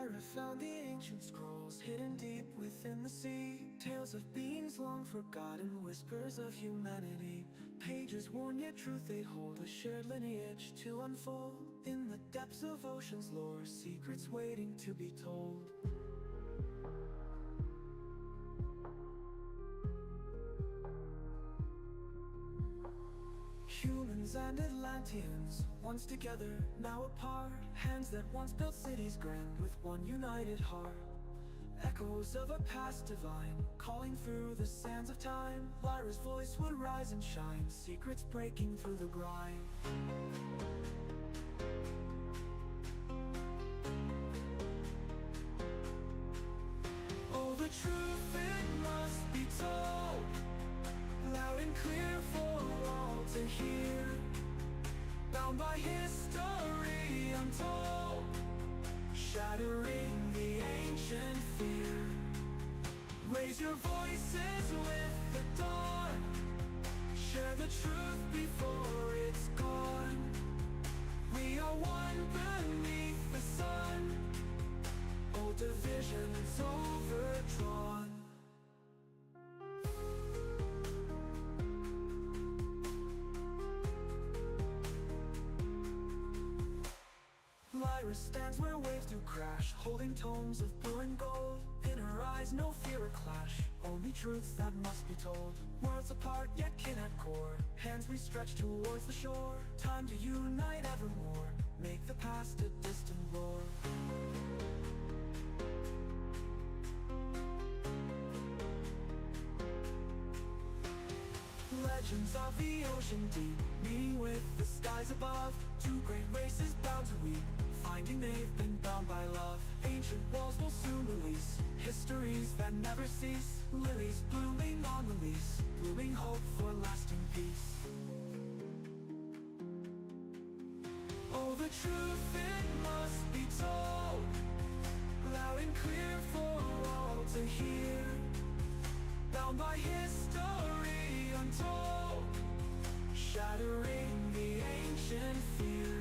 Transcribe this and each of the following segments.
Lyra found the ancient scrolls hidden deep within the sea. Tales of beings long forgotten, whispers of humanity. Pages worn yet truth they hold, a shared lineage to unfold. In the depths of ocean's lore, secrets waiting to be told. Humans and Atlanteans, once together, now apart. Hands that once built cities grand with one united heart. Echoes of a past divine, calling through the sands of time. Lyra's voice would rise and shine, secrets breaking through the grime. Oh, the truth, it must be told, loud and clear for all to hear. Bound by history untold, shattering the ancient fear. Raise your voices with the dawn, share the truth before it's gone. We are one beneath the sun, old divisions overdrawn. Lyra stands where waves do crash, holding tomes of blue and gold. In her eyes no fear or clash, only truths that must be told. Worlds apart yet kin at core, hands we stretch towards the shore. Time to unite evermore, make the past a distant roar. Legends of the ocean deep, meeting with the skies above. Two great races bound to weep, finding they've been bound by love. Ancient walls will soon release histories that never cease. Lilies blooming on the lease, blooming hope for lasting peace. Oh, the truth, it must be told, loud and clear for all to hear. Bound by history untold, shattering the ancient fear.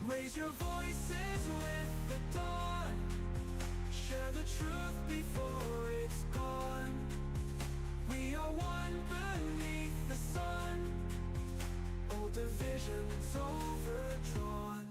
Raise your voices with the dawn, share the truth before it's gone. We are one beneath the sun, old divisions overdrawn.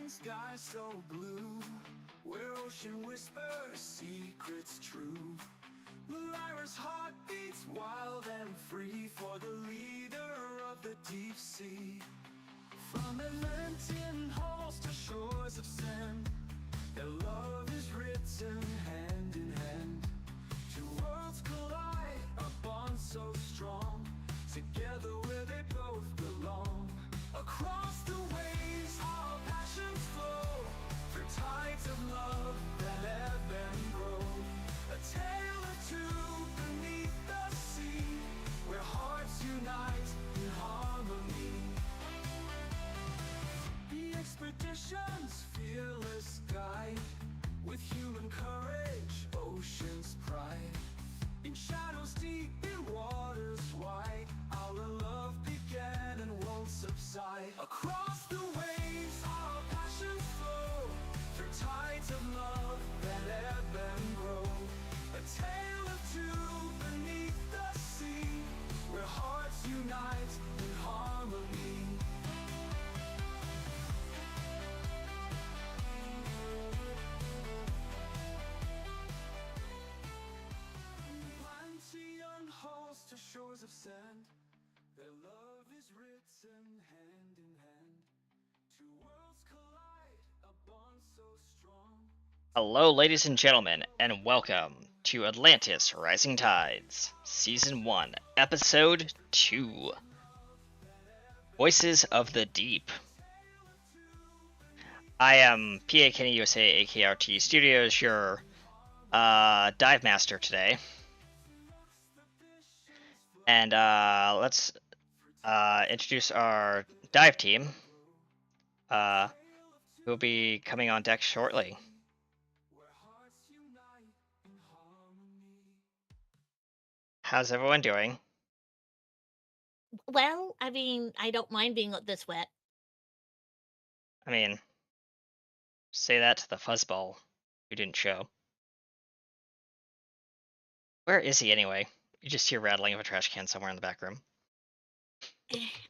Sky so blue, where ocean whispers secrets true. Lyra's heart beats wild and free for the leader of the deep sea. From Atlantean halls to shores of sand, their love is written hand in hand. Two worlds collide, a bond so strong, together where they both belong. Across the waves our passions flow, through tides of love that ebb and grow. A tale or two beneath the sea, where hearts unite in harmony. The expedition's fearless guide, with human courage, ocean's pride. In shadows deep, in waters wide, our love began and won't subside. Across the waves our passions flow, through tides of love that ebb and grow. A tale of two beneath the sea, where hearts unite in harmony. sand. Their love is written hand in hand. Two worlds collide, a bond so strong. Hello, ladies and gentlemen, and welcome to Atlantis Rising Tides, Season 1, Episode 2 Voices of the Deep. I am PA Kenny USA, AKRT Studios, your dive master today. And let's introduce our dive team, who will be coming on deck shortly. How's everyone doing? Well, I mean, I don't mind being this wet. I mean, say that to the fuzzball who didn't show. Where is he anyway? You just hear rattling of a trash can somewhere in the back room.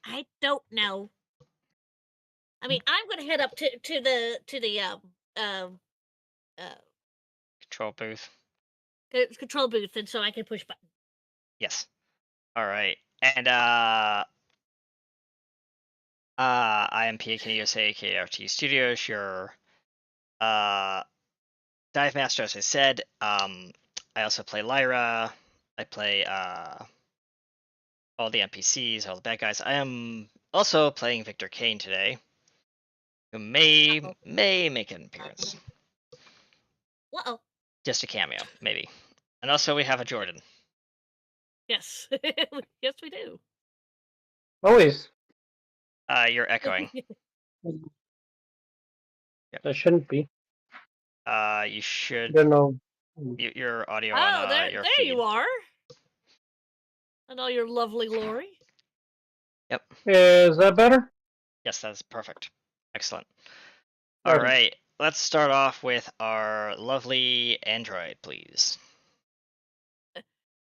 I don't know. I mean, I'm gonna head up to the Control booth. control booth, and so I can push button. Yes. All right. And I am PA Kenny USA, KRT Studios, your dive master, as I said. I also play Lyra. I play all the NPCs, all the bad guys. I am also playing Victor Kane today, who may make an appearance. Uh-oh. Just a cameo, maybe. And also we have a Jordan. Yes. Yes, we do. Always. You're echoing. That shouldn't be. You should I don't know. mute your audio Oh, on there your there feed. you are. And all your lovely glory. Yep. Is that better? Yes, that's perfect. Excellent. Alrighty. All right, let's start off with our lovely android, please.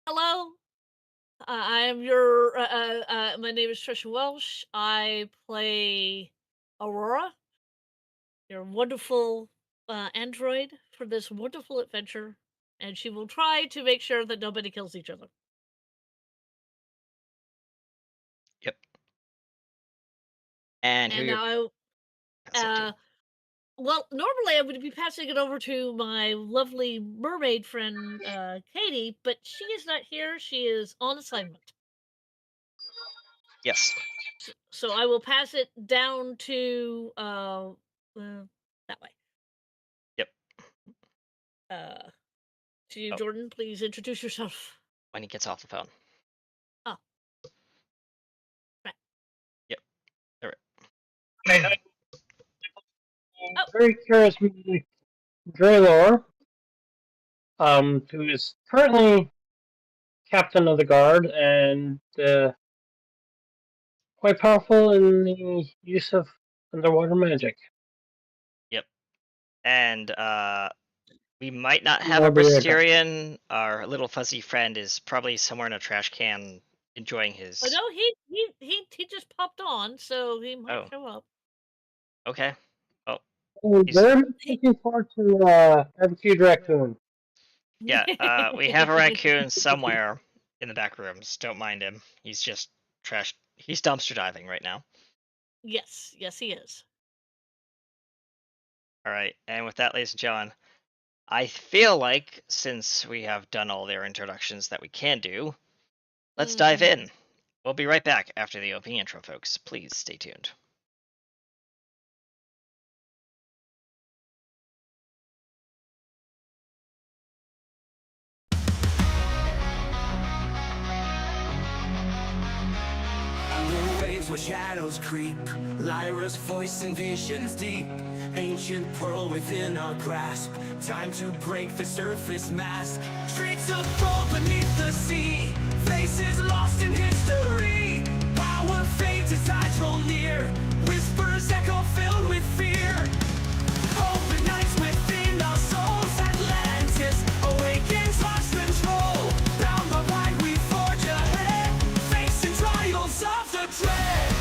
Hello. I am your. My name is Trisha Welsh. I play Aurora, your wonderful android for this wonderful adventure, and she will try to make sure that nobody kills each other. Yep. And who And you're now, passing to? well, normally I would be passing it over to my lovely mermaid friend Katie, but she is not here. She is on assignment. Yes. So I will pass it down to that way. Yep. To you, Oh. Jordan. Please introduce yourself. When he gets off the phone. Oh. Right. Yep. All I'm Oh. very curious, Draylor, who is currently captain of the guard and quite powerful in the use of underwater magic. Yep. And we might not have I'll a be right back. Brasterian. Our little fuzzy friend is probably somewhere in a trash can enjoying his. Oh no, he just popped on, so he might show up. Okay. I'm very much looking forward to Barbecue Raccoon. Yeah. We have a raccoon somewhere in the back rooms. Don't mind him. He's just trash. He's dumpster diving right now. Yes, he is. All right. And with that, ladies and gentlemen, I feel like since we have done all their introductions that we can do, let's dive in. We'll be right back after the opening intro, folks. Please stay tuned. The waves where shadows creep, Lyra's voice and visions deep. Ancient pearl within our grasp. Time to break the surface mask. Streets of gold beneath the sea. Faces lost in history. Power fades as tides roll near. Whispers echo filled with fear. Open nights within our souls. Atlantis awakens, lost control. Bound by pride we forge ahead. Facing trials of the dread.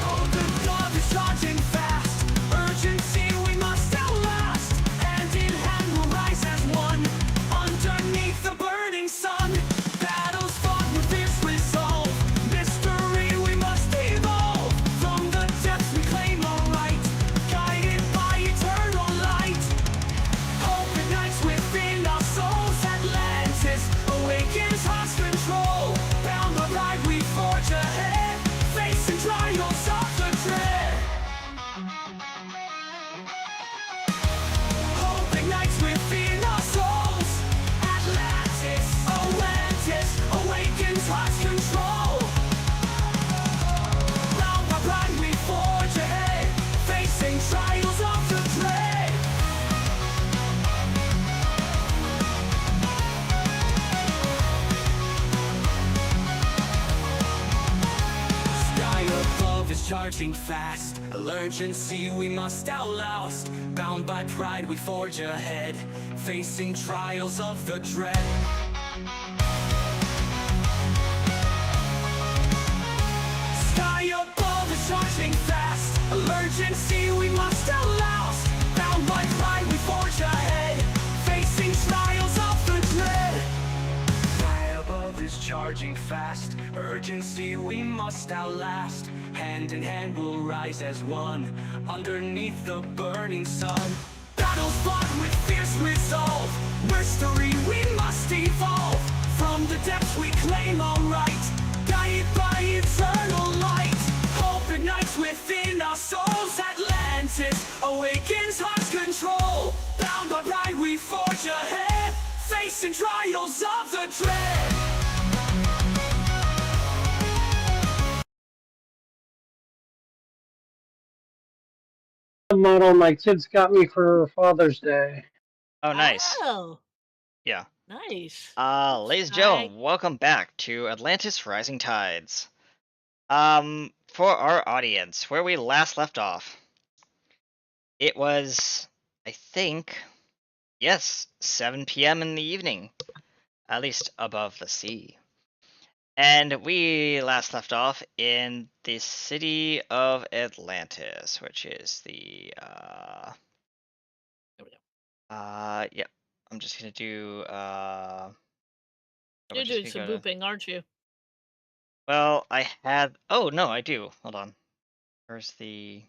Oh, the love is charging fast. Urgency we must charging fast. Emergency we must outlast. Bound by pride we forge ahead, facing trials of the dread. Sky above is charging fast. Emergency we must outlast. Bound by pride we forge ahead, facing trials of the dread. Sky above is charging fast. Urgency we must outlast. Hand in hand we'll rise as one, underneath the burning sun. Battles fought with fierce resolve. Mystery we must evolve. From the depths we claim our right, guided by eternal light. Hope ignites within our souls. Atlantis awakens heart's control. Bound by pride we forge ahead, facing trials of the dread. Model my kids got me for Father's Day. Oh, nice. Oh, Yeah. nice. Ladies and gentlemen, welcome back to Atlantis Rising Tides. For our audience, where we last left off, it was, I think, yes, 7 p.m. in the evening, at least above the sea. And we last left off in the city of Atlantis, which is the, There we go. yep. I'm just gonna do, You're doing some booping, aren't you? Well, I had. Oh no, I do. Hold on. Where's the?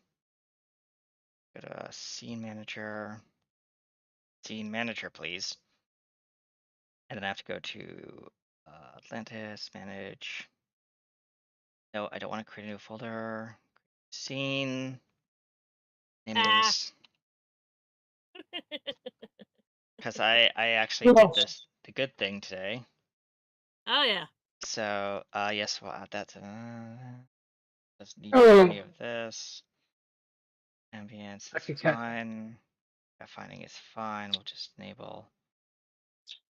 Go to scene manager. Scene manager, please. And then I have to go to Atlantis, manage. No, I don't want to create a new folder. Scene. Name this. Because I actually did this the good thing today. Oh yeah. So yes, we'll add that to. Doesn't need any of this. Ambience is fine. Finding is fine. We'll just enable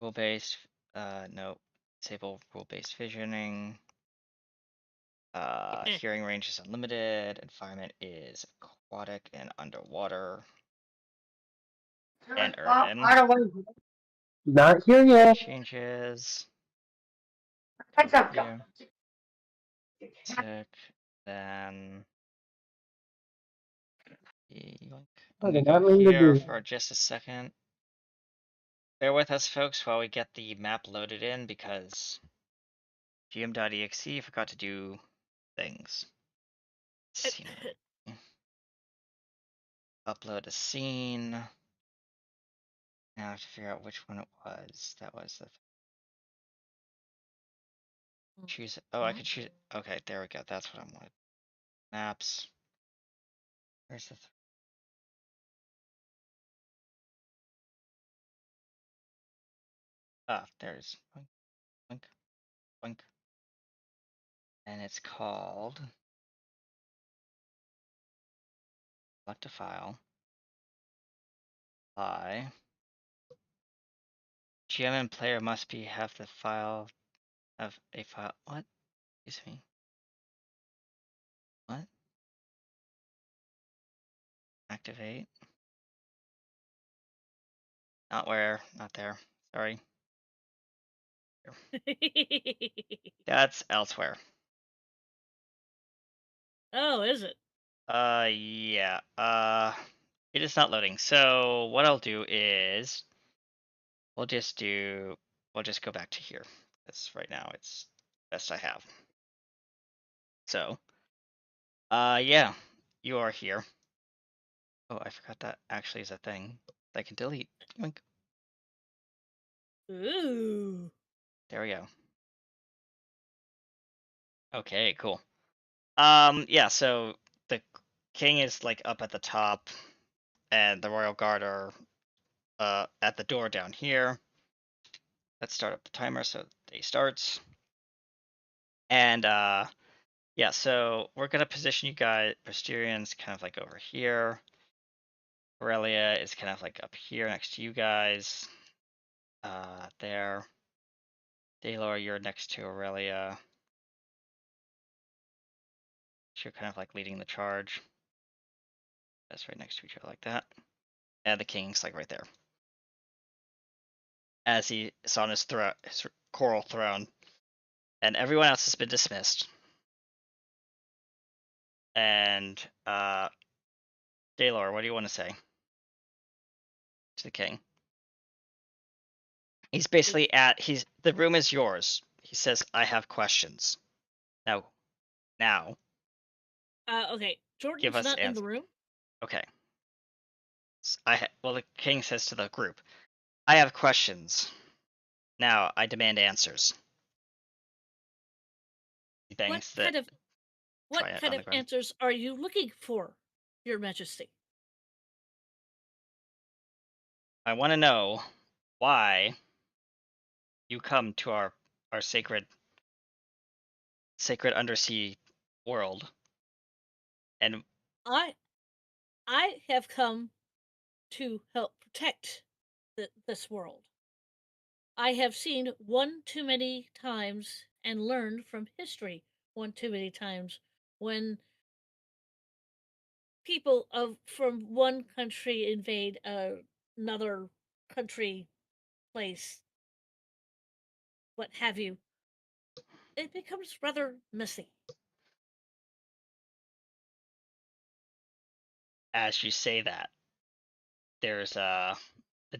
rule-based. No, disable rule-based visioning. Hearing range is unlimited. Environment is aquatic and underwater. And urban. Not here yet. Changes. Here. Tick. Then. I did not mean to Here do for just a second. Bear with us, folks, while we get the map loaded in because gm.exe forgot to do things. Scene. Upload a scene. Now I have to figure out which one it was. That was the choose. Oh, I could choose. Okay, there we go. That's what I wanted. Maps. Where's the? There it is. Boink, boink, boink. And it's called. Select a file. Apply. GM and player must be have the file. Have a file. What? Excuse me. What? Activate. Not where. Not there. Sorry. That's elsewhere. Oh, is it? Yeah. It is not loading. So what I'll do is we'll just go back to here. Because right now it's best I have. So yeah, you are here. Oh, I forgot that actually is a thing I can delete. Yoink. Ooh. There we go. Okay, cool. Yeah, so the king is like up at the top and the royal guard are at the door down here. Let's start up the timer so day starts. And yeah, so we're gonna position you guys. Posterian's kind of like over here. Aurelia is kind of like up here next to you guys. There. Daylor, you're next to Aurelia. You're kind of like leading the charge. That's right next to each other like that. And the king's like right there. As he is on his coral throne. And everyone else has been dismissed. And Gaylor, what do you want to say to the king? He's basically the room is yours. He says, I have questions. Now, Okay. Jordan's give us not in answers. the room. Okay. Well, the king says to the group, I have questions. Now, I demand answers. He bangs What triad kind on of the ground. answers are you looking for, Your Majesty? I want to know why you come to our sacred undersea world. And I have come to help protect this world. I have seen one too many times and learned from history one too many times when people from one country invade another country, place, what have you. It becomes rather messy. as you say that, there's the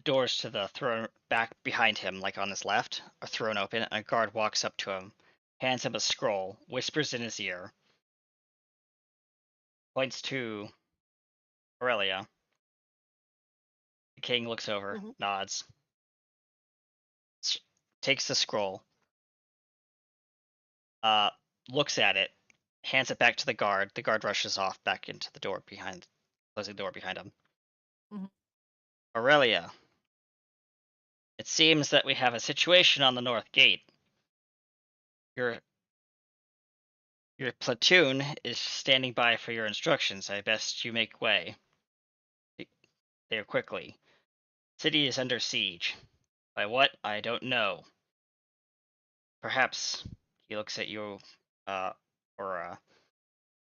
doors to the throne back behind him, like on his left, are thrown open, and a guard walks up to him, hands him a scroll, whispers in his ear, points to Aurelia. The king looks over, nods, takes the scroll, looks at it, hands it back to the guard. The guard rushes off back into the door closing the door behind him. Mhm. Aurelia, it seems that we have a situation on the north gate. Your platoon is standing by for your instructions. I best you make way. There quickly. City is under siege. By what? I don't know. Perhaps he looks at you, or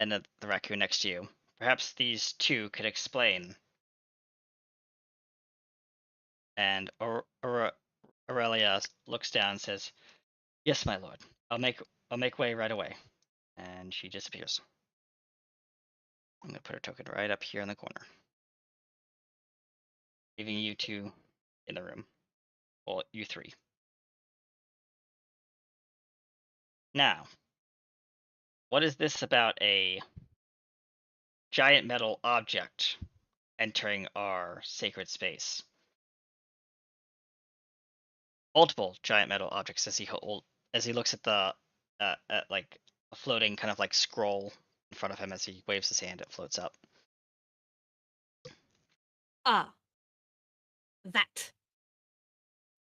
and the raccoon next to you. Perhaps these two could explain. And Aurelia looks down and says, "Yes, my lord. I'll make way right away." And she disappears. I'm gonna put her token right up here in the corner, leaving you two in the room. Well, you three. Now, what is this about a giant metal object entering our sacred space? Multiple giant metal objects as he looks at the at like a floating kind of like scroll in front of him. As he waves his hand, it floats up. Ah, that.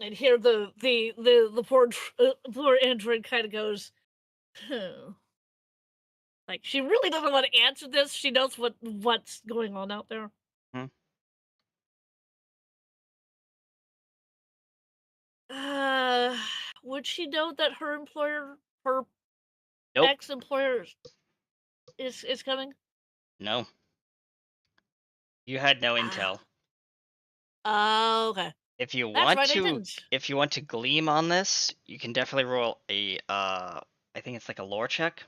And here the poor android kind of goes, huh. Like she really doesn't want to answer this. She knows what's going on out there. Hmm. Would she know that her Nope. ex-employer is coming? No. You had no intel. Okay. If you That's want right, I to, didn't. gleam on this, you can definitely roll a I think it's like a lore check.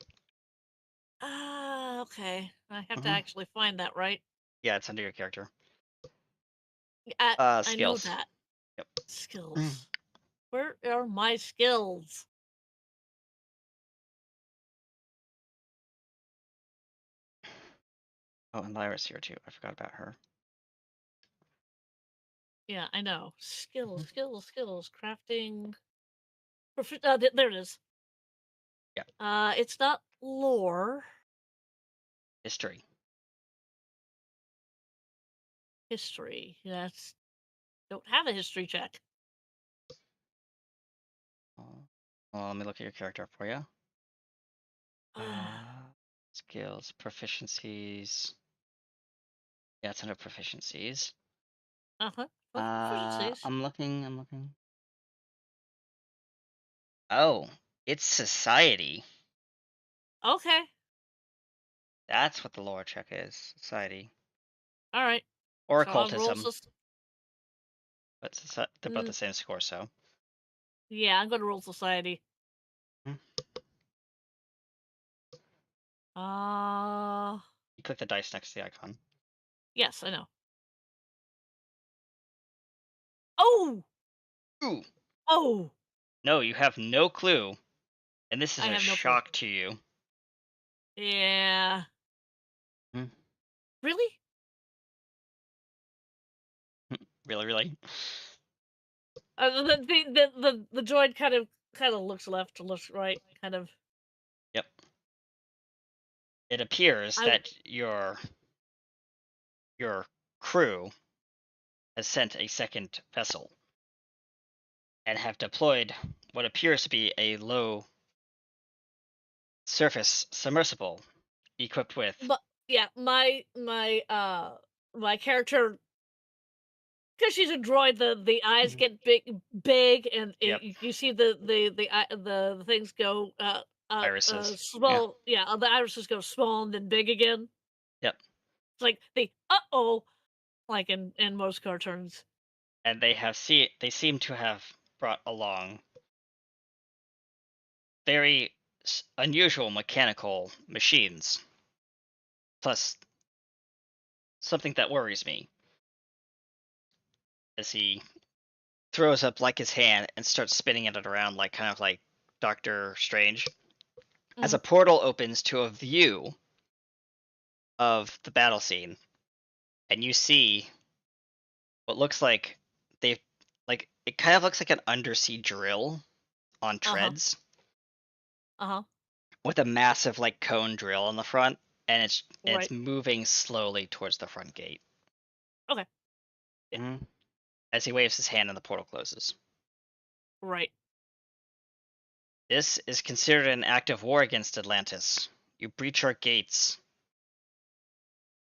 Okay. I have to actually find that, right? Yeah, it's under your character. I know Skills. that. Yep. Skills. Where are my skills? Oh, and Lyra's here too. I forgot about her. Yeah, I know. Skills. Crafting. There it is. Yeah. It's not lore. History. History. Yes. Don't have a history check. Well, let me look at your character for you. Skills, proficiencies. Yeah, it's under proficiencies. Proficiencies. I'm looking. Oh, it's society. Okay. That's what the lore check is. Society. All right. Or So I'll roll. occultism. But they're both the same score, so. Yeah, I'm gonna roll society. Hmm. You click the dice next to the icon. Yes, I know. Oh! Ooh! Oh! No, you have no clue. And this is I a have no clue. shock to you. Yeah. Hmm. Really? Really, really? The droid kind of looks left, looks right, kind of. Yep. It appears I that your crew has sent a second vessel and have deployed what appears to be a low surface submersible equipped with but yeah, my character, because she's a droid, the eyes Mhm. get big, and Yep. you see the things go Irises. small. Yeah, the irises go small and then big again. Yep. It's like the like in most cartoons. And they seem to have brought along very unusual mechanical machines. Plus something that worries me as he throws up like his hand and starts spinning it around like kind of like Doctor Strange. As a portal opens to a view of the battle scene, and you see what looks like they've like it kind of looks like an undersea drill on Uh-huh. treads Uh-huh. with a massive like cone drill on the front, and it's Right. moving slowly towards the front gate. Okay. Yeah. Mhm. As he waves his hand and the portal closes. Right. This is considered an act of war against Atlantis. You breach our gates.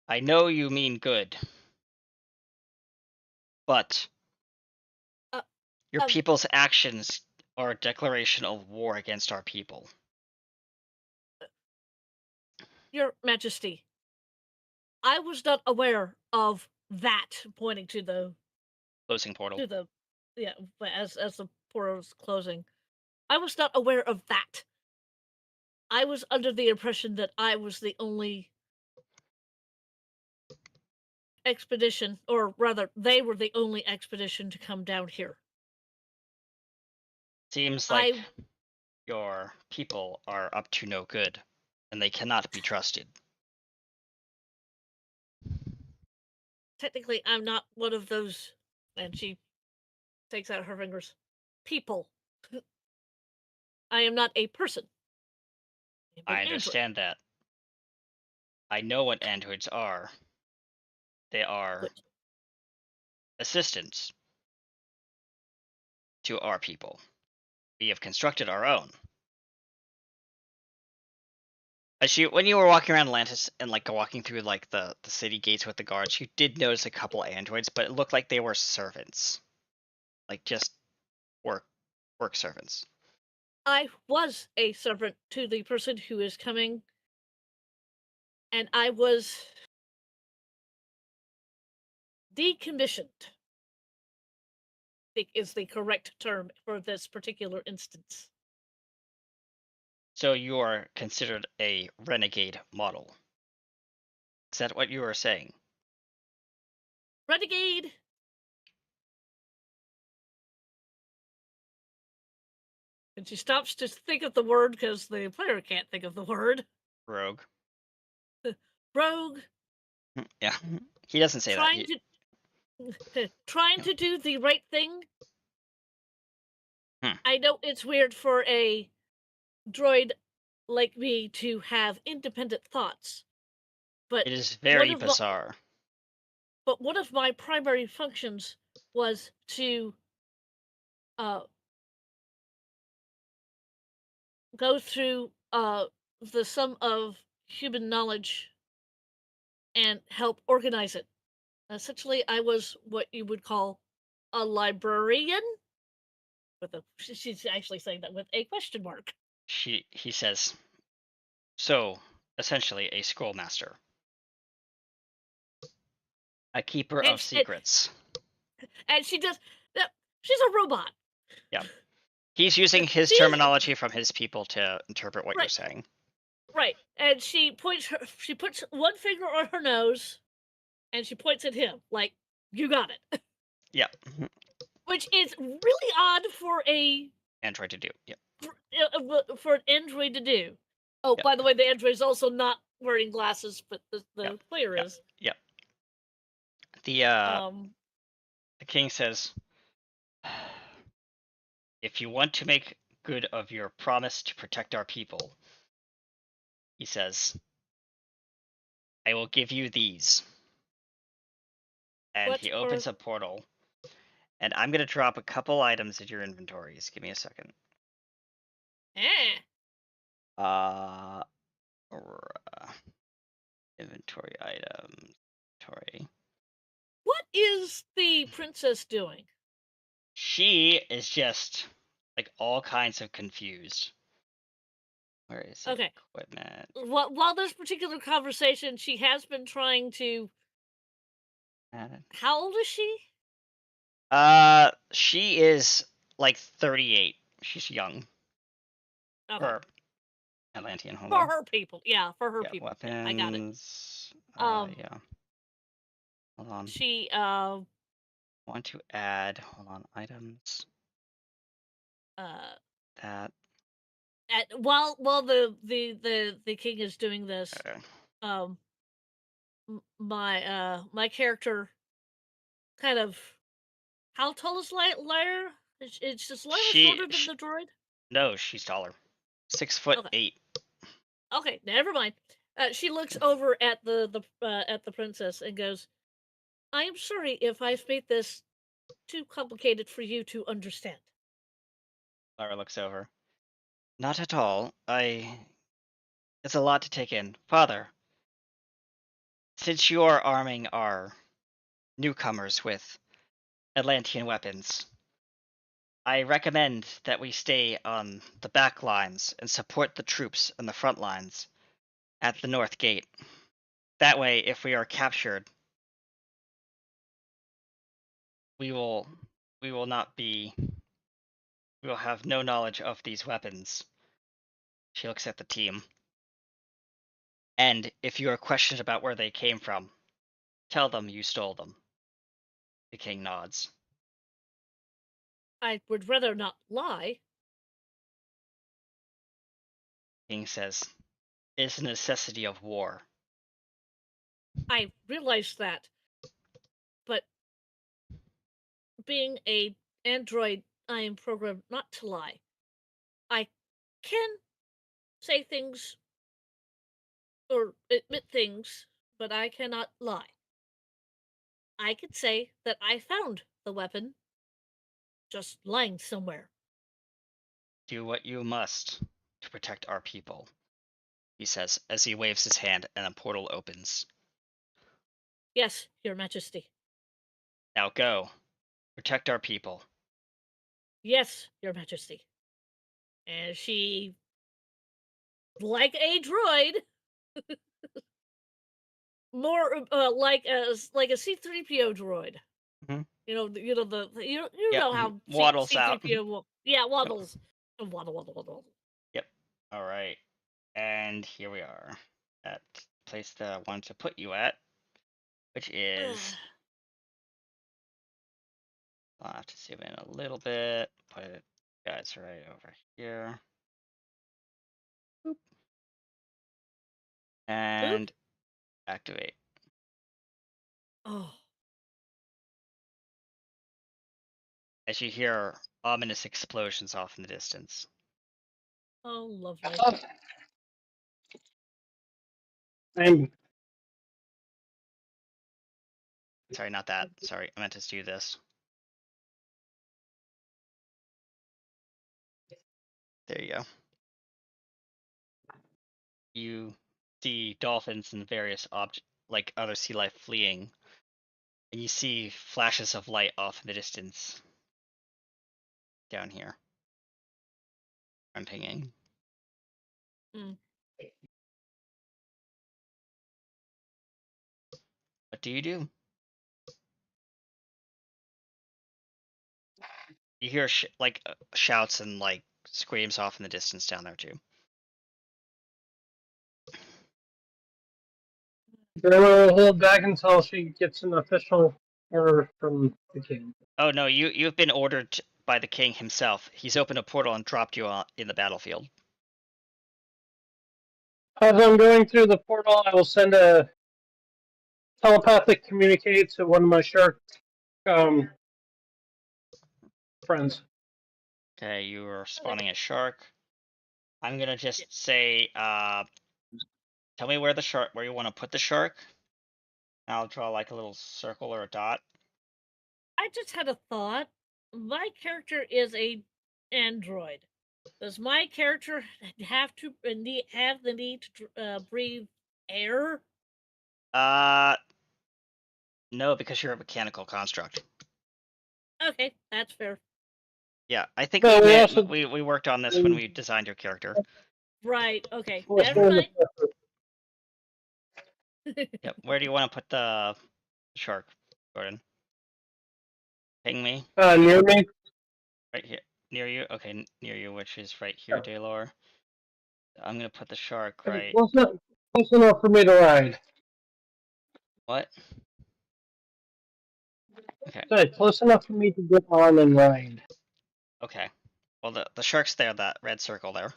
I know you mean good, but Uh, your um, people's actions are a declaration of war against our people. Your Majesty, I was not aware of that, pointing to Closing portal. the yeah, as the portal's closing. I was not aware of that. I was under the impression that I was the only expedition, or rather, they were the only expedition to come down here. Seems like I your people are up to no good, and they cannot be trusted. technically I'm not one of those, and she takes out her fingers. People. I am not a person. I'm an I android. understand that. I know what androids are. They are Good. assistants to our people. We have constructed our own. When you were walking around Atlantis and like walking through like the city gates with the guards, you did notice a couple androids, but it looked like they were servants, like just work servants. I was a servant to the person who is coming, and I was decommissioned. I think is the correct term for this particular instance. So you are considered a renegade model. Is that what you were saying? Renegade. And she stops to think of the word because the player can't think of the word. Rogue. Rogue. Yeah. He doesn't say that. Trying to do the right thing. Hmm. I know it's weird for a droid like me to have independent thoughts, but It is very one of my bizarre. but one of my primary functions was to uh go through the sum of human knowledge and help organize it. Essentially, I was what you would call a librarian. She's actually saying that with a question mark. He says, so essentially a scroll master, a keeper And of secrets. and she does. She's a robot. Yeah. He's using his She is- terminology from his people to interpret what you're Right. saying. Right. And she puts one finger on her nose, and she points at him like, "You got it." Yeah. Which is really odd for a Android to do. Yep. for an android to do. Oh, Yep. by the way, the android is also not wearing glasses, but the Yep. player Yep. is. Yep. The king says, "If you want to make good of your promise to protect our people," he says, "I will give you these." And What he are opens a portal. And I'm going to drop a couple items in your inventories. Give me a second. eh? Inventory item. Inventory. What is the princess doing? She is just like all kinds of confused. Where is it? Okay. Equipment? While this particular conversation, she has been trying to. How old is she? She is like 38. She's young. Okay. For Atlantean. Hold For on. her people, yeah, for her Yeah, people. weapons. Yeah, I got it. Yeah. Hold on. She Want to add. Hold on. Items. That. while the king is doing this, Okay. my character kind of, how tall is Lyra? It's just Lyra shorter than the droid? No, she's taller. 6'8". Okay. Okay, never mind. She looks over at the princess and goes, "I am sorry if I've made this too complicated for you to understand." Lara looks over. Not at all. It's a lot to take in. Father, since you are arming our newcomers with Atlantean weapons, I recommend that we stay on the back lines and support the troops on the front lines at the North Gate. That way, if we are captured, we will not be. We will have no knowledge of these weapons. She looks at the team. And if you are questioned about where they came from, tell them you stole them. The king nods. I would rather not lie. King says, "It's a necessity of war." I realize that, but being a android, I am programmed not to lie. I can say things or admit things, but I cannot lie. I could say that I found the weapon just lying somewhere. Do what you must to protect our people, he says as he waves his hand and a portal opens. Yes, Your Majesty. Now go. Protect our people. Yes, Your Majesty. And she, like a droid, more like a C-3PO droid. Mhm. You know the you Yep. know how Waddles out. C-3PO will, yeah, waddles. Waddle. Yep. All right. And here we are at the place that I wanted to put you at, which is. I'll have to zoom in a little bit. Put it, guys, right over here. Boop. And activate. Oh, As you hear ominous explosions off in the distance. oh, lovely. I'm Sorry, not that. Sorry, I meant to do this. There you go. You see dolphins and various like other sea life fleeing, and you see flashes of light off in the distance. Down here. I'm pinging. Mm. do you do? You hear shouts and like screams off in the distance down there too. Grandma will hold back until she gets an official order from the king. Oh no, you've been ordered by the king himself. He's opened a portal and dropped you in the battlefield. As I'm going through the portal, I will send a telepathic communicate to one of my shark friends. Okay, you are spawning a shark. I'm gonna just say, tell me where you want to put the shark. I'll draw like a little circle or a dot. I just had a thought. My character is a android. Does my character have to have the need to breathe air? No, because you're a mechanical construct. Okay, that's fair. Yeah, I think No, we worked on this when we designed your character. Right. Okay. What's Never mind. Yep. Where do you want to put the shark, Gordon? Ping me. Near me. Right here, near you. Okay, near you, which is right here, Daylor. I'm gonna put the shark right. Close enough for me to ride. What? Okay. Sorry, close enough for me to get on and ride. Okay. Well, the shark's there. That red circle there.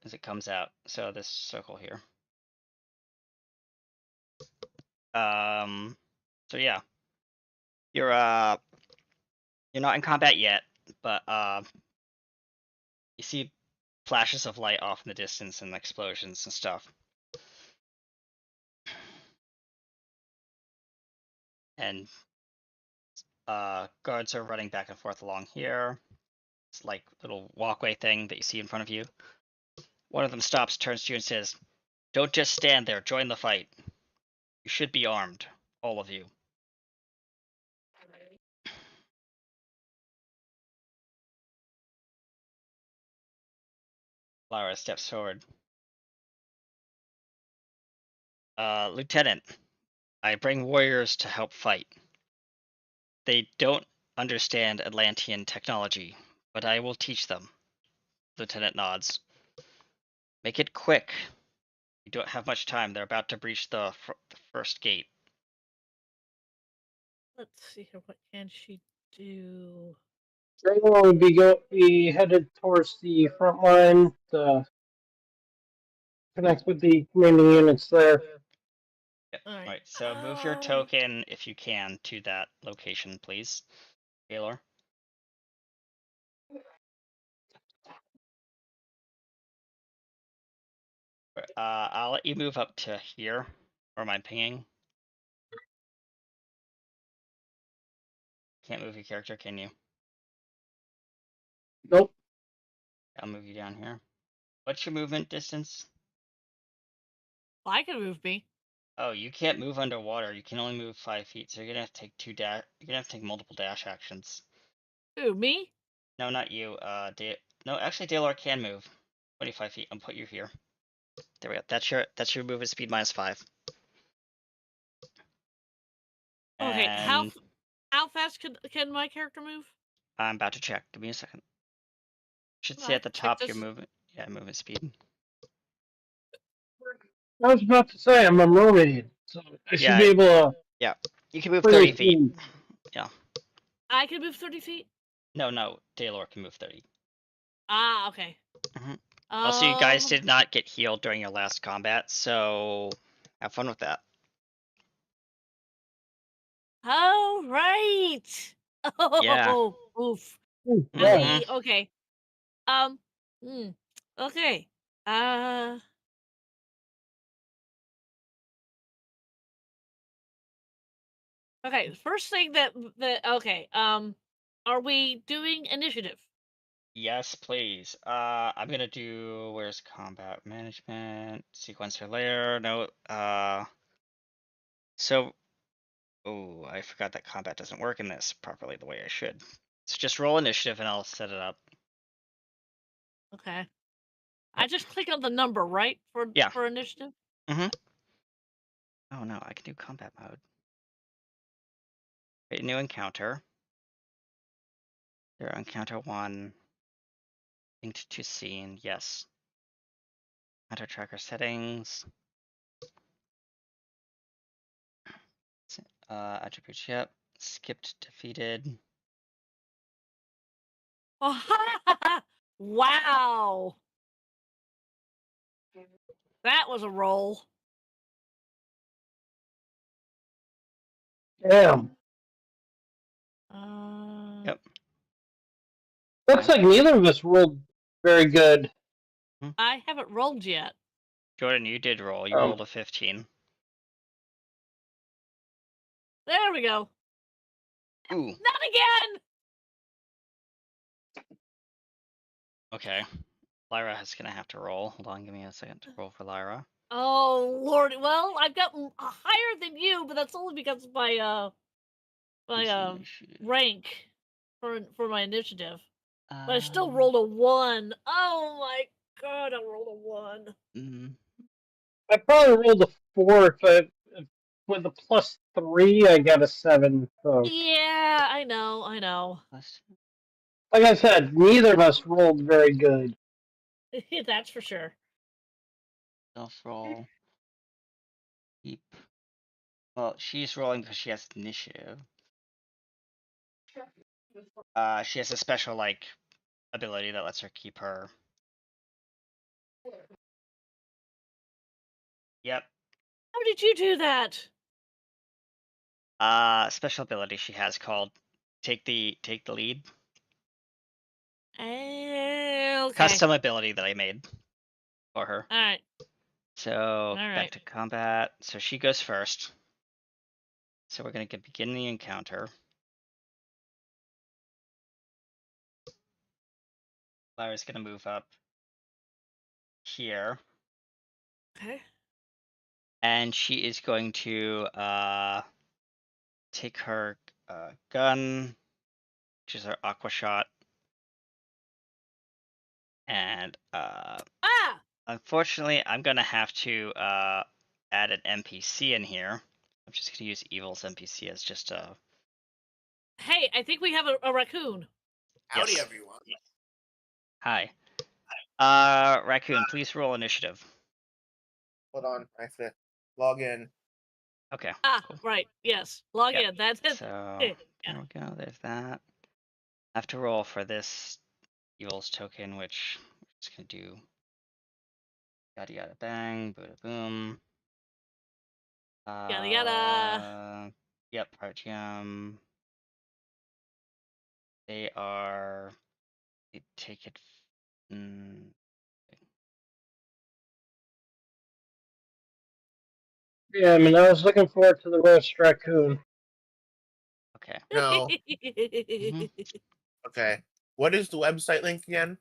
As it comes out. So this circle here. So yeah. You're not in combat yet, but you see flashes of light off in the distance and explosions and stuff. And guards are running back and forth along here. It's like a little walkway thing that you see in front of you. One of them stops, turns to you and says, "Don't just stand there, join the fight. You should be armed, all of you." Lara steps forward. Lieutenant, I bring warriors to help fight. They don't understand Atlantean technology, but I will teach them. Lieutenant nods. Make it quick. You don't have much time. They're about to breach the first gate. Let's see here. What can she do? Drago would be headed towards the front line to connect with the commanding units there. Yep. All Right. So move your token if you can to that location, please, Taylor. I'll let you move up to here. Or am I pinging? Can't move your character, can you? Nope. I'll move you down here. What's your movement distance? I can move me. Oh, you can't move underwater. You can only move 5 feet, so you're gonna have to take You're gonna have to take multiple dash actions. Who, me? No, not you. No, actually, Daylor can move 25 feet. I'll put you here. There we go. That's your movement speed -5. Okay. And How fast can my character move? I'm about to check. Give me a second. Should Well, say I at the can check top your this. movement. Yeah, movement speed. I was about to say I'm a mermaid, so I should be able to. Yeah, you can move 30 feet. Yeah. I can move 30 feet? No. Daylor can move 30. Ah, okay. Also, you guys did not get healed during your last combat, so have fun with that. Oh, right. Oh, Yeah. oof. Yeah. Okay. Okay. Okay. First thing okay. Are we doing initiative? Yes, please. I'm gonna do, where's combat management, sequencer layer, no, so, oh, I forgot that combat doesn't work in this properly the way I should. So just roll initiative and I'll set it up. Okay. I just click on the number, right? Yeah. For initiative? Oh no, I can do combat mode. Create a new encounter. There, encounter 1. Linked to scene, yes. Encounter tracker settings. Attributes, yep. Skipped, defeated. Wow. That was a roll. Damn. Yep. Looks like neither of us rolled very good. I haven't rolled yet. Jordan, you did roll. You Oh. rolled a 15. There we go. Ooh. Not again. Okay. Lyra is gonna have to roll. Hold on, give me a second to roll for Lyra. Oh Lord. Well, I've got higher than you, but that's only because of my rank for my initiative. But I still rolled a 1. Oh my god, I rolled a 1. I probably rolled a 4 if with a +3, I got a 7. So, Yeah, I know. like I said, neither of us rolled very good. That's for sure. Self roll. Keep. Well, she's rolling because she has initiative. She has a special ability that lets her keep her. Yep. How did you do that? Special ability she has called take the lead. Okay. Custom ability that I made for her. All right. So All right. back to combat. So she goes first. So we're gonna begin the encounter. Lyra's gonna move up here. Okay. And she is going to take her gun, which is her aqua shot. And unfortunately, I'm gonna have to add an NPC in here. I'm just gonna use Evil's NPC as just a. Hey, I think we have a raccoon. Howdy, Yes. everyone. Hi. Raccoon, please roll initiative. Hold on, I have to log in. Okay. Cool. Right. Yes. Log Yep. in. That's it. So Yeah. there we go. There's that. I have to roll for this Evil's token, which we're just gonna do. Yada yada bang, bada boom. Yada yada. Yep, Partium. They are. They take it. Yeah, I mean, I was looking forward to the roast raccoon. Okay. No. Mhm. Okay. What is the website link again?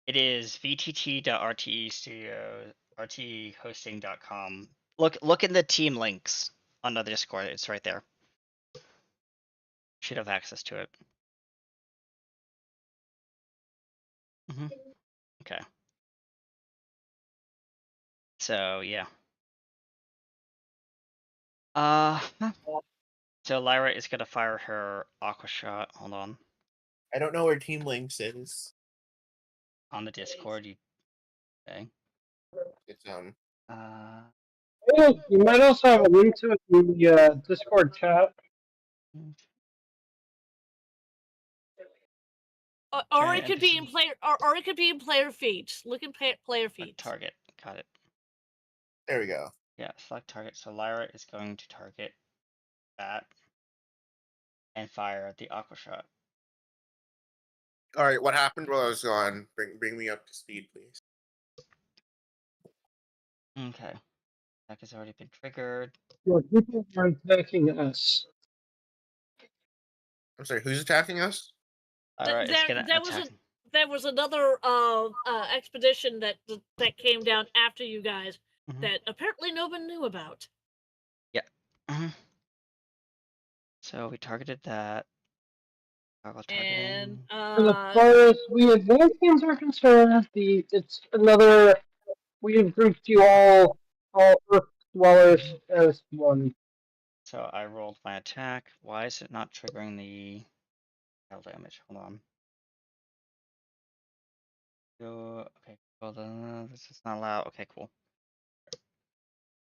It is vtt.rtehosting.com. Look in the team links on the Discord. It's right there. Should have access to it. Okay. So yeah. So Lyra is gonna fire her aqua shot. Hold on. I don't know where Team Links is. On the Discord, you. Okay. It's Oh, you might also have a link to it in the Discord chat. Or it Giant could be in NPC. player, or it could be in player feeds. Look in player feeds. Target. Got it. there we go. Yeah, select target. So Lyra is going to target that and fire the aqua shot. All right, what happened while I was gone? Bring me up to speed, please. Okay. Attack has already been triggered. Your people are attacking us. I'm sorry, who's attacking us? Lyra is gonna attack. There was another expedition that came down after you guys that apparently no one knew about. Yeah. So we targeted that. Toggle And targeting. As far as we Atlanteans are concerned, it's another. We have grouped you all Earth dwellers as one. So I rolled my attack. Why is it not triggering the spell damage? Hold on. Go. Okay. Well, this is not allowed. Okay, cool.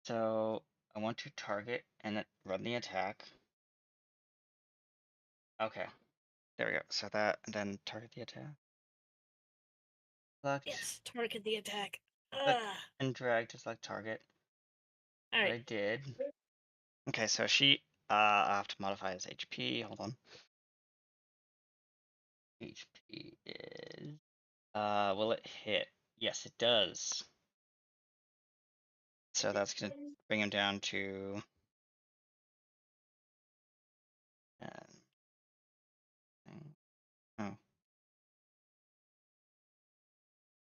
So I want to target and run the attack. Okay. There we go. So that, and then target the attack. Select. yes, target the attack. Click and drag to select target. All What I right. did. Okay, so she. I have to modify his HP. Hold on. HP is. Will it hit? Yes, it does. So that's gonna bring him down to. Oh,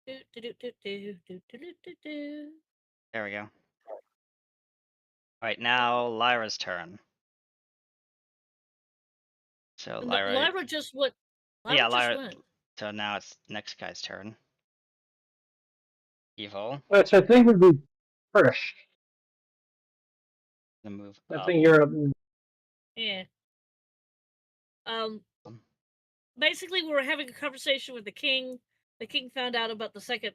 Do, do, do, do, do, do, do, do, do. there we go. All right, now Lyra's turn. So And Lyra. Lyra just what? Lyra Yeah, just Lyra. went. So now it's next guy's turn. Evil. Which I think would be British. Gonna move I up. think you're up. Yeah. Basically, we were having a conversation with the king. The king found out about the second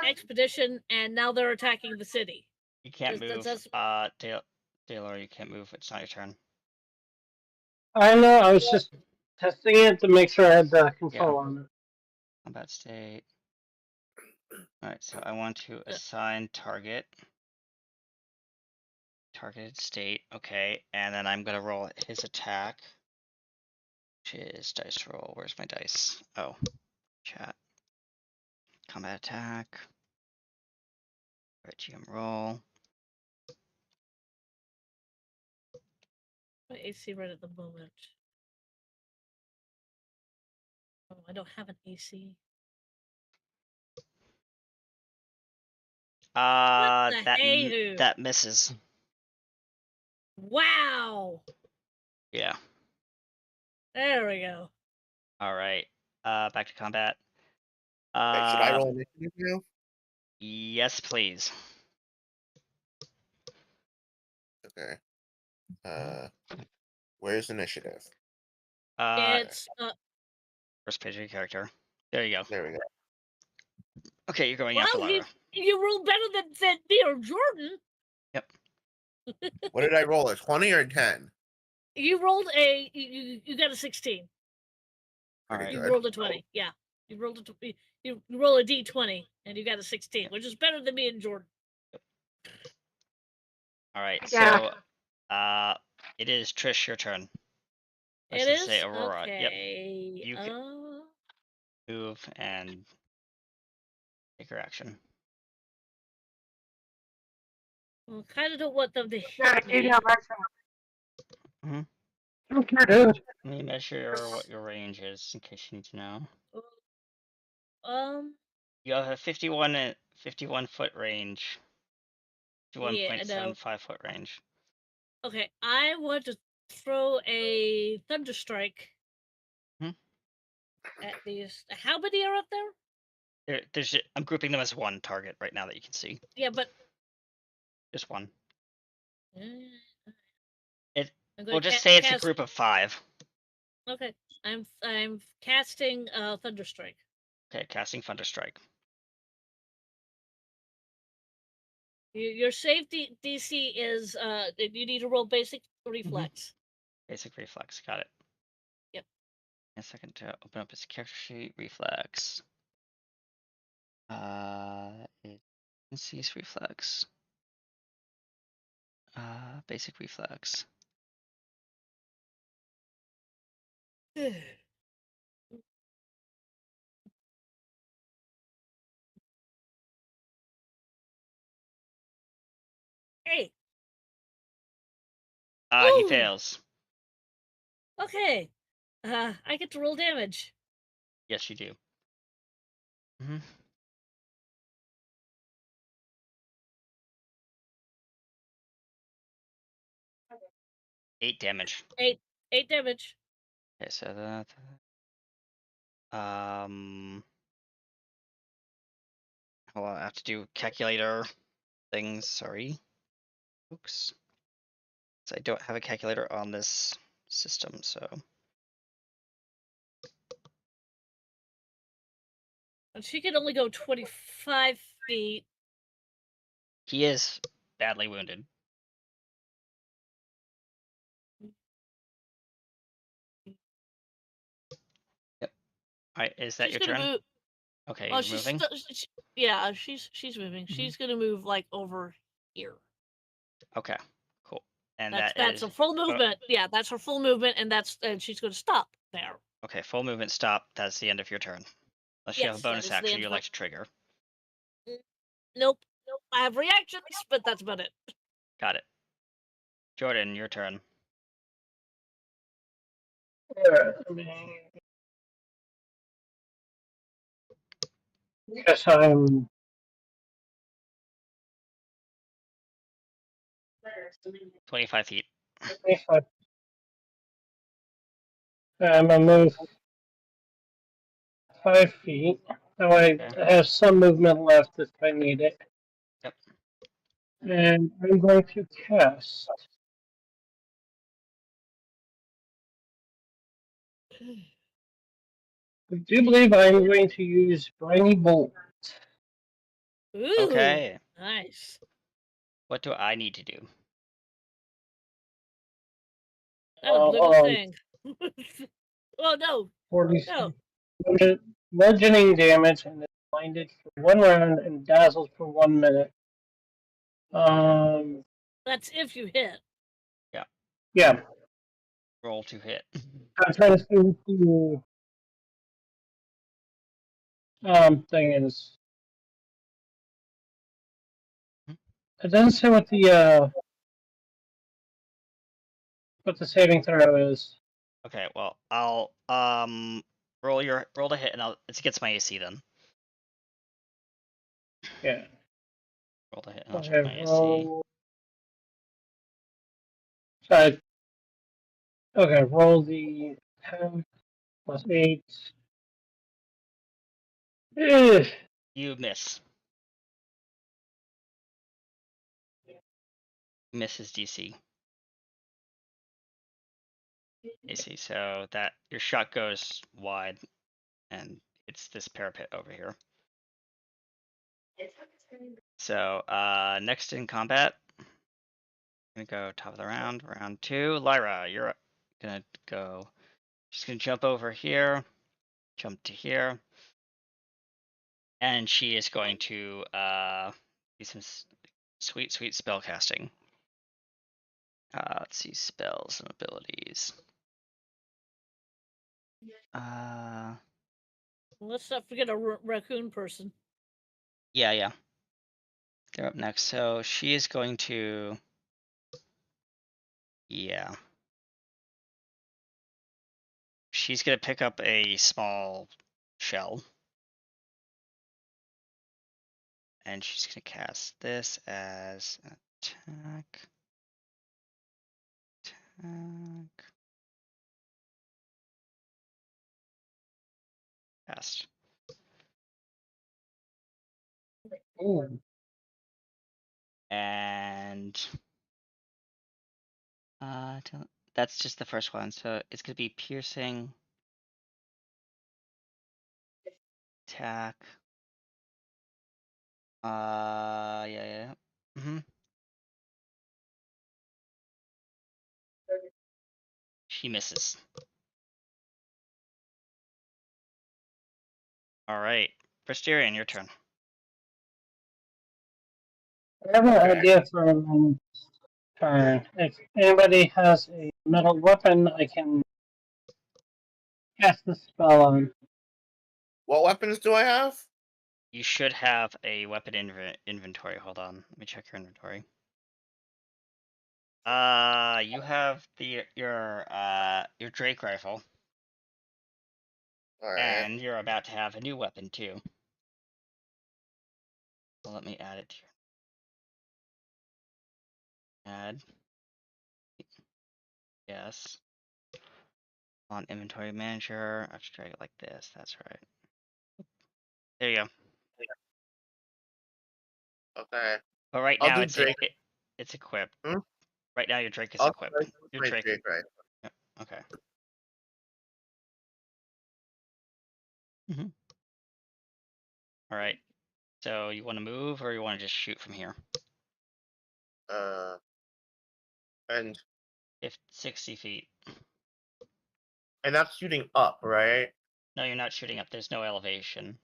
expedition, and now they're attacking the city. You can't move. That's- Taylor, you can't move. It's not your turn. I know. I was just testing it to make sure I had the control on it. Combat state. Alright, so I want to assign target. Targeted state, okay. And then I'm gonna roll his attack. Which is dice roll. Where's my dice? Oh, chat. Combat attack. Right, GM roll. My AC right at the moment. Oh, I don't have an AC. What the hey-hoo? That misses. Wow. Yeah. There we go. Alright. Back to combat. Okay, should I roll initiative now? Yes, please. Okay. Where's initiative? It's First page of your character. There you go. There we go. Okay, you're going well, after Lyra. you rolled better than me or Jordan. Yep. What did I roll? A 20 or a 10? You rolled you got a 16. Alright. You Good. rolled a 20. Yeah. You rolled you roll a D20 and you got a 16, which is better than me and Jordan. Alright, Yeah. so it is Trish, your turn. I It should is say Aurora. okay. Yep. You can move and take her action. Well, kind of don't want them to hit me. Okay, dude. Let me measure what your range is in case you need to know. You have a 51 foot range. 51.75 foot range. Okay, I want to throw a thunder strike at these. How many are up there? I'm grouping them as one target right now that you can see. Yeah, but just one. I'm We'll just say it's a group of 5. Okay, I'm casting thunder strike. Okay, casting thunder strike. Your safety DC is you need to roll basic reflex. Basic reflex, got it. Yep. A second to open up his character sheet. Reflex. Sees reflex. Basic reflex. Hey. He fails. Okay. I get to roll damage. Yes, you do. 8 damage. 8 damage. Okay, so that. Hold on, I have to do calculator things. Sorry, folks. So I don't have a calculator on this system, so. And she can only go 25 feet. He is badly wounded. Yep. Alright, is that She's your gonna turn? move. Okay, Well, you're moving. yeah, she's moving. Mhm. She's gonna move like over here. Okay, cool. And That's a full movement. Yeah, that's her full movement, and she's gonna stop there. Okay, full movement stop. That's the end of your turn. Unless you have a Yes, that bonus is the action end you'd of my. like to trigger. Nope. I have reactions, but that's about it. Got it. Jordan, your turn. Guess I'm 25 feet. 25. I'm gonna move 5 feet. Now I Okay. have some movement left if I need it. Yep. And I'm going to cast. I do believe I'm going to use Briny Bolt. Ooh, Okay. nice. What do I need to do? Not a blue thing. Oh no, 40 no. bludgeoning damage and is blinded for 1 round and dazzled for 1 minute. That's if you hit. Yeah. Roll to hit. I'm trying to see what the thing is. It doesn't say what the saving throw is. Okay, well, I'll roll to hit, and it's against my AC then. Yeah. Roll to hit, and I'll Okay, check my AC. roll. Sorry. Okay, roll the 10 plus 8. Ugh. You miss. Misses DC. AC, so that your shot goes wide, and it's this parapet over here. So, next in combat, I'm gonna go top of the round, round 2. Lyra, you're gonna go. She's gonna jump over here, jump to here, and she is going to do some sweet spell casting. Let's see, spells and abilities. Let's not forget a raccoon person. Yeah. They're up next. So she is going to. Yeah. She's going to pick up a small shell. And she's going to cast this as attack. Cast. Ooh. And that's just the first one. So it's going to be piercing, attack. Yeah. She misses. All right, Presterian, your turn. I have an Okay. idea for a turn. If anybody has a metal weapon, I can cast the spell on. What weapons do I have? You should have a weapon inventory. Hold on, let me check your inventory. You have your Drake rifle, All right. and you're about to have a new weapon too. So let me add it to your add. Yes. On inventory manager, I have to drag it like this. That's right. There you go. Okay. But right I'll now do it's Drake. it's equipped. Hmm? Right now your Drake is I'll equipped. start with Your my Drake. Drake, right? Yeah, okay. All right. So you want to move or you want to just shoot from here? And 60 feet. that's shooting up, right? No, you're not shooting up. There's no elevation.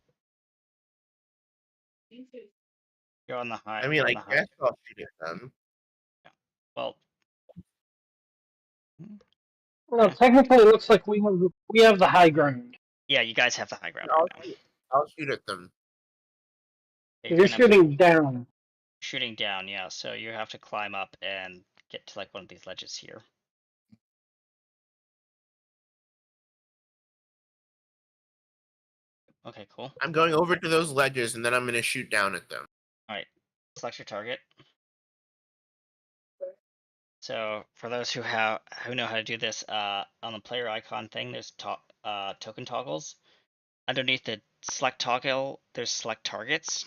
You're on the high. I mean, You're on I the high. guess I'll shoot at them. Well, Well, Okay. technically, it looks like we have the high ground. yeah, you guys have the high ground I'll right now. shoot, I'll shoot at them. You're shooting down. shooting down, yeah. So you have to climb up and get to like one of these ledges here. Okay, cool. I'm going over to those ledges, and then I'm going to shoot down at them. All right, select your target. So for those who know how to do this, on the player icon thing, there's token toggles. Underneath the select toggle, there's select targets,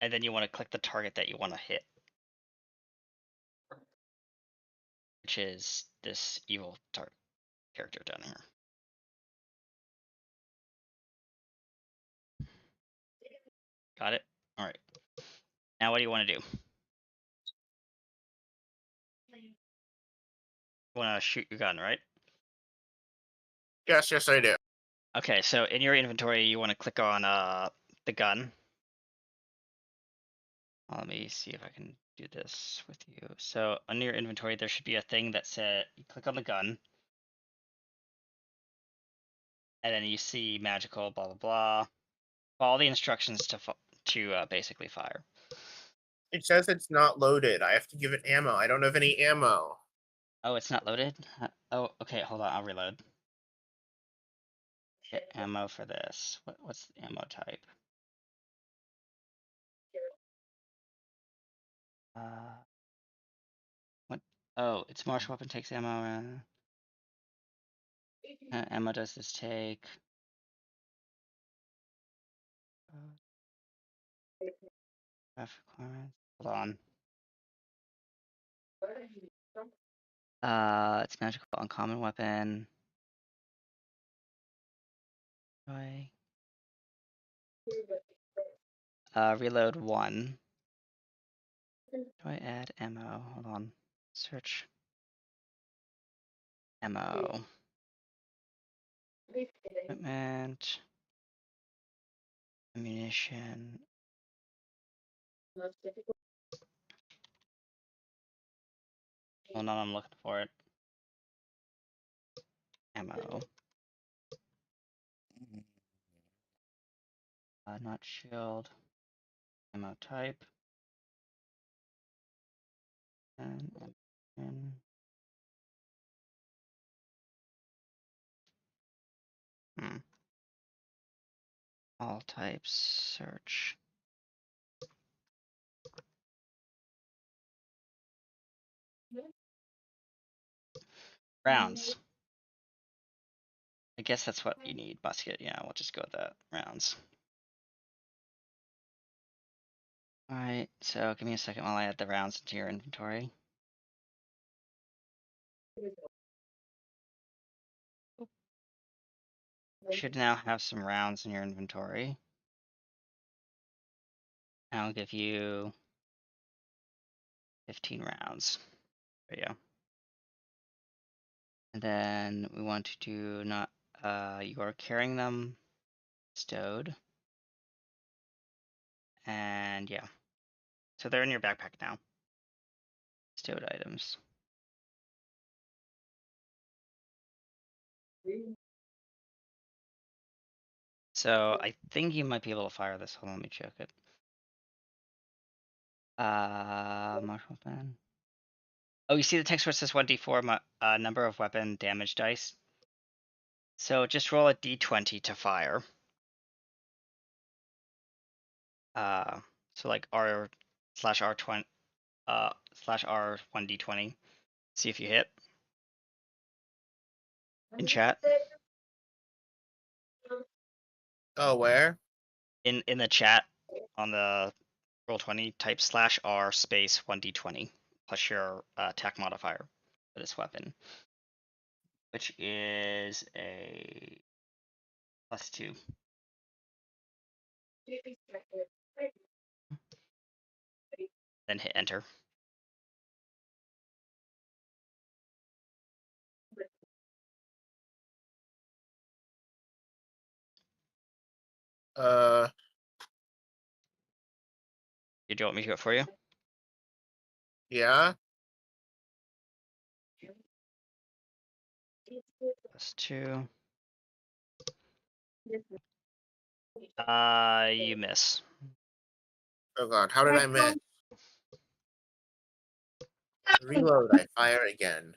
and then you want to click the target that you want to hit, which is this evil character down here. Got it? All right. Now what do you want to do? You want to shoot your gun, right? Yes, I do. Okay, so in your inventory, you want to click on the gun. Let me see if I can do this with you. So on your inventory, there should be a thing that said, you click on the gun, and then you see magical, blah, blah, blah. Follow the instructions to basically fire. It says it's not loaded. I have to give it ammo. I don't have any ammo. Oh, it's not loaded? Oh, okay, hold on, I'll reload. Get ammo for this. What's the ammo type? What? Oh, its martial weapon takes ammo. Ammo does this take? Graphic requirements. Hold on. It's magical uncommon weapon. Reload 1. Do I add ammo? Hold on. Search. Ammo. Equipment. Ammunition. Hold on, I'm looking for it. Ammo. Not shield. Ammo type. And all types. Search. Rounds. I guess that's what you need. Musket. Yeah, we'll just go with that. Rounds. Alright, so give me a second while I add the rounds into your inventory. You should now have some rounds in your inventory. I'll give you 15 rounds. There you go. And then we want to do not, you are carrying them stowed. And yeah. So they're in your backpack now. Stowed items. So I think you might be able to fire this. Hold on, let me check it. Martial weapon. Oh, you see the text where it says 1d4 number of weapon damage dice? So just roll a d20 to fire. So like R/R20 /R1d20. See if you hit. in chat. Oh, where? In the chat on the Roll20, type /R space 1d20 plus your attack modifier for this weapon, which is a +2. Then hit enter. Do you want me to do it for you? Yeah. +2. You miss. Oh god, how did I miss? Reload, I fire again.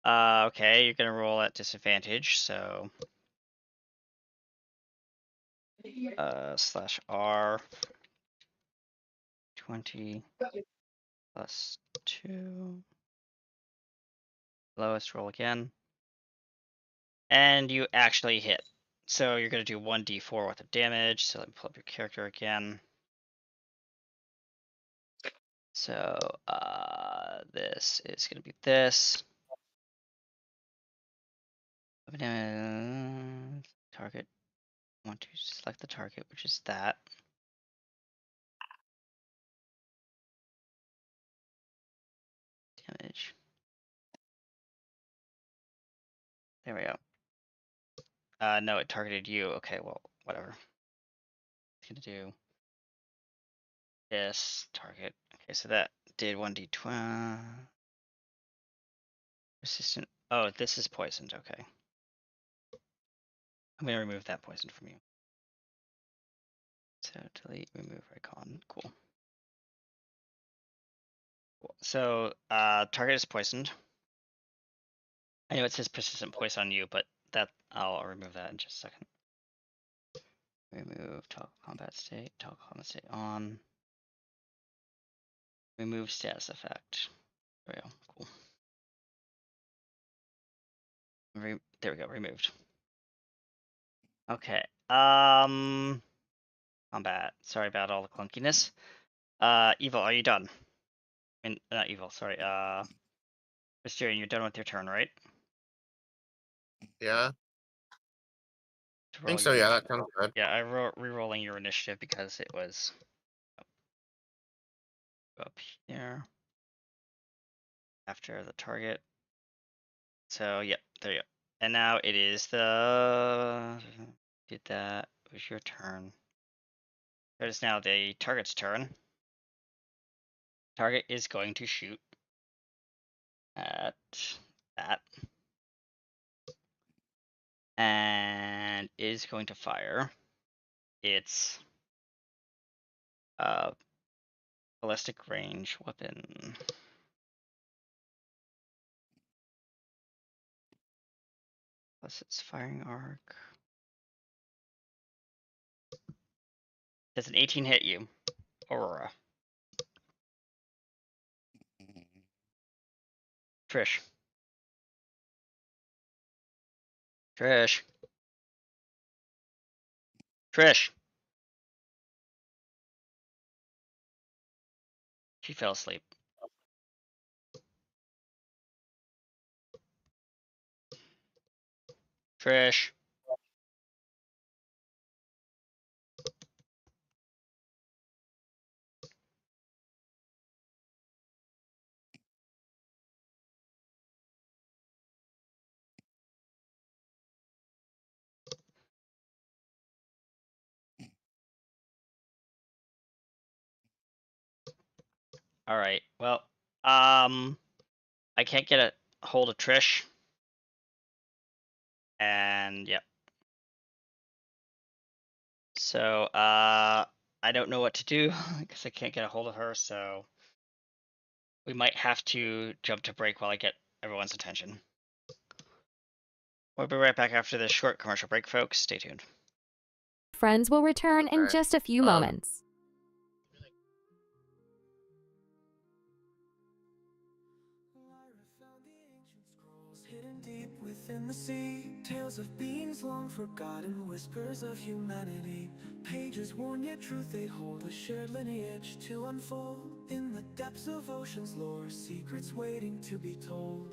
Okay, you're gonna roll at disadvantage, so /R 20 +2. Lowest roll again. And you actually hit. So you're gonna do 1d4 worth of damage. So let me pull up your character again. So this is gonna be this. Target. Want to select the target, which is that. Damage. There we go. No, it targeted you. Okay, well, whatever. It's gonna do this target. Okay, so that did 1d12. Resistant. Oh, this is poisoned. Okay. I'm gonna remove that poison from you. So delete, remove icon. Cool. So target is poisoned. I know it says persistent poison on you, but that I'll remove that in just a second. Remove toggle combat state on. Remove status effect. There we go. Cool. There we go. Removed. Okay. Combat. Sorry about all the clunkiness. Evil, are you done? Not evil. Sorry. Mysterian, you're done with your turn, right? Yeah. To I roll think so, your yeah, that initiative. sounds good. Yeah, I re-rolling your initiative because it was up here after the target. So yep, there you go. And now it is the did that. It was your turn. It is now the target's turn. Target is going to shoot at that. And is going to fire its ballistic range weapon. Plus its firing arc. Does an 18 hit you, Aurora? Trish. Trish. Trish. She fell asleep. Trish. All right. Well, I can't get a hold of Trish. And yep. So I don't know what to do because I can't get a hold of her, so we might have to jump to break while I get everyone's attention. We'll be right back after this short commercial break, folks. Stay tuned. Friends will return in Okay. just a few moments. Lyra found the ancient scrolls Hidden deep within the sea, tales of beings long forgotten, whispers of humanity. Pages worn yet truth they hold, a shared lineage to unfold. In the depths of ocean's lore, secrets waiting to be told.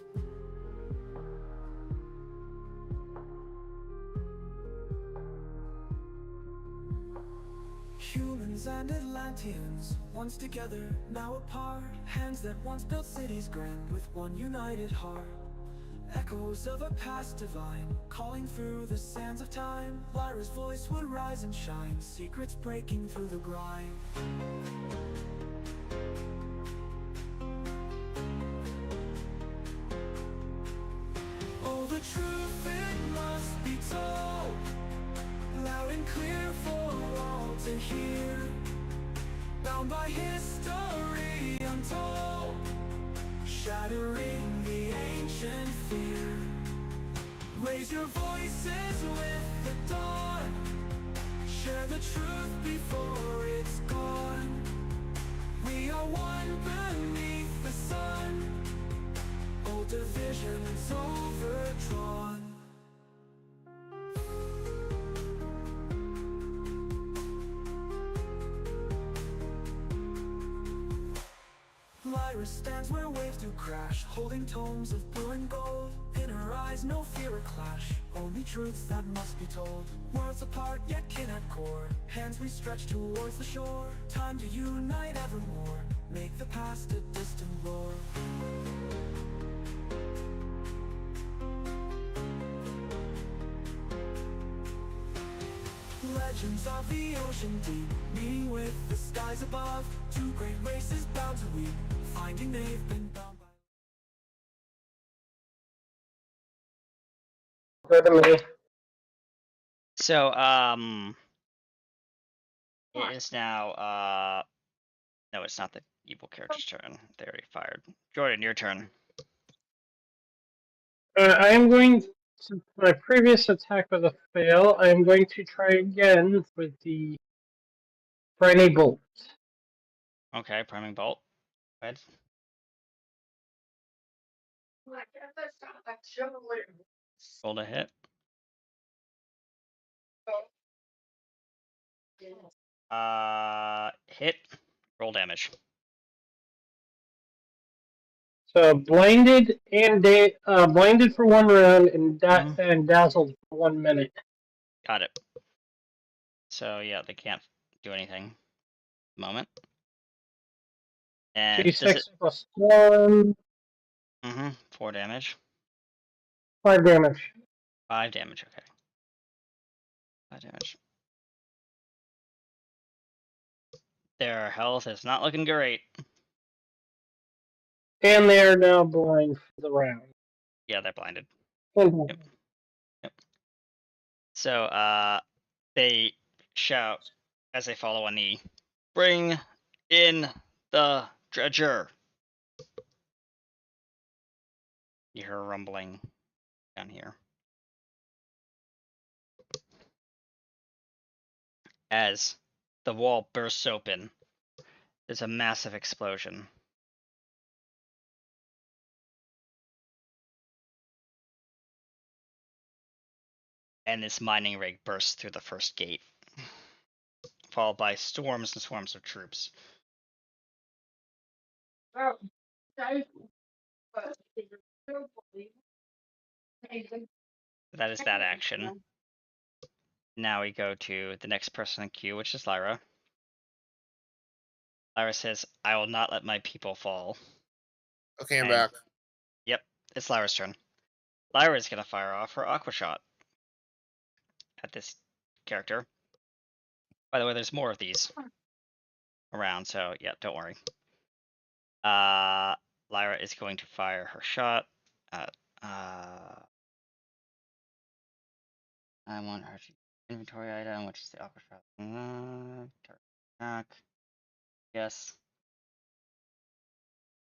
Humans and Atlanteans, once together, now apart. Hands that once built cities grand with one united heart. Echoes of a past divine, calling through the sands of time. Lyra's voice would rise and shine, secrets breaking through the grime. Oh, the truth, it must be told, loud and clear for all to hear. Bound by history untold, shattering the ancient fear. Raise your voices with the dawn, share the truth before it's gone. We are one beneath the sun, old divisions overdrawn. Lyra stands where waves do crash, holding tomes of blue and gold. In her eyes no fear or clash, only truths that must be told. Worlds apart yet kin at core, hands we stretch towards the shore. Time to unite evermore, make the past a distant roar. Legends of the ocean deep, meeting with the skies above. Two great races bound to weep, finding they've been bound by. Go to me. So, it is now, no, it's not the evil character's turn. They already fired. Jordan, your turn. I am going to, my previous attack was a fail. I am going to try again with the Briny Bolt. Okay, priming bolt. Go ahead. Roll to hit. Hit. Roll damage. So blinded and blinded for 1 round and and dazzled for 1 minute. Got it. So yeah, they can't do anything at the moment. And does G6 it? plus 1, 4 damage. 5 damage. 5 damage. Okay. 5 damage. Their health is not looking great. And they are now blind for the round. Yeah, they're blinded. Yep. So they shout as they follow a knee. Bring in the dredger. You hear a rumbling down here. As the wall bursts open, there's a massive explosion. And this mining rig bursts through the first gate, followed by swarms and swarms of troops. That is that action. Now we go to the next person in queue, which is Lyra. Lyra says, I will not let my people fall. Okay, I'm And- back. Yep, it's Lyra's turn. Lyra is going to fire off her Aqua Shot at this character. By the way, there's more of these around, so yeah, don't worry. Lyra is going to fire her shot at, I want her to inventory item, which is the Aqua Shot. Target attack. Yes.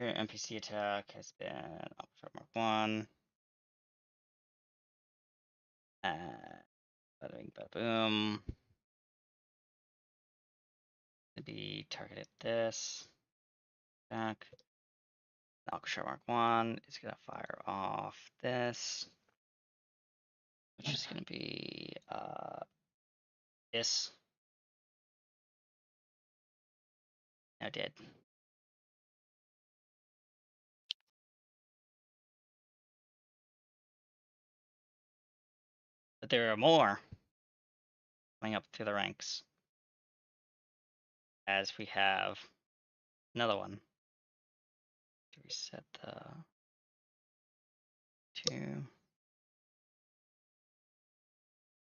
Your NPC attack has been Aqua Shot Mark 1. Bada bing, bada boom. To be targeted this. Back. Alcashar Mark 1 is going to fire off this, which is going to be this. Now dead. But there are more coming up through the ranks. As we have another one. To reset the 2.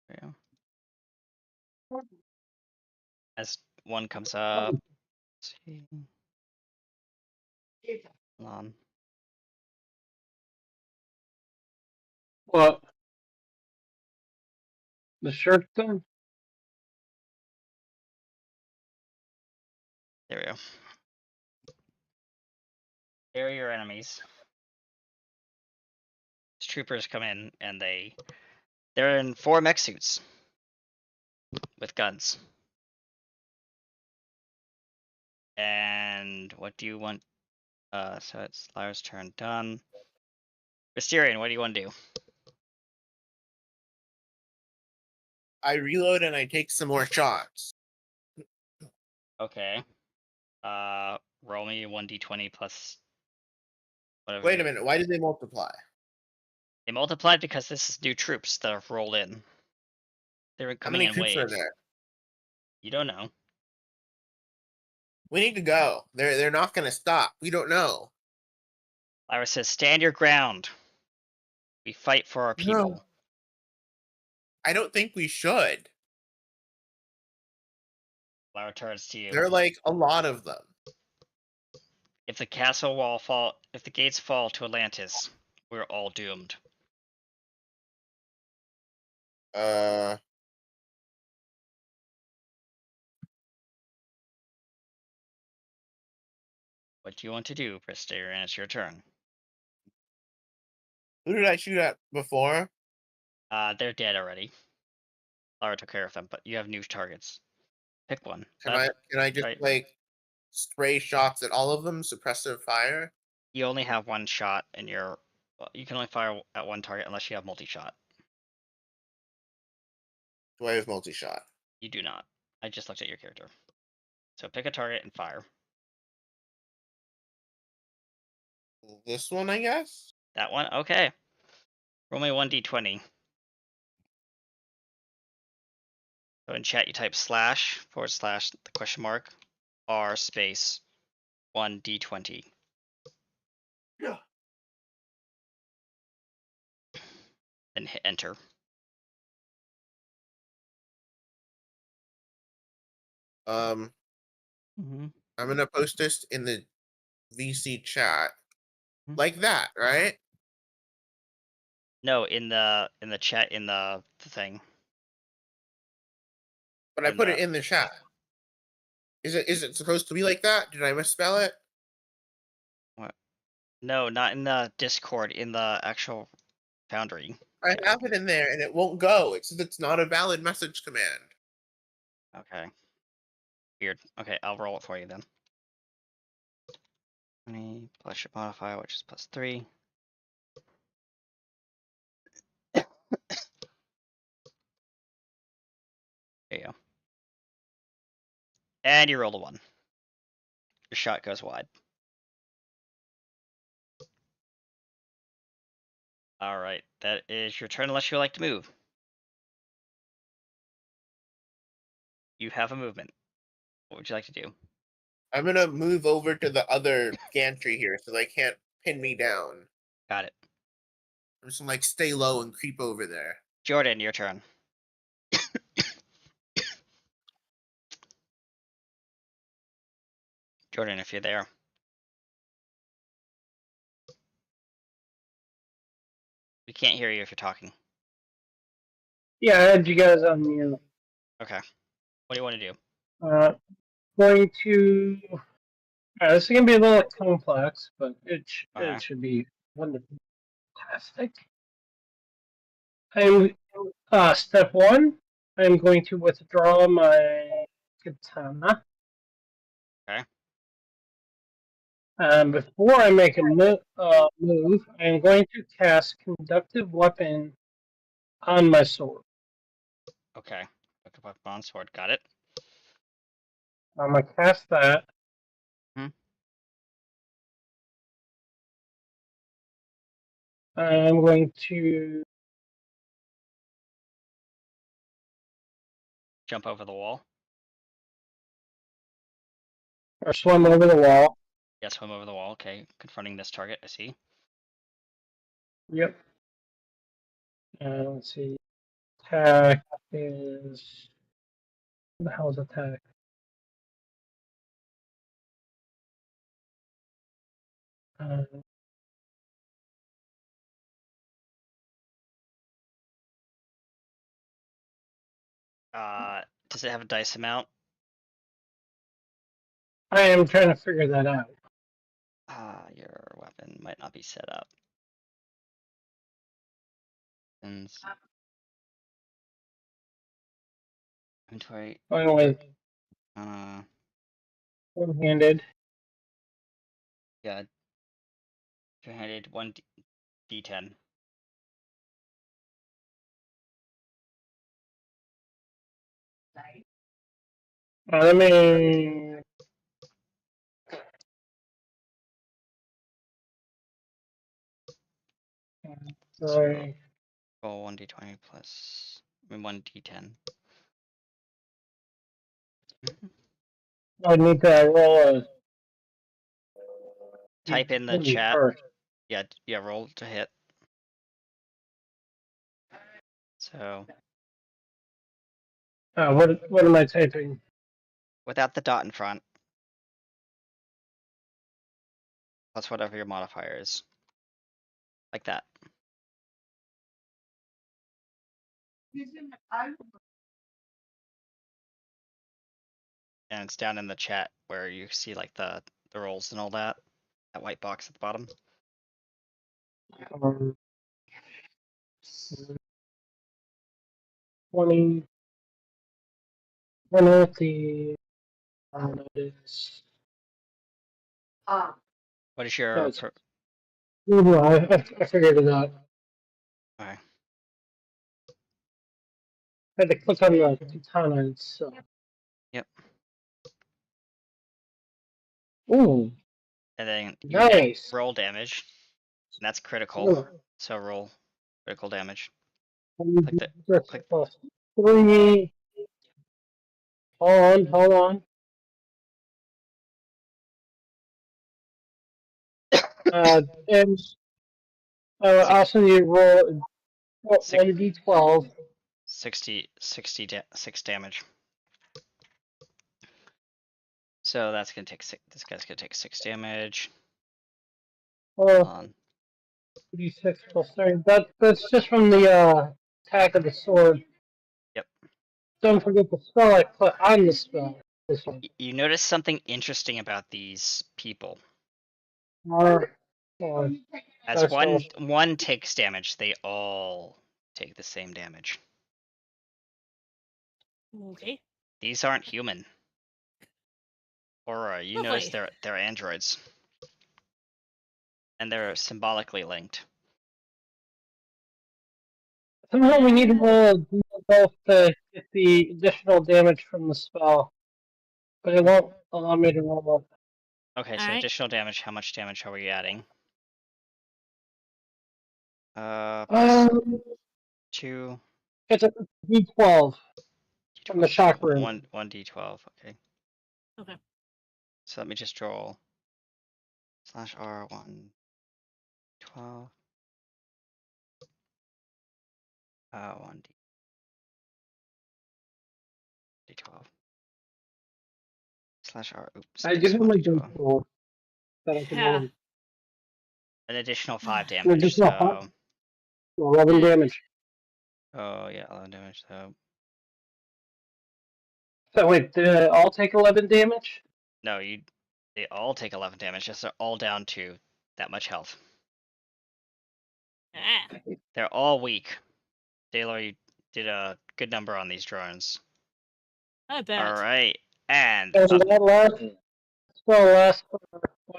There we go. As one comes up. Let's see. Hold on. What? The shirt thing? There we go. There are your enemies. These troopers come in and they're in 4 mech suits with guns. And what do you want? So it's Lyra's turn done. Mysterian, what do you want to do? I reload and I take some more shots. Okay. Roll me 1d20 plus whatever. Wait a minute. Why did they multiply? They multiplied because this is new troops that have rolled in. They're How coming many in troops are waves. there? You don't know. We need to go. They're not going to stop. We don't know. Lyra says, stand your ground. We fight for our people. No. I don't think we should. Lyra turns to you. There are like a lot of them. If the if the gates fall to Atlantis, we're all doomed. What do you want to do, Prestair? And it's your turn. Who did I shoot at before? They're dead already. Lyra took care of them, but you have new targets. Pick one. Can I just right. like spray shots at all of them? Suppressive fire? You only have one shot in your. You can only fire at one target unless you have multi-shot. Do I have multi-shot? You do not. I just looked at your character. So pick a target and fire. This one, I guess? That one? Okay. Roll me 1d20. So in chat you type / / the question mark r space 1d20. Yeah. Then hit enter. I'm gonna post this in the VC chat. Like that, right? No, in the chat in the thing. But I put it in the chat. Is it supposed to be like that? Did I misspell it? What? No, not in the Discord, in the actual Foundry. I have it in there and it won't go. It says it's not a valid message command. Okay. Weird. Okay, I'll roll it for you then. 20 plus your modifier, which is +3. There you go. And you roll a 1. Your shot goes wide. Alright, that is your turn unless you like to move. You have a movement. What would you like to do? I'm gonna move over to the other gantry here so they can't pin me down. Got it. I'm just gonna like stay low and creep over there. Jordan, your turn. Jordan, if you're there. We can't hear you if you're talking. Yeah, I had you guys on mute. Okay. What do you want to do? Going to. This is gonna be a little complex, but it should be wonderful, fantastic. I'm step 1. I'm going to withdraw my katana. Okay. Before I make a move, I am going to cast Conductive Weapon on my sword. Okay. Look up on sword. Got it. I'm going to cast that. Hmm. I'm going to Jump over the wall. swim over the wall. Yeah, swim over the wall. Okay. Confronting this target. I see. Yep. Let's see. Attack is. What the hell is attack? Uh, Does it have a dice amount? I am trying to figure that out. Your weapon might not be set up. Inventory. Going with one-handed. Yeah. Two-handed 1d10. Let me. Sorry. Roll 1d20 plus. I mean 1d10. I need to roll a. Type in the chat. First. Yeah, roll to hit. So What am I typing? without the dot in front, plus whatever your modifier is. Like that. And it's down in the chat where you see like the rolls and all that. That white box at the bottom. 20. When with the. It is. What is your That's- I figured it out. okay. I had to click on the katana itself. Yep. Ooh, And then you nice. roll damage. And that's critical. So roll critical damage. Click click. Plus 3. Hold on. And also you roll 1d12. 6 damage. So that's gonna take this guy's gonna take 6 damage. Oh, d6 plus 3. That's just from the attack of the sword. Yep. Don't forget the spell I put on the spell. This one. You notice something interesting about these people. As one takes damage, they all take the same damage. Okay. These aren't human. Aura, you notice they're androids. And they're symbolically linked. Somehow we need to roll both to get the additional damage from the spell. But it won't allow me to roll up. Okay, so additional damage, how much damage are we adding? Plus 2. It's a d12 from the shock room. 1d12, okay. Okay. So let me just draw /R 1d12. 1d12. /R, oops. I give him a 1d12. d12 that I can roll. An additional 5 An damage, additional so... 11 damage. Oh, yeah, 11 damage, so... So wait, did it all take 11 damage? No, they all take 11 damage, just they're all down to that much health. They're all weak. Daylor, you did a good number on these drones. I bet. Alright, and... So that last spell lasts for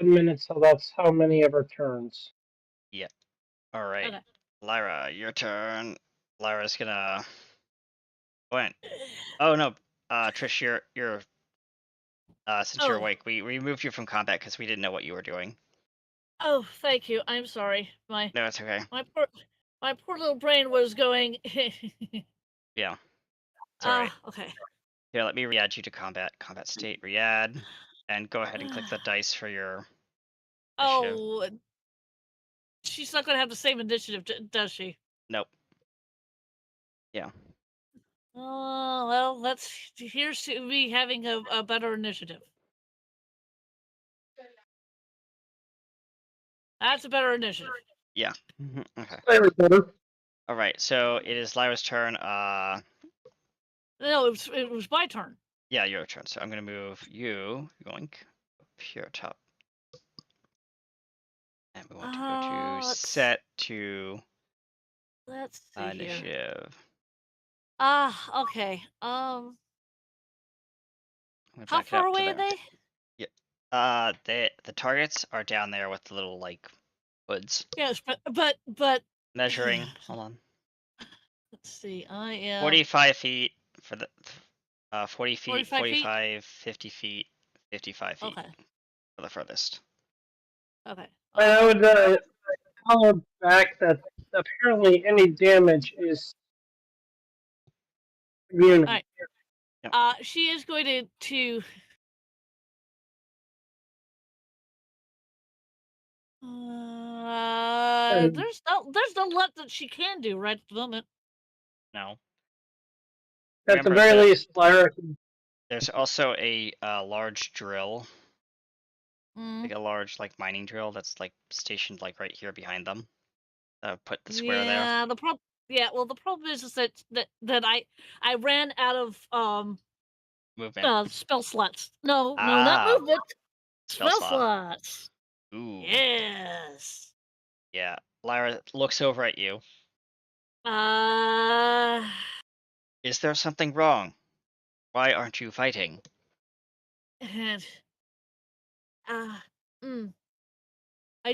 1 minute, so that's how many of her turns. All right, Okay. Lyra, your turn. Lyra's gonna. When? Oh no, Trish, you're since you're Oh. awake, we removed you from combat because we didn't know what you were doing. Oh, thank you. I'm sorry. My No, it's okay. my poor little brain was going. Yeah, it's all right. Okay. Here, let me re-add you to combat. Combat state, re-add, and go ahead and click the dice for your initiative. Oh, she's not gonna have the same initiative, does she? Nope. Yeah. Oh well, here's to me having a better initiative. That's a better initiative. Yeah. Okay. Slightly better. All right. So it is Lyra's turn. No, it was my turn. Yeah, your turn. So I'm gonna move you, yoink, up here top, and we want to go to set to Let's see here. initiative. Okay. I'm gonna How back it far up to away are there. they? The targets are down there with the little like hoods. Yes, but Measuring. Hold on. let's see. I am 45 feet for the 40 feet, 45 feet? 45, 50 feet, 55 feet Okay. for the furthest. Okay. I would follow back that apparently any damage is immune. Alright. She is going to there's not a lot that she can do right at the moment. No. At the Remember very that least, Lyra can there's also a large drill, Mm. like a large like mining drill that's like stationed like right here behind them. Put the square there. Yeah, the problem is that I ran out of Movement. spell slots. No, not Ah, movement. spell Spell slot. slots. Ooh. Yes. Yeah. Lyra looks over at you. Is there something wrong? Why aren't you fighting? And I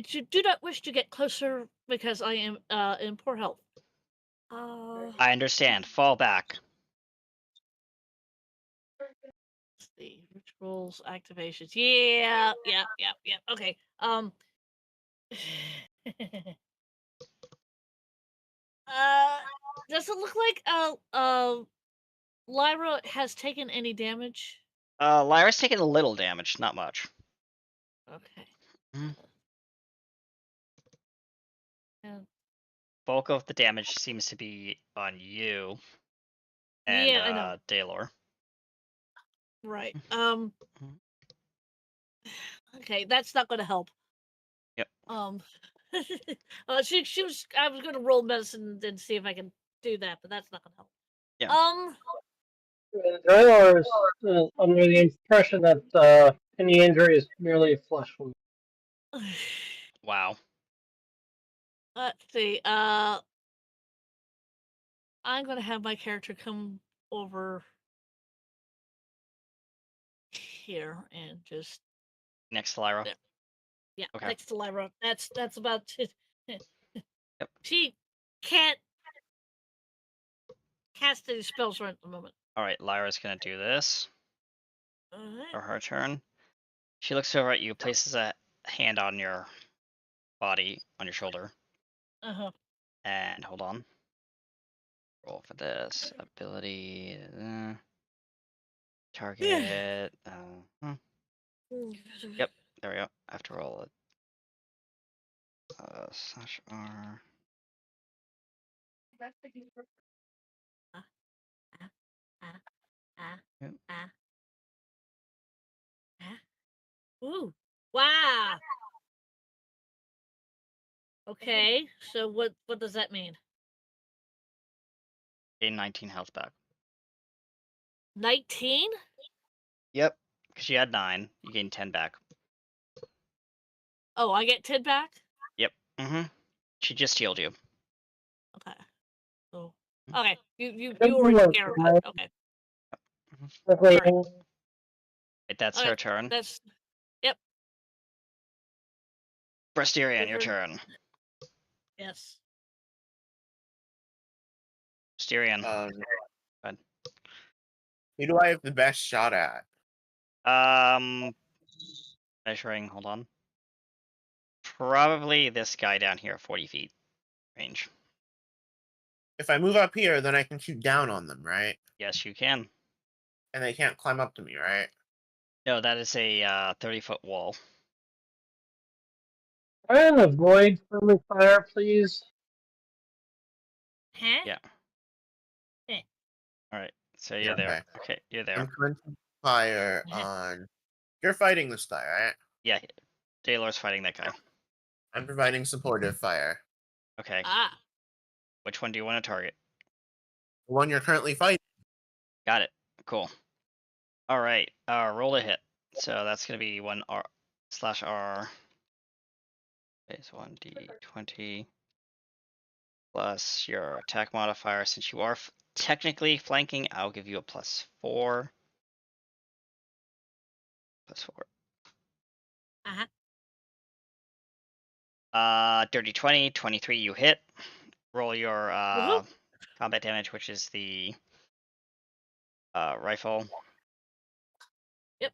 do not wish to get closer because I am in poor health. I understand. Fall back. Let's see, rituals, activations. Yeah. Okay. Does it look like Lyra has taken any damage? Lyra's taken a little damage, not much. Okay. Mhm. And Bulk of the damage seems to be on you and yeah, I know. Daylor. Right. Mhm. Okay, that's not gonna help. Yep. She was. I was gonna roll medicine and see if I can do that, but that's not gonna help. Yeah. Draylor is under the impression that any injury is merely a flesh wound. Wow. Let's see. I'm gonna have my character come over here and just Next to Lyra. there. Yeah, Okay. next to Lyra. That's about it. Yep. She can't cast any spells right at the moment. All right. Lyra's gonna do this Alright. for her turn. She looks over at you, places a hand on your body, on your shoulder, and hold on. Roll for this ability. Target. Yep. There we go. I have to roll it. Slash R. Yep. Ooh. Wow. Okay. So what does that mean? Gain 19 health back. 19? Yep. Because you had 9. You gain 10 back. Oh, I get 10 back? Yep. She just healed you. Okay. So okay. You Good were work, scared. Lyra. Okay. Okay, Alright. That's Okay, her turn. That's yep. Brasterian, your Over. turn. Yes. Brasterian. Ahead. Who do I have the best shot at? Measuring, hold on. Probably this guy down here, 40 feet range. If I move up here, then I can shoot down on them, right? Yes, you can. And they can't climb up to me, right? No, that is a 30-foot wall. Try and avoid friendly fire, please. Huh? Yeah. Eh. Alright, so you're there. Okay. Okay, you're there. I'm commencing fire on. You're fighting this guy, right? Yeah, Daylor's fighting that guy. I'm providing supportive fire. Okay, Ah. which one do you want to target? The one you're currently fighting. Got it. Cool. Alright, roll a hit. So that's gonna be 1R/R. Base 1d20 plus your attack modifier. Since you are technically flanking, I'll give you a +4. +4. Dirty 20, 23, you hit. Roll your Woohoo. combat damage, which is the rifle. Yep.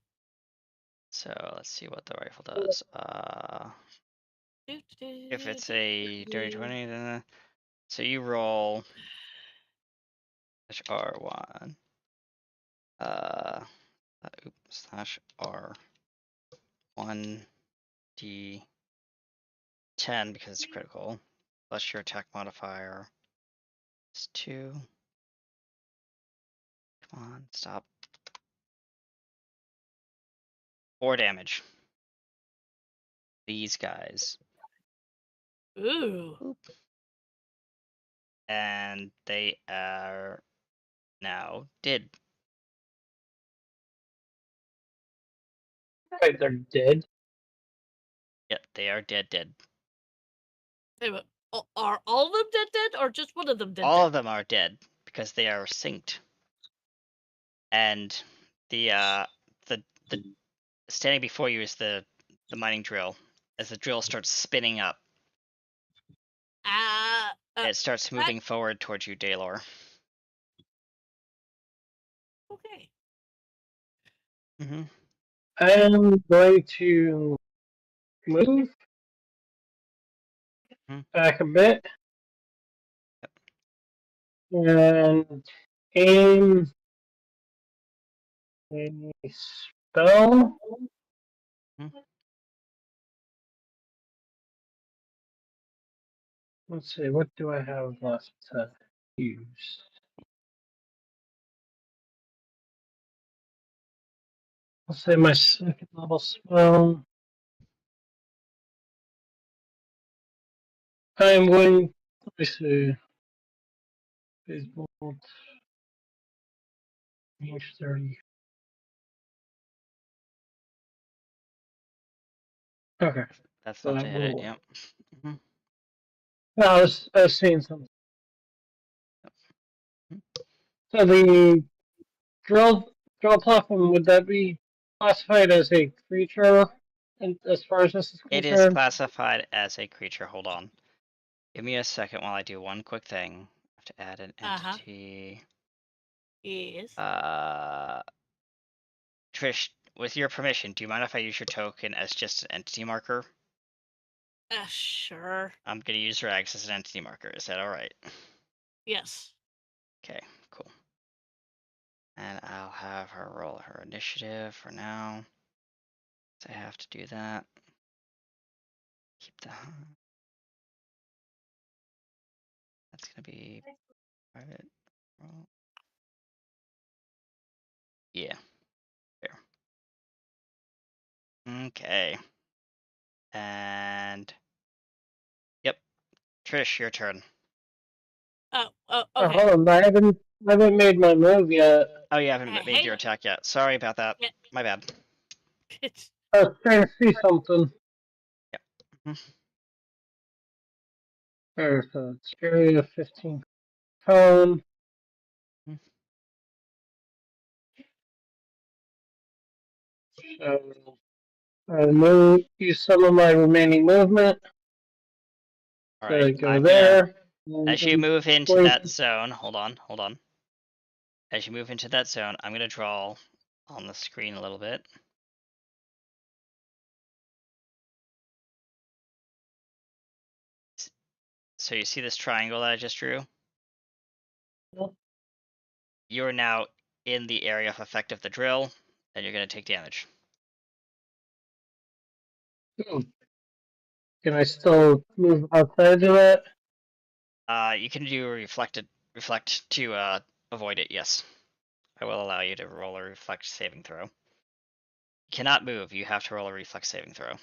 So let's see what the rifle does. If it's a dirty 20, then so you roll /R1. /R1d10 because it's critical, plus your attack modifier is 2. Come on, stop. 4 damage. These guys. Ooh. And they are now dead. Wait, they're dead. Yep, they are dead. Wait, but are all of them dead, or just one of them dead? All of them are dead because they are synced. And the standing before you is the mining drill. As the drill starts spinning up, it starts moving forward towards you, Daylor. Okay. Mm-hmm. I'm going to move back a bit and aim a spell. Let's see, what do I have left to use? Let's say my second level spell. I'm going. Let me see. Phase bolt. Range 30. Okay. That's So enough I to hit it. will. Yep. Mm-hmm. No, I was seeing something. So the drill platform, would that be classified as a creature? And as far as this is It concerned, is classified as a creature. Hold on. Give me a second while I do one quick thing. I have to add an entity. Yes. Trish, with your permission, do you mind if I use your token as just an entity marker? Sure. I'm gonna use Rags as an entity marker. Is that alright? Yes. Okay, cool. And I'll have her roll her initiative for now. So I have to do that. Keep the. That's gonna be private roll. Yeah. Fair. Okay. And yep. Trish, your turn. Okay. hold on, I haven't made my move yet. Oh, you haven't made Hey. your attack yet. Sorry about that. Yeah. My bad. I was trying to see something. Alright, so it's area 15 cone. So use some of my remaining movement All to right, go I'm gonna. there. As you I'm move into going that to- zone, hold on. As you move into that zone, I'm gonna draw on the screen a little bit. So you see this triangle that I just drew? Yep. You are now in the area of effect of the drill, and you're gonna take damage. Can I still move outside of that? You can do reflect to avoid it. Yes, I will allow you to roll a reflex saving throw. You cannot move. You have to roll a reflex saving throw.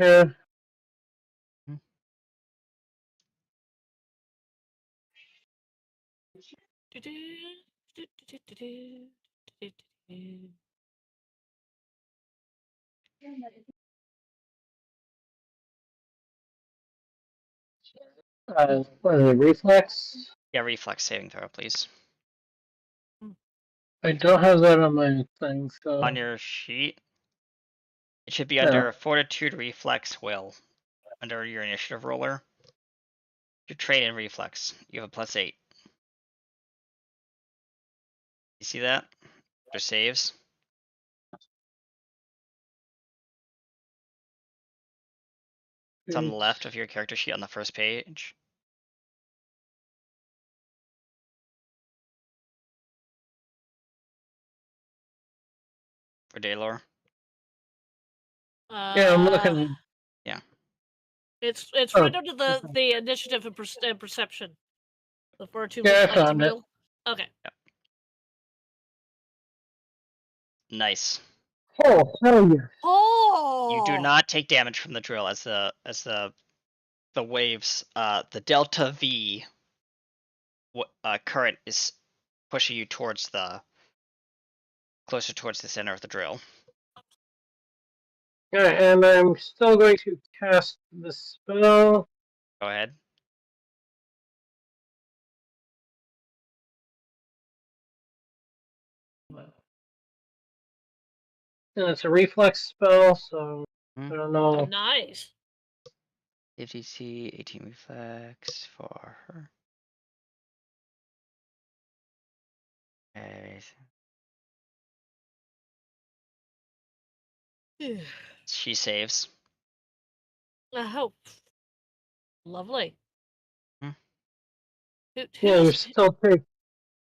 Okay. What is it, reflex? Yeah, reflex saving throw, please. I don't have that on my thing, so. On your sheet, it should be Yeah. under Fortitude, Reflex, Will, under your initiative roller. Your train in reflex. You have a +8. You see that? Under saves. It's on the left of your character sheet on the first page. For Daylor. Yeah, I'm looking. Yeah. It's Oh, right under okay. the initiative and perception. The 4-2 Yeah, I reflect found it. will. Okay. Nice. Oh, hell yeah. Oh. You do not take damage from the drill as the waves. The delta V current is pushing you towards closer towards the center of the drill. Yeah, and I'm still going to cast the spell. Go ahead. And it's a reflex spell, so I don't Oh, know. nice. 50C, 18 reflex for her. Okay. She saves. I hope. Lovely. Hmm. Yeah, you Who's still take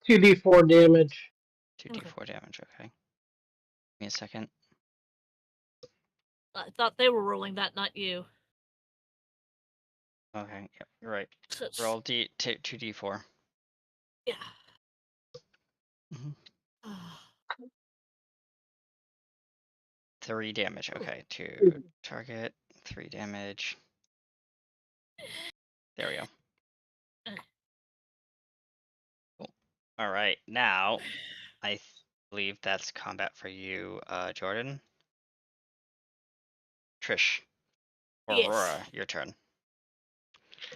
2d4 damage. 2d4 damage, okay. Give me a second. I thought they were rolling that, not you. Okay, yep, you're right. So it's- Roll 2d4. Yeah. Mhm. 3 damage, okay. To target, 3 damage. There we go. Cool. Alright, now, I believe that's combat for you, Jordan. Trish. Or Yes. Aurora, your turn.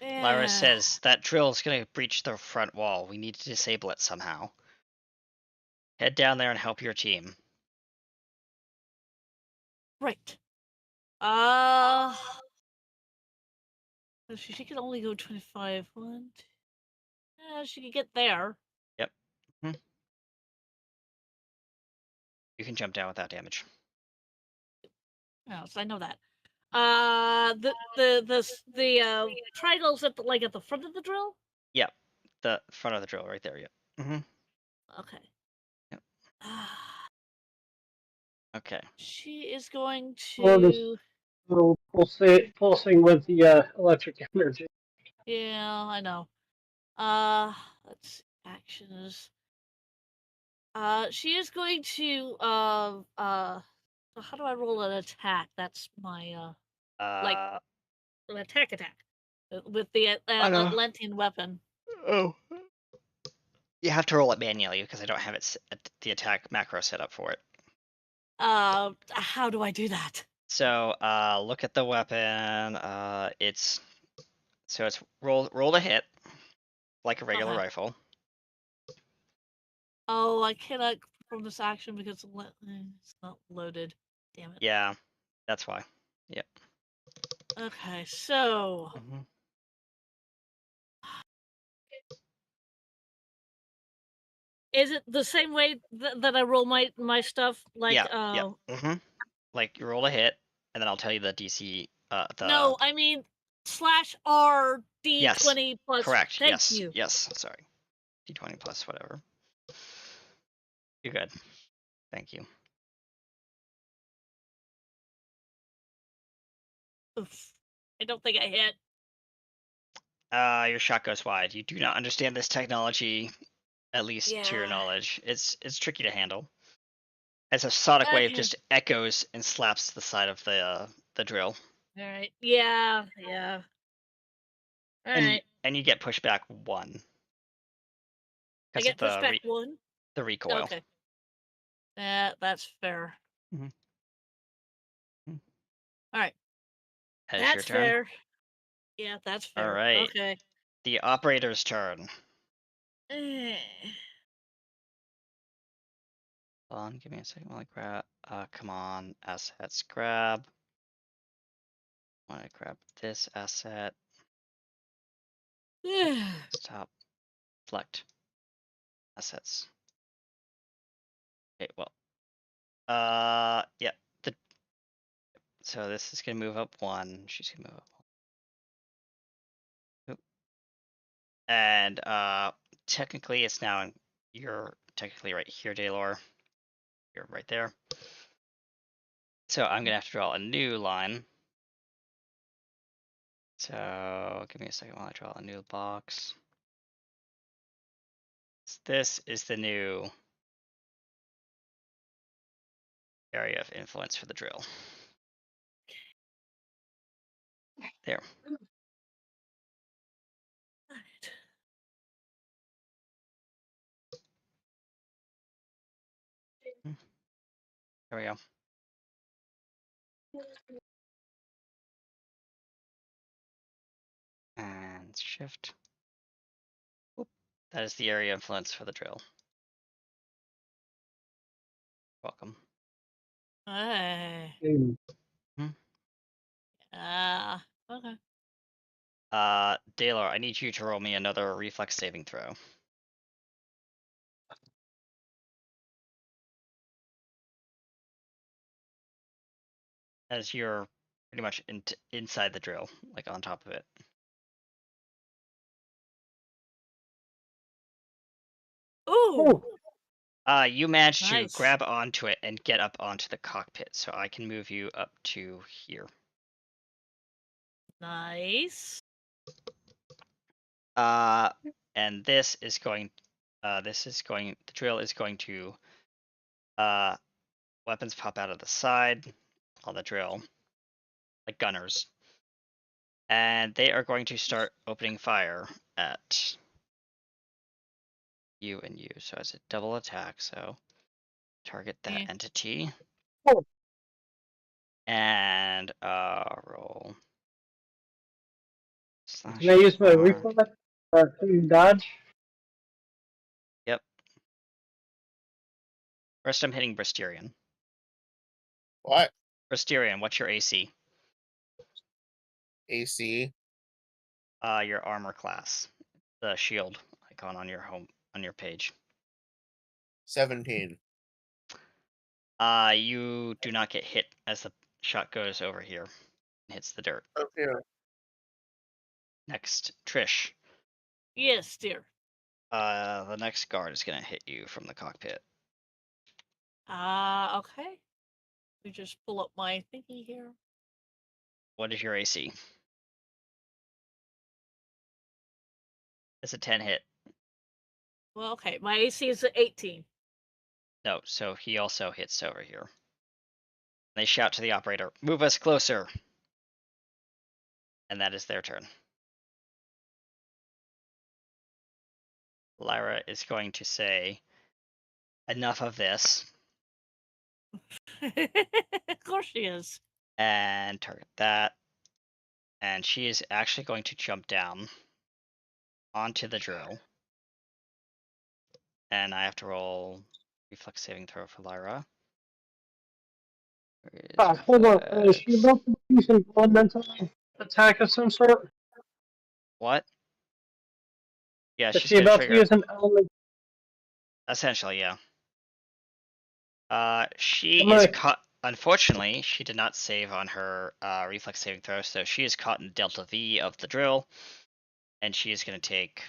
Yeah. Lyra says, that drill is going to breach the front wall. We need to disable it somehow. Head down there and help your team. Right. She can only go 25. One, two. She can get there. Yep. You can jump down without damage. Oh, so I know that. The triangles at the front of the drill. Yep. The front of the drill right there, yep. Okay. Yep. Okay. She is going Or just to. pulsing with the electric energy. Yeah, I know. Let's see. Actions. She is going to. How do I roll an attack? That's my an attack with the I know. Atlantean weapon. Oh. You have to roll it manually because I don't have the attack macro set up for it. How do I do that? So, look at the weapon. It's roll to hit, like a regular Okay. rifle. Oh, I cannot from this action because it's not loaded. Damn it. Yeah, that's why. Yep. Okay, so Mhm. is it the same way that I roll my stuff? Like, Yeah. Mm-hmm. Like you roll a hit, and then I'll tell you the DC. No, I mean /R Yes, D20 plus. correct. Thank Yes, you. yes. Sorry, D20 plus whatever. You're good. Thank you. Oof. I don't think I hit. Your shot goes wide. You do not understand this technology, at least to your Yeah. knowledge. It's tricky to handle. As a sonic wave Okay. just echoes and slaps the side of the drill, All right. Yeah. Yeah. All and right. you get pushed back 1 I because of get pushed back 1. the recoil. Okay. That's fair. Mhm. Mhm. All right. That is your That's turn. fair. Yeah, that's All fair. right. Okay. The operator's turn. Eh. Hold on, give me a second while I grab. Come on, assets grab. I want to grab this asset. Stop. Select assets. Okay, well. Yeah. So this is gonna move up 1. She's gonna move up 1. Oop. And technically it's now you're technically right here, Daylor. You're right there. So I'm gonna have to draw a new line. So give me a second while I draw a new box. This is the new area of influence for the drill. There. Alright. There we go. And shift. Oop. That is the area influence for the drill. Welcome. Hey. Mm. Okay. Daylor, I need you to roll me another reflex saving throw. As you're pretty much inside the drill, like on top of it. Ooh. You managed to Nice. grab onto it and get up onto the cockpit, so I can move you up to here. Nice. And this is going, the drill is going to, weapons pop out of the side on the drill, like gunners. And they are going to start opening fire at you and you. So it's a double attack, so target that Yeah. entity. Oh. And roll. Can I use my /R. reflex to dodge? Yep. First I'm hitting Bristerian. What? Bristerian, what's your AC? AC? Your armor class. The shield icon on your page. 17. You do not get hit as the shot goes over here and hits the dirt. Okay. Next, Trish. Yes, dear. The next guard is gonna hit you from the cockpit. Okay. Let me just pull up my thingy here. What is your AC? It's a 10 hit. Well, okay. My AC is 18. No, so he also hits over here. They shout to the operator, "Move us closer!" And that is their turn. Lyra is going to say, "Enough of this," Of course she is. and target that. And she is actually going to jump down onto the drill. And I have to roll reflex saving throw for Lyra. Where is Hold on. Is she reflex? about to use an elemental attack of some sort? What? Yeah, Is she's she gonna about to trigger. use an element? Essentially, yeah. She I'm is gonna- caught. Unfortunately, she did not save on her reflex saving throw, so she is caught in Delta V of the drill, and she is going to take.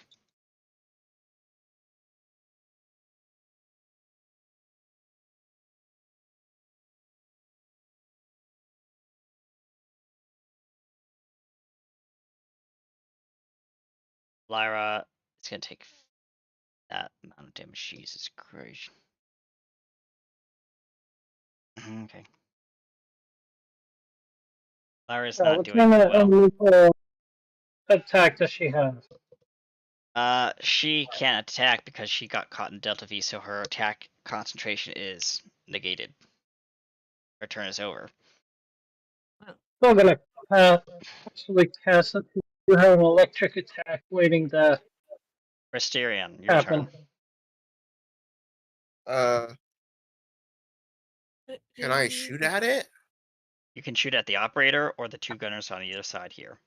Lyra is going to take that amount of damage. Jesus Christ. Okay. Lyra's not what doing kind of well. elemental attack does she have? She can't attack because she got caught in Delta V, so her attack concentration is negated. Her turn is over. Still gonna actually cast it. You have an electric attack waiting to Rysterion, your happen. turn. Can I shoot at it? You can shoot at the operator or the two gunners on either side here.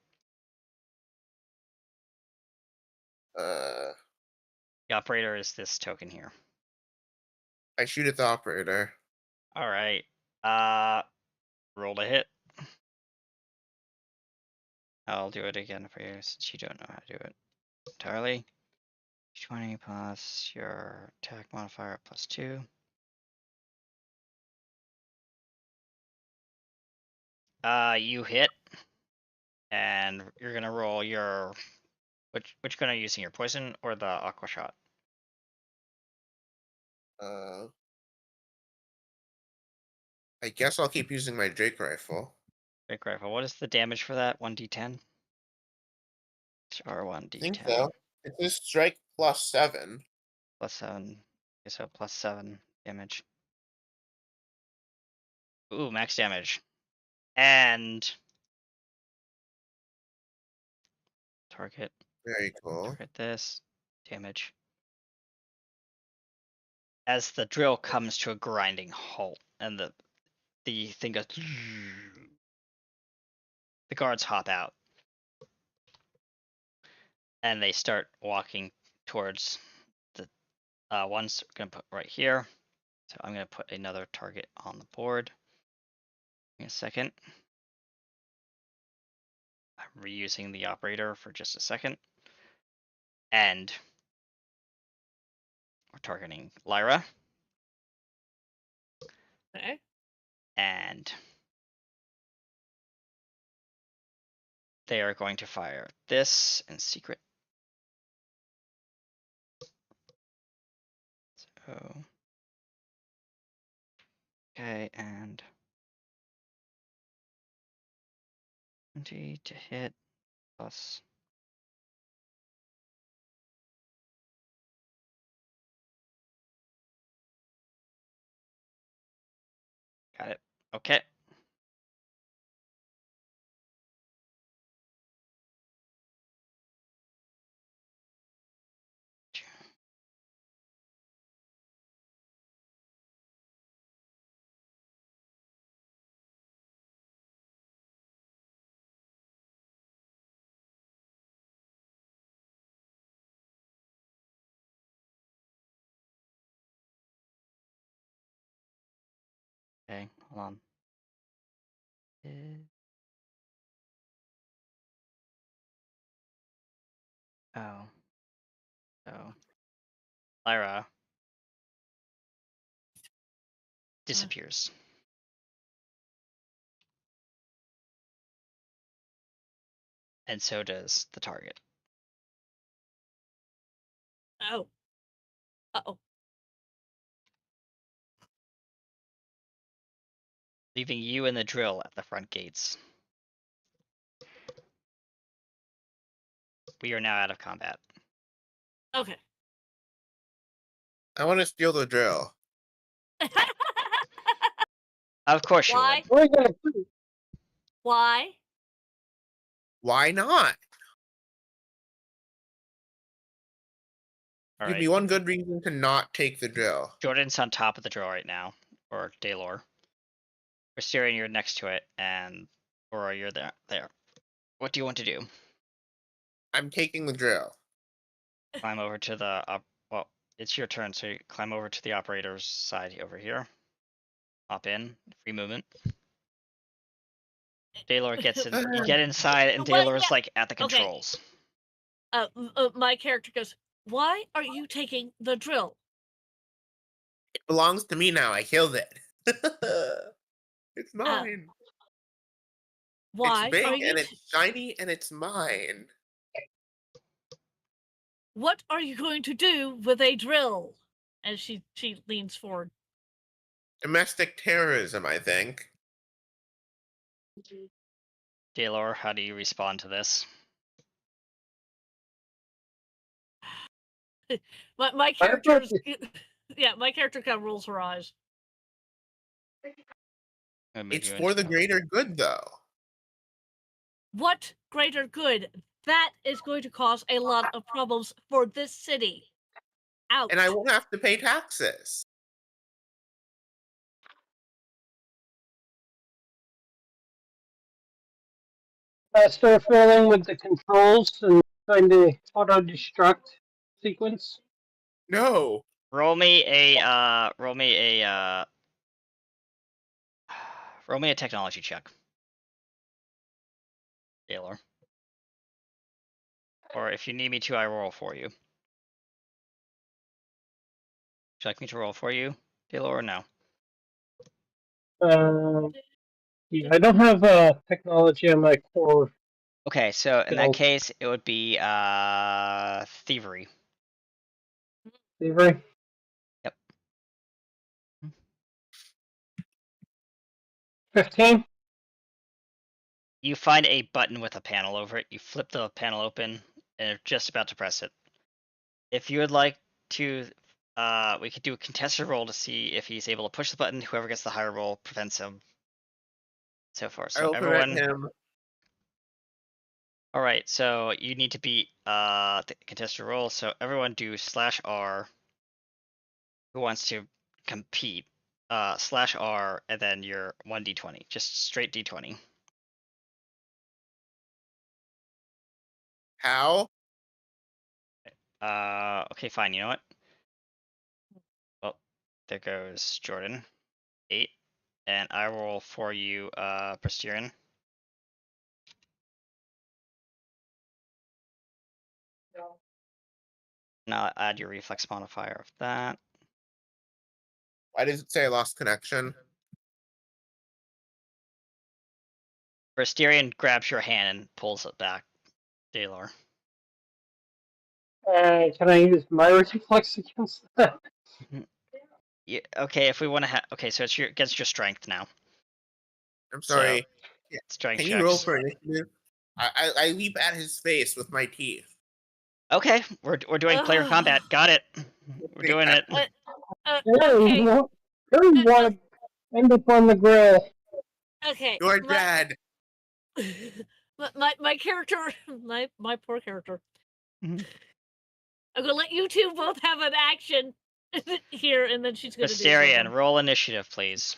Uh, The operator is this token here. I shoot at the operator. All right. Roll to hit. I'll do it again for you since you don't know how to do it entirely. 20 plus your attack modifier plus 2. You hit, and you're gonna roll your which gun are you using? Your poison or the aqua shot? I guess I'll keep using my Drake rifle. Big rifle. What is the damage for that? 1d10 or I 1d10 think so. It says strike +7. plus 7. Okay, so plus 7 damage. Ooh, max damage. And target Very cool. this damage. As the drill comes to a grinding halt and the thing goes, the guards hop out and they start walking towards the one's gonna put right here. So I'm gonna put another target on the board. In a second. I'm reusing the operator for just a second. And we're targeting Lyra. Okay. And they are going to fire this in secret. So, okay, and 20 to hit plus. Got it. Okay. Okay, hold on. Oh. So Lyra disappears. And so does the target. Oh. Uh-oh. Leaving you and the drill at the front gates. We are now out of combat. Okay. I want to steal the drill. Of course you Why? would. What are you gonna do? Why? Why not? Give Alright. me one good reason to not take the drill. Jordan's on top of the drill right now. Or Daylor. Mysterian, you're next to it, and Aurora, you're there. What do you want to do? I'm taking the drill. Climb over to the well, it's your turn, so you climb over to the operator's side over here. Hop in, free movement. Daylor gets in. You get inside, and Well, Daylor's yeah, like at the okay. controls. My character goes, "Why are you taking the drill?" It belongs to me now. I killed it. It's Uh, mine. Why It's big are you? and it's shiny and it's mine. What are you going to do with a drill? As she leans forward. Domestic terrorism, I think. Daylor, how do you respond to this? My character's yeah, my character kind of rolls her eyes. It's for the greater good, though. What greater good? That is going to cause a lot of problems for this city. Out. And I won't have to pay taxes. Start filling with the controls and find the auto destruct sequence. No. Roll me a roll me a technology check. Daylor. Or if you need me to, I roll for you. Would you like me to roll for you, Daylor, or no? Yeah, I don't have technology on my core. Okay, so in that skills. case, it would be thievery. Thievery? Yep. 15? You find a button with a panel over it. You flip the panel open, and are just about to press it. If you would like to, we could do a contested roll to see if he's able to push the button. Whoever gets the higher roll prevents him. So far, I so will everyone. prevent him. All right, so you need to beat the contested roll. So everyone do /R. Who wants to compete? /R, and then your 1d20, just straight d20. How? Okay, fine. You know what? Well, there goes Jordan. 8. And I roll for you, Presterian. Now I'll add your reflex modifier of that. Why does it say I lost connection? Presterian grabs your hand and pulls it back. Daylor. Can I use my reflex against that? Yeah, okay, if we want to have. Okay, so it's against your strength now. I'm sorry. Strength Can you roll checks. for initiative? I leap at his face with my teeth. Okay, we're doing player combat. Got it. We're doing it. Yeah, Okay. you really want to end up on the grill. Okay. You're dead. My character, my poor character. Mhm. I'm gonna let you two both have an action here, and then she's gonna do Presterian, something. roll initiative, please.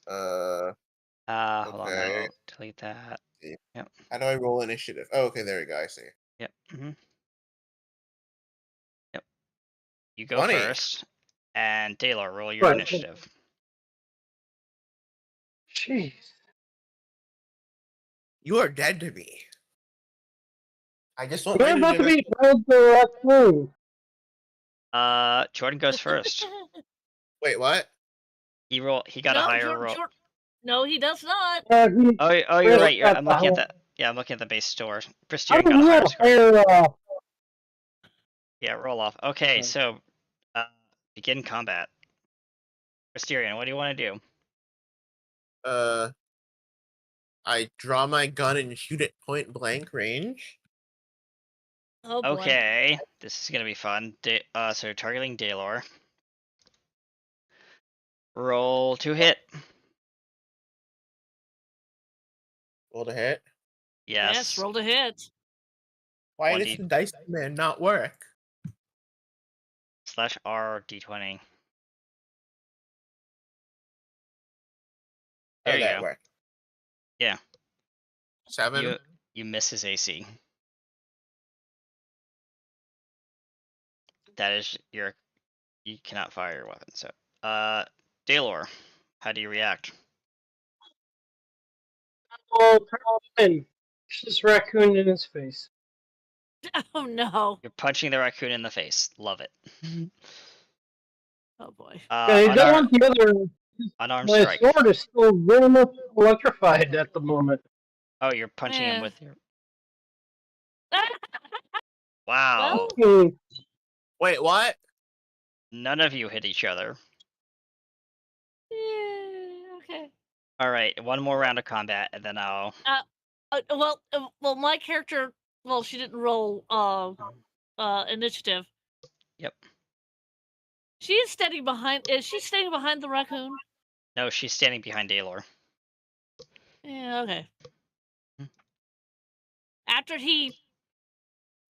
Okay. Hold on, I'll delete that. Yep. How do I roll initiative? Oh, okay, there we go. I see. Yep. Yep. You go 20. first, and Daylor, roll your Right. initiative. Jeez. You are dead to me. I just want We're my about to be held through. Jordan goes first. Wait, what? He got a higher roll. No, he does not. Oh, you're right. I'm looking at the. Yeah, I'm looking at the base score. Presterian got a higher score. Yeah, roll off. Okay, so begin combat. Presterian, what do you want to do? I draw my gun and shoot at point blank range. Oh boy. Okay, this is gonna be fun. So targeting Daylor. Roll to hit. Roll to hit. Yes. Roll to hit. Why 1D. does the dice command not work? /R D20. Oh, There you that go. worked. Yeah. 7. You miss his AC. That is your. You cannot fire your weapon. So, Daylor, how do you react? Oh, and push this raccoon in his face. Oh no. You're punching the raccoon in the face. Love it. Oh boy. I don't Unarmed, want the other. unarmed My strike. sword is still very much electrified at the moment. Oh, you're punching him Eh. with your. Wow. Well, Hmm. Wait, what? None of you hit each other. yeah, okay. All right, one more round of combat, and then I'll. Well, my character. Well, she didn't roll initiative. Yep. She is standing behind. Is she standing behind the raccoon? No, she's standing behind Daylor. Yeah. Okay. Hmm. After he,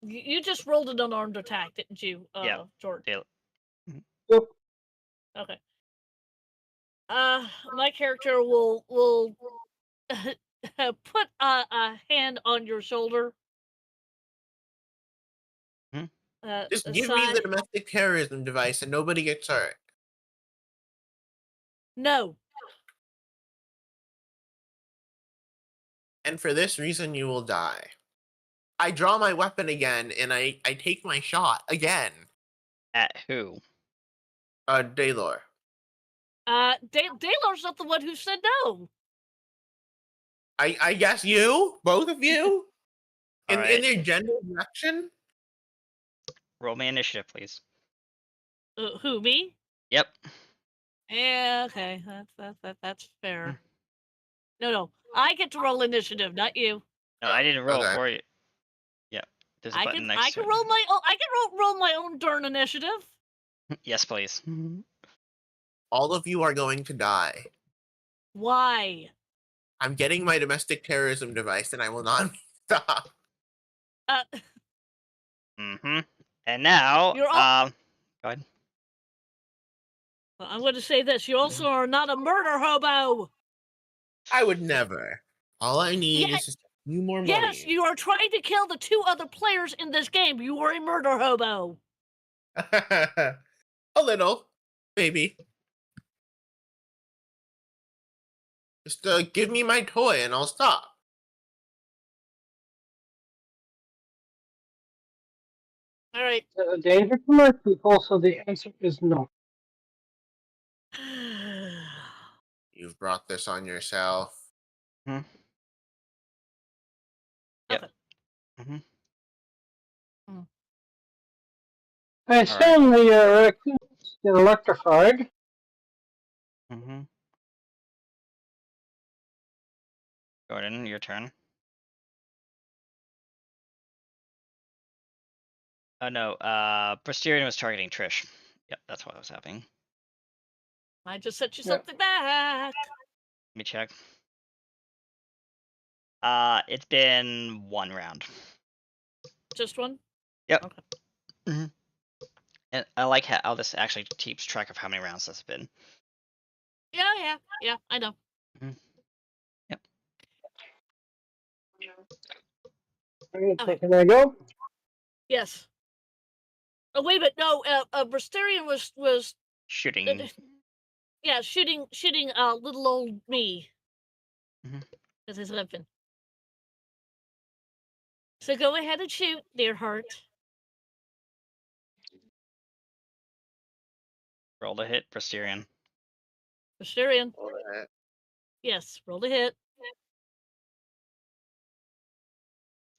you just rolled an unarmed attack, didn't you? Yeah. Jordan. Daylor. Yep. Okay. My character will put a hand on your shoulder. Hmm? Just give me Aside. the domestic terrorism device and nobody gets hurt. No. And for this reason, you will die. I draw my weapon again, and I take my shot again. At who? Daylor. Daylor's not the one who said no. I guess you? Both of you? In Alright. their gender direction? Roll me initiative, please. Who, me? Yep. Yeah, okay. That's fair. No. I get to roll initiative, not you. No, I didn't roll Okay. for you. Yep. There's a button next I to can it. roll my own. I can roll my own darn initiative. Yes, please. All of you are going to die. Why? I'm getting my domestic terrorism device, and I will not stop. Mm-hmm. And now, You're all- go ahead. I'm going to say this: you also are not a murder hobo. I would never. All I need Yeah, is just a few more money. Yes, you are trying to kill the 2 other players in this game. You are a murder hobo. A little, maybe. Just give me my toy and I'll stop. All right. There's a danger to my people, so the answer is no. You've brought this on yourself. Hmm. Yep. Okay. Mm-hmm. I assume the raccoons get electrified. Mm-hmm. Jordan, your turn. Oh no, Brasterian was targeting Trish. Yep, that's what was happening. I just sent you Yeah. something back. Let me check. It's been 1 round. Just one? Yep. Okay. Mm-hmm. And I like how this actually keeps track of how many rounds this has been. Yeah, I know. Yep. Okay, can I go? Yes. Oh, wait a minute. No, Brasterian was Shooting. yeah, shooting little old me. Mhm. With his weapon. So go ahead and shoot, dear heart. Roll to hit, Brasterian. Brasterian. Alright. Yes, roll to hit.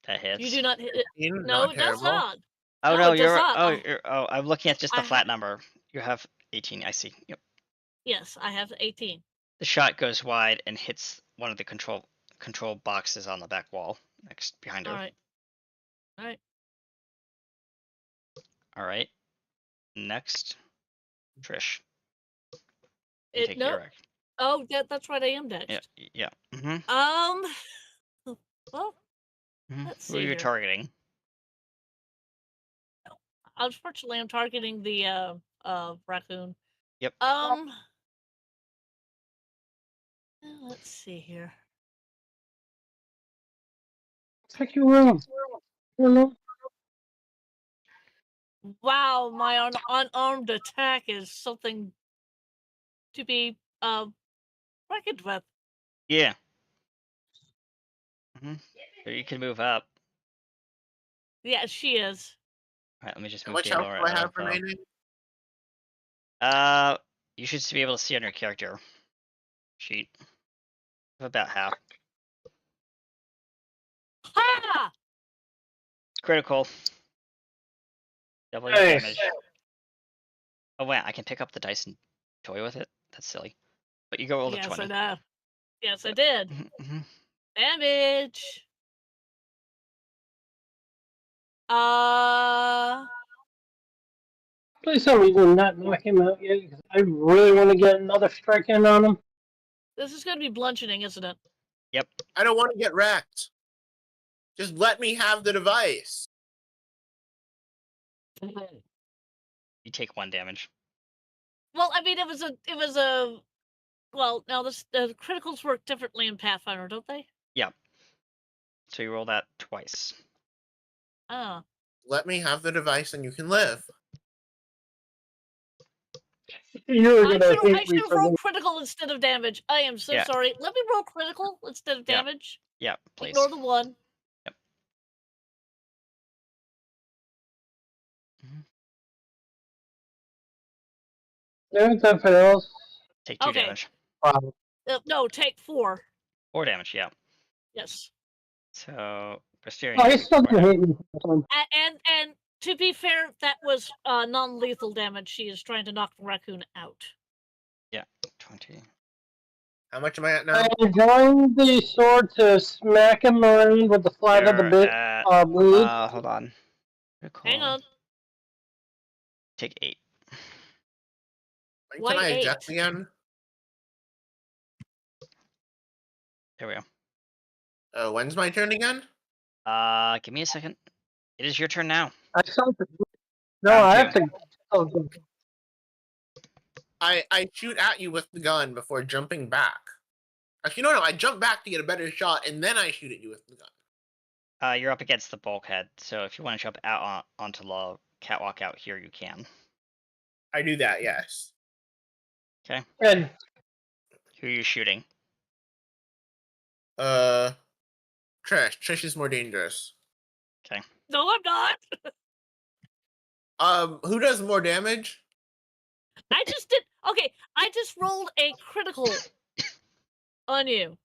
That hits. You do not hit it. No, Not it does terrible. not. Oh No, no, it does you're not. I'm looking at just the I flat number. You have 18. I see. Yep. Yes, I have 18. The shot goes wide and hits one of the control boxes on the back wall next behind her. All right. All right. Next, Trish. You take your act. Oh, that's right. I am next. Yeah. Mm-hmm. Well, Mm-hmm. let's Who see are you here. targeting? unfortunately, I'm targeting the raccoon. Yep. Let's see here. Check your room. Hello? Wow, my unarmed attack is something to be reckoned with. Yeah. So you can move up. Yeah, she is. Alright, let me just How move much health Daylor do I have up. remaining? You should be able to see on your character sheet. About half. Ha! Critical. Double your Nice. damage. Oh wait, I can pick up the dice and toy with it? That's silly. But you go roll the Yes, 20. I know. Yes, I did. Mhm. Damage. Uh, Please tell me you did not knock him out yet, because I really want to get another strike in on him. this is going to be bludgeoning, isn't it? Yep. I don't want to get wrecked. Just let me have the device. You take 1 damage. Well, I mean, it was a. Well, now the criticals work differently in Pathfinder, don't they? Yep. So you roll that twice. Oh. Let me have the device and you can live. You're I gonna should hate me have for rolled this. critical instead of damage. I am so Yeah. sorry. Let me roll critical instead of Yeah. damage. Yeah, please. Ignore the 1. Yep. Everything fails. Take 2 Okay. damage. Wow. No, take 4. 4 damage, yeah. Yes. So, Presterian, Oh, you he's take still 4 gonna now. hate me for this one. And to be fair, that was non-lethal damage. She is trying to knock the raccoon out. Yeah, 20. How much am I at now? I'm drawing the sword to smack him around with the flat of the You're bit at, blade. hold on. Hang on. Take 8. When Why can I 8? eject again? There we go. When's my turn again? Give me a second. It is your turn now. I saw the. No, Round I 2. have to. Oh, good. I shoot at you with the gun before jumping back. Actually, no, I jump back to get a better shot, and then I shoot at you with the gun. You're up against the bulkhead, so if you want to jump out onto the catwalk out here, you can. I do that, yes. Okay. And Who are you shooting? Trish. Trish is more dangerous. Okay. No, I'm not. Who does more damage? I just did. Okay, I just rolled a critical on you.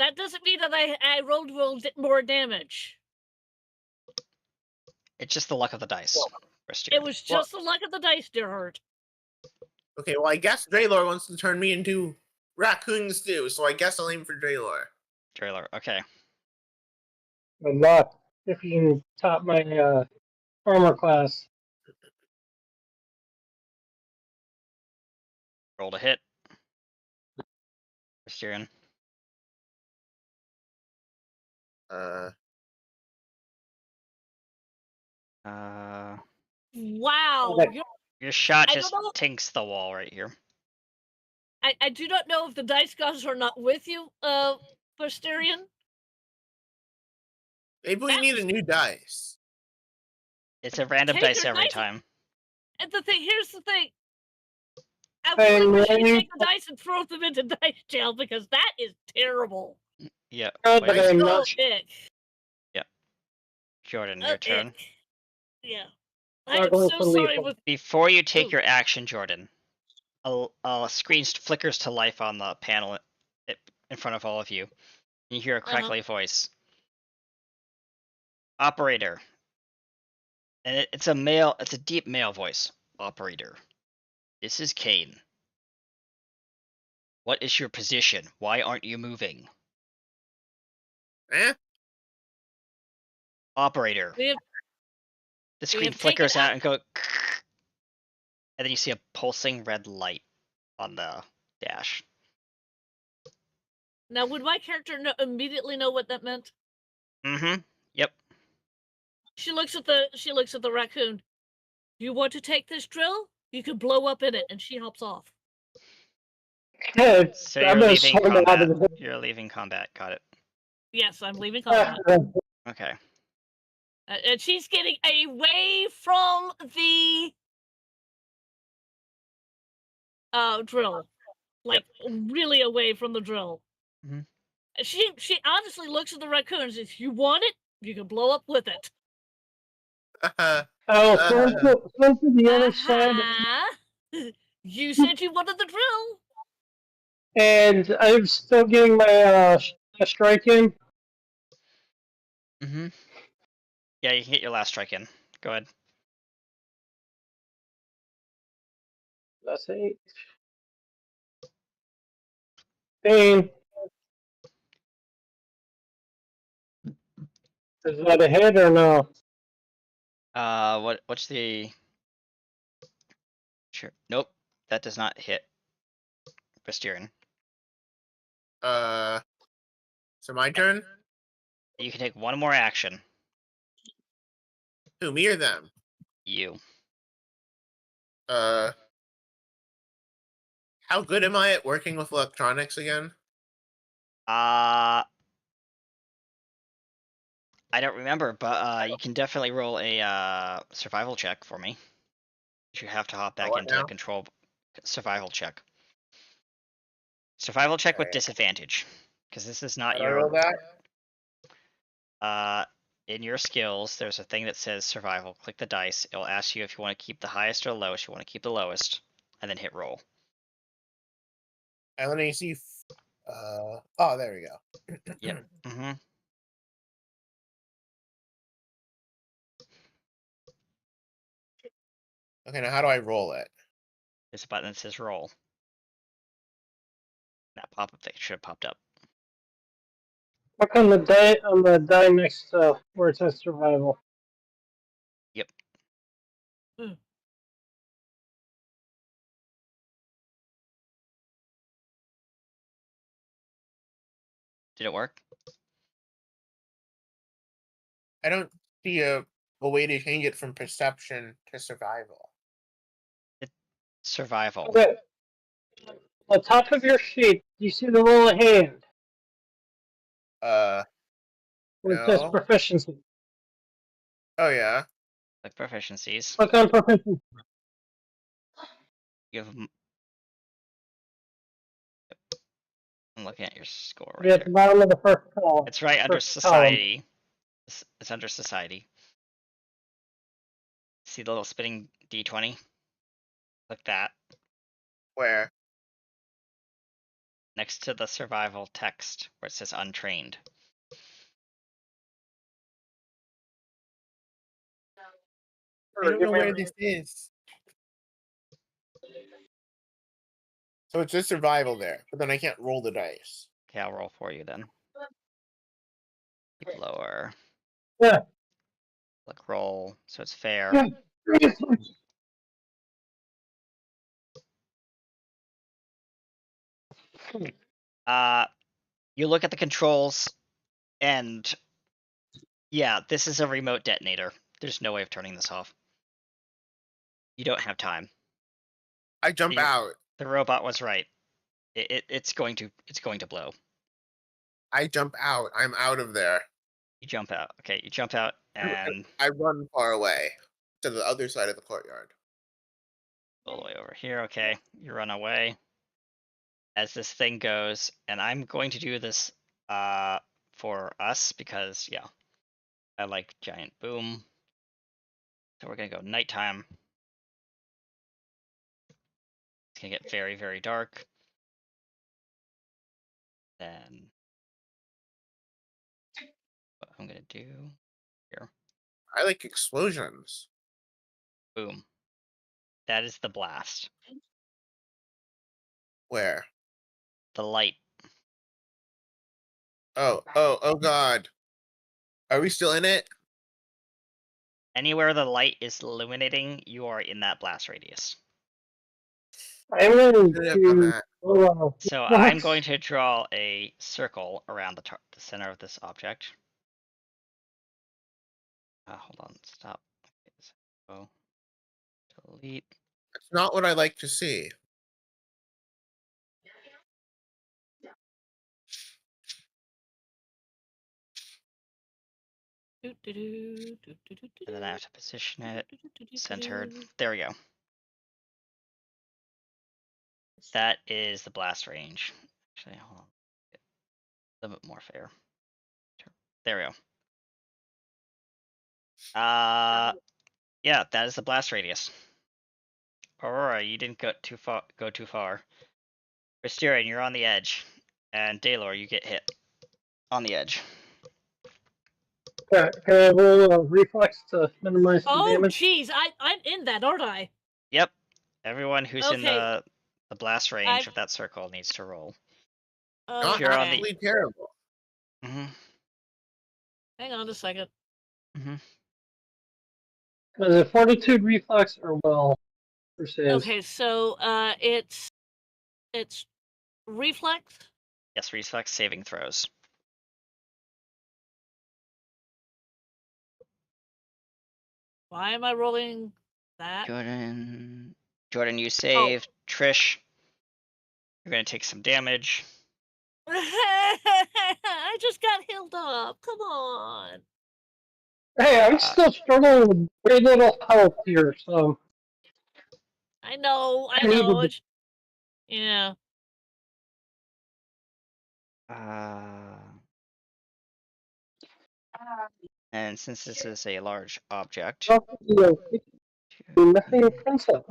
That doesn't mean that I rolled more damage. It's just the luck of the dice. It was just the luck of the dice, dear Hurt. Okay, well, I guess Draylor wants to turn me into raccoon stew, so I guess I'll aim for Draylor. Trailer. Okay. good luck if you can top my armor class. Roll to hit. Presterian. Wow. Okay. Your shot I just don't know- tinks the wall right here. I do not know if the dice gods are not with you, Posterian. Maybe we That need was- a new dice. It's a random Take dice your every dice- time. And here's the thing. I Hey, really wish man, you you- take the dice and throw them into dice jail because that is terrible. Yeah. But Wait, I'm Oh, not. ick. Jordan, Oh, your turn. ick. Yeah. Not I am going so for sorry lethal. with Before you take Ooh. your action, Jordan, a screen flickers to life on the panel in front of all of you. You hear a crackly voice. Operator. And it's a deep male voice. Operator. This is Kane. What is your position? Why aren't you moving? Eh? Operator. we have The screen have taken flickers out out- and go, and then you see a pulsing red light on the dash. now. Would my character immediately know what that meant? Mm-hmm. Yep. She looks at the raccoon. You want to take this drill? You can blow up in it, and she hops off. Okay, So I'm you're gonna leaving sword out combat. of the You're leaving combat. Got it. Yes, I'm leaving combat. Okay. And she's getting away from the drill. Like, really away from the drill. Mhm. She honestly looks at the raccoon and says, "You want it? You can blow up with it." I'll swim to the other side, Uh-huh. You said you wanted the drill. and I'm still getting my strike in. Mhm. Yeah, you can get your last strike in. Go ahead. That's 8. Pain. Is that a hit or no? What's the? Sure. Nope. That does not hit. Basterian. So my turn? You can take one more action. Who, me or them? You. How good am I at working with electronics again? I don't remember, but you can definitely roll a survival check for me. You have to hop back what into the now? control survival check. Survival check with Alright. disadvantage, because this is How not do I roll your. that? In your skills, there's a thing that says survival. Click the dice. It'll ask you if you want to keep the highest or lowest. You want to keep the lowest, and then hit roll. And let me see. Oh, there we go. Yep. Mm-hmm. Okay, now how do I roll it? There's a button that says roll. That pop-up thing should have popped up. Look on the die next to where it says survival. Yep. Did it work? I don't see a way to change it from perception to survival. Survival. Okay. On top of your sheet, you see the little hand where it says No. proficiency. Oh yeah. Like proficiencies. Click on proficiency. You have. I'm looking at your score Be right at the there. bottom of the first column. It's right under First column. society. It's under society. See the little spinning D20? Click that. Where? Next to the survival text where it says untrained. I don't know where this is. So it's just survival there, but then I can't roll the dice. Okay, I'll roll for you then. Keep lower. Yeah. Click roll, so it's fair. You look at the controls, and yeah, this is a remote detonator. There's no way of turning this off. You don't have time. I jump out. The robot was right. It's going to blow. I jump out. I'm out of there. You jump out. Okay, you jump out and I run far away to the other side of the courtyard. all the way over here. Okay, you run away as this thing goes, and I'm going to do this for us because yeah, I like giant boom. So we're gonna go nighttime. It's gonna get very, very dark. Then what I'm gonna do here, I like explosions. boom. That is the blast. Where? The light. Oh god. Are we still in it? Anywhere the light is illuminating, you are in that blast radius. I'm going Should have done to. that. So I'm going to draw a circle around the center of this object. Hold on, stop. Okay, so Delete. That's not what I like to see. And then I have to position it centered. There we go. That is the blast range. Actually, hold on. A little bit more fair. There we go. Yeah, that is the blast radius. Aurora, you didn't go too far. Mysterian, you're on the edge. And Daylor, you get hit on the edge. Can I roll a reflex to minimize the Oh, damage? jeez, I'm in that, aren't I? Yep. Everyone who's in Okay. the blast range of that circle needs to roll. Not you're on the- absolutely terrible. Mm-hmm. Hang on a second. Mm-hmm. Is it fortitude, reflex, or will for saves? Okay, so it's reflex. Yes, reflex saving throws. Why am I rolling that? Jordan, you save. Trish, you're gonna take some damage. I just got healed up. Come on. Hey, I'm still struggling with very little health here, so I know. I needed It's, yeah. And since this is a large object, nothing princess.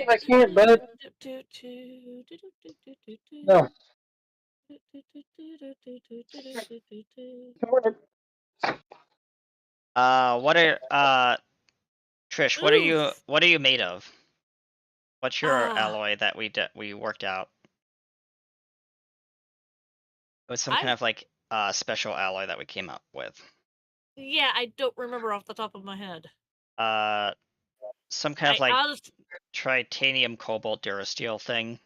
I can't, bud. No. What are Trish? What Oof. are you made of? What's your Ah. alloy that we worked out? It was some kind I- of like special alloy that we came up with. Yeah, I don't remember off the top of my head. Some kind of like titanium cobalt durasteel thing.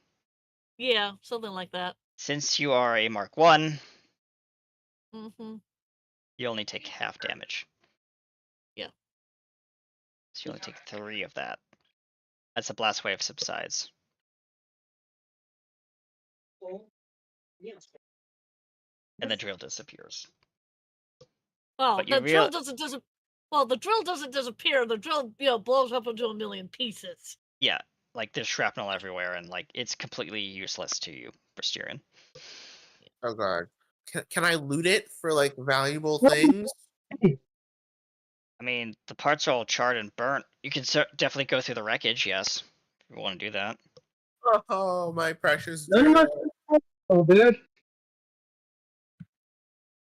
Yeah, something like that. Since you are a Mark 1, Mm-hmm. you only take half damage. Yeah. So you only take 3 of that. As the blast wave subsides. And the drill disappears. Well, But the you drill doesn't well, the drill doesn't disappear. The drill, blows up into a million pieces. Yeah, like there's shrapnel everywhere, and like it's completely useless to you, Brysterian. Oh god. Can I loot it for like valuable things? I mean, the parts are all charred and burnt. You can definitely go through the wreckage, yes, if you want to do that. Oh, my precious No, oh, dude.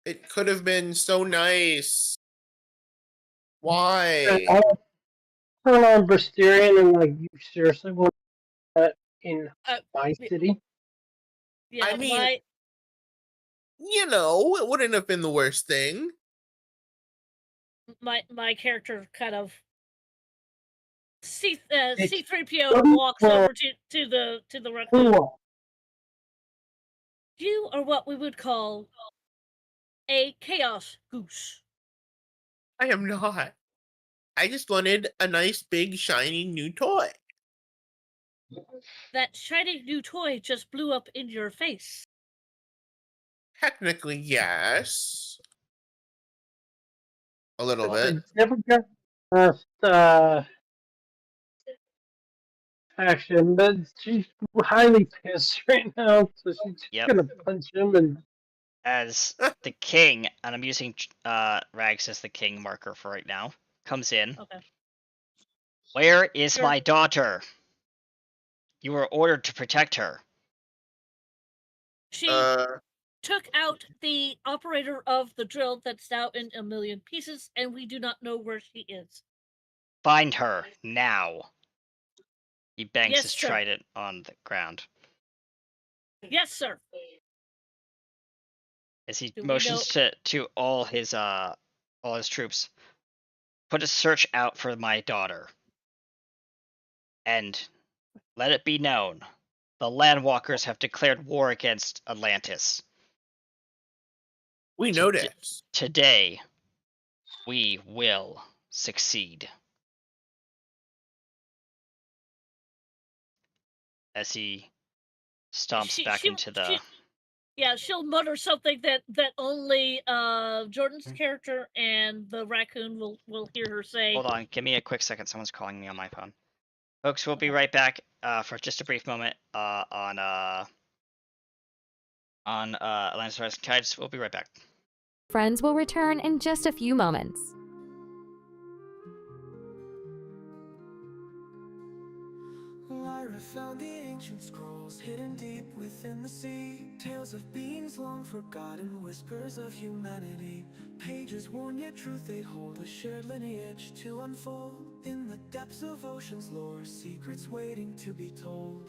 It could have been so nice. Why? I turn on Brysterian and like, you seriously want that in my city? Yeah, I mean, it wouldn't have been the worst thing. my character kind of C3PO walks over to the raccoon. You are what we would call a chaos goose. I am not. I just wanted a nice, big, shiny new toy. That shiny new toy just blew up in your face. Technically, yes. A little bit. Never got past action, but she's highly pissed right now, so she's gonna punch him and. As the king, and I'm using Rags as the king marker for right now, comes in. Okay. Where is my daughter? You were ordered to protect her. She took out the operator of the drill that's now in a million pieces, and we do not know where she is. Find her now. He bangs his sir. trident on the ground. Yes, sir. As he motions to all his troops, put a search out for my daughter. And let it be known, the Landwalkers have declared war against Atlantis. We noticed. Today, we will succeed. As he stomps back into the... Yeah, she'll mutter something that only Jordan's character and the raccoon will hear her say. Hold on, give me a quick second. Someone's calling me on my phone. Folks, we'll be right back for just a brief moment on Atlantis Rising Tides. We'll be right back. Friends will return in just a few moments. Lyra found the ancient scrolls hidden deep within the sea. Tales of beings long forgotten, whispers of humanity. Pages worn yet truth they hold, a shared lineage to unfold. In the depths of ocean's lore, secrets waiting to be told.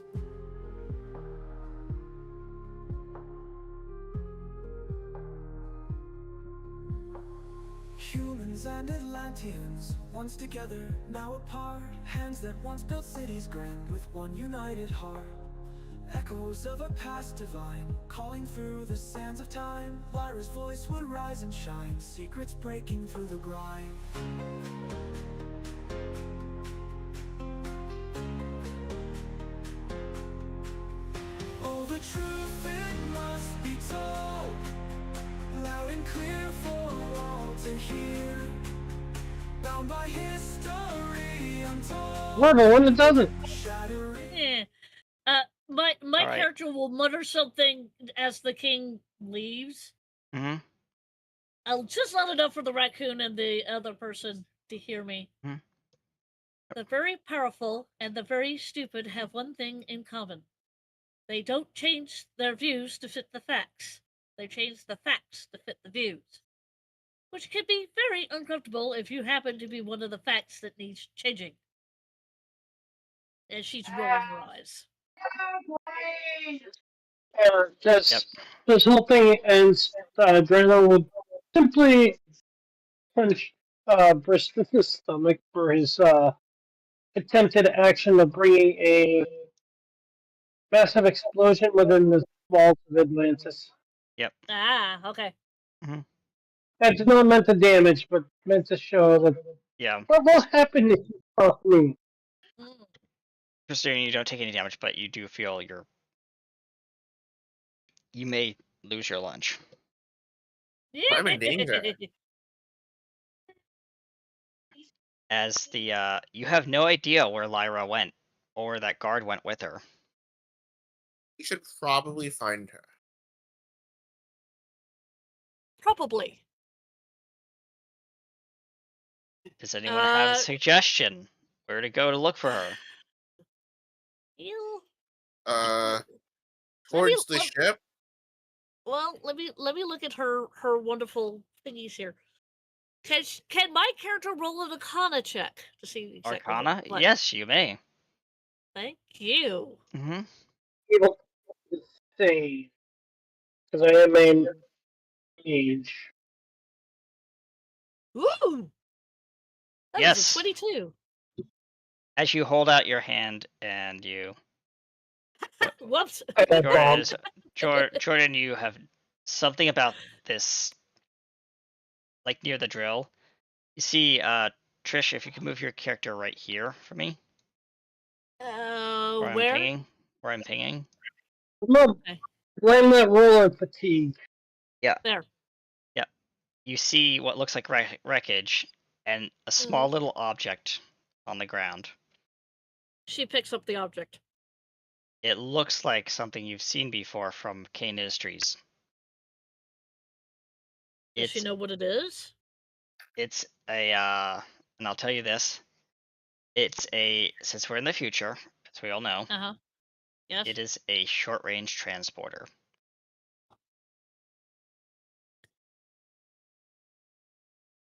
Humans and Atlanteans, once together, now apart. Hands that once built cities grand with one united heart. Echoes of a past divine, calling through the sands of time. Lyra's voice would rise and shine, secrets breaking through the grime. Oh, the truth, it must be told, loud and clear for all to hear. Bound by history untold. We're the one that does it. Yeah. My All right. character will mutter something as the king leaves. Mm-hmm. I'll just loud enough for the raccoon and the other person to hear me. Mhm. The very powerful and the very stupid have one thing in common. They don't change their views to fit the facts. They change the facts to fit the views. Which can be very uncomfortable if you happen to be one of the facts that needs changing. And she's rolling her eyes. This whole thing ends. Drano would simply punch Brisk in the stomach for his attempted action of bringing a massive explosion within the walls of Atlantis. Ah, okay. That's not meant to damage, but meant to show that Yeah. what will happen if you cross me. Mm. Considering you don't take any damage, but you do feel you may lose your lunch. I'm in danger. As the you have no idea where Lyra went or where that guard went with her. You should probably find her. Probably. Does anyone have a suggestion where to go to look for her? You. Towards the ship? Well, let me look at her wonderful thingies here. Can my character roll an Arcana check to see exactly Arcana? what? Yes, you may. Thank you. Mm-hmm. Able to save because I am a mage. Ooh. That Yes. is a 22. As you hold out your hand and you... Whoops. Jordan, you have something about this, like near the drill. You see, Trish, if you can move your character right here for me. Where? Where I'm pinging. Okay. Blame that roll of fatigue. Yeah. There. Yeah. You see what looks like wreckage and a small little object on the ground. She picks up the object. It looks like something you've seen before from Kane Industries. Does she know what it is? It's a, and I'll tell you this. Since we're in the future, as we all know, Yes. it is a short-range transporter.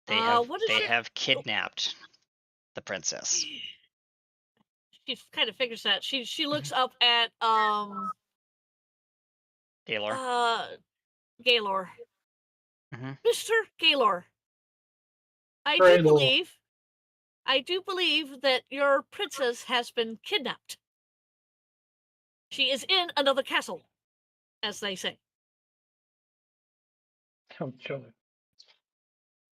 They have kidnapped the princess. She kind of figures that. She looks up at Gaylor. Gaylor. Mr. Gaylor. I do believe that your princess has been kidnapped. She is in another castle, as they say. Count Chili.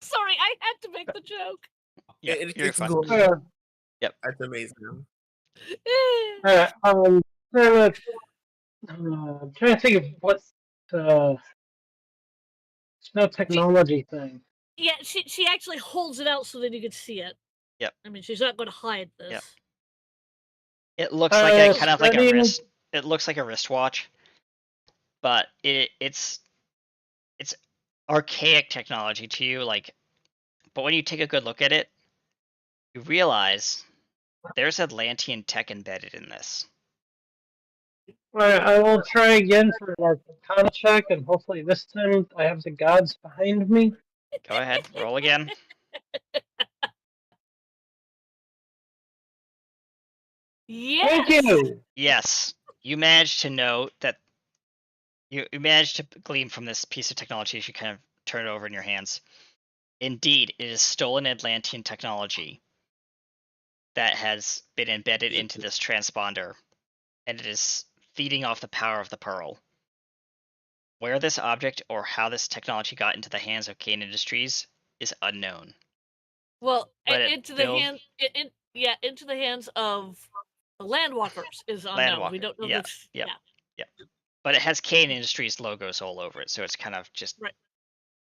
Sorry, I had to make the joke. Yeah, you're It's fine. good. That's amazing. I'm trying to think of what it's no technology thing. Yeah, she actually holds it out so that you can see it. Yep. I mean, she's not going to hide this. Yep. It looks like a kind of like a studying- wrist. It looks like a wristwatch, but it's archaic technology to you. Like, but when you take a good look at it, you realize there's Atlantean tech embedded in this. Alright, I will try again for an Arcana check, and hopefully this time I have the gods behind me. Go ahead, roll again. Yes. Thank you. Yes, you managed to know that. You managed to glean from this piece of technology as you kind of turn it over in your hands. Indeed, it is stolen Atlantean technology that has been embedded into this transponder, and it is feeding off the power of the pearl. Where this object or how this technology got into the hands of Kane Industries is unknown. Well, But it into the build- hand, into the hands of the landwalkers is unknown. We Landwalker, don't know yeah, this. yep. Yeah. But it has Kane Industries logos all over it, so it's kind of just Right.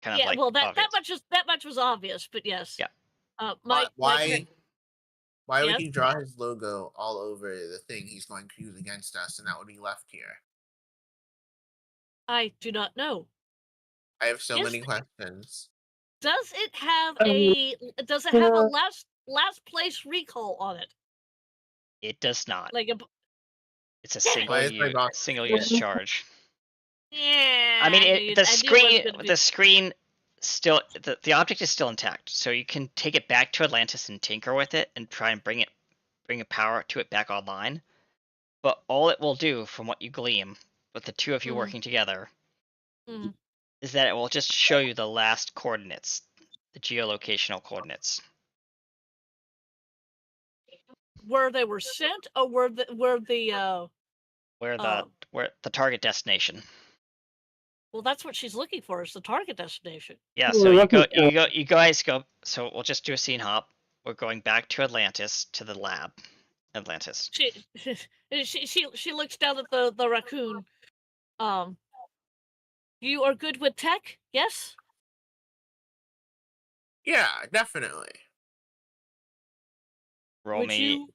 kind of Yeah. like Well, that obvious. much was obvious, but yes. Yeah. My Why would Yes? he draw his logo all over the thing he's going to use against us, and that would be left here? I do not know. I have so Yes, many questions. Does it have Does it yeah. have a last place recall on it? It does not. Like a It's a Damn it. single Why is my use box- single use charge. yeah. I mean, I the knew it was screen gonna be- the screen still the object is still intact, so you can take it back to Atlantis and tinker with it and try and bring a power to it back online. But all it will do, from what you glean, with the two of you Mhm. working together, Mhm. is that it will just show you the last coordinates, the geolocational coordinates. where they were sent, or where the Where the target destination. well, that's what she's looking for, is the target destination. Yeah, Well, so we're you guys go. So we'll just do a scene hop. We're going back to Atlantis, to the lab. Atlantis. She looks down at the raccoon. You are good with tech, yes? Yeah, definitely. Roll would me.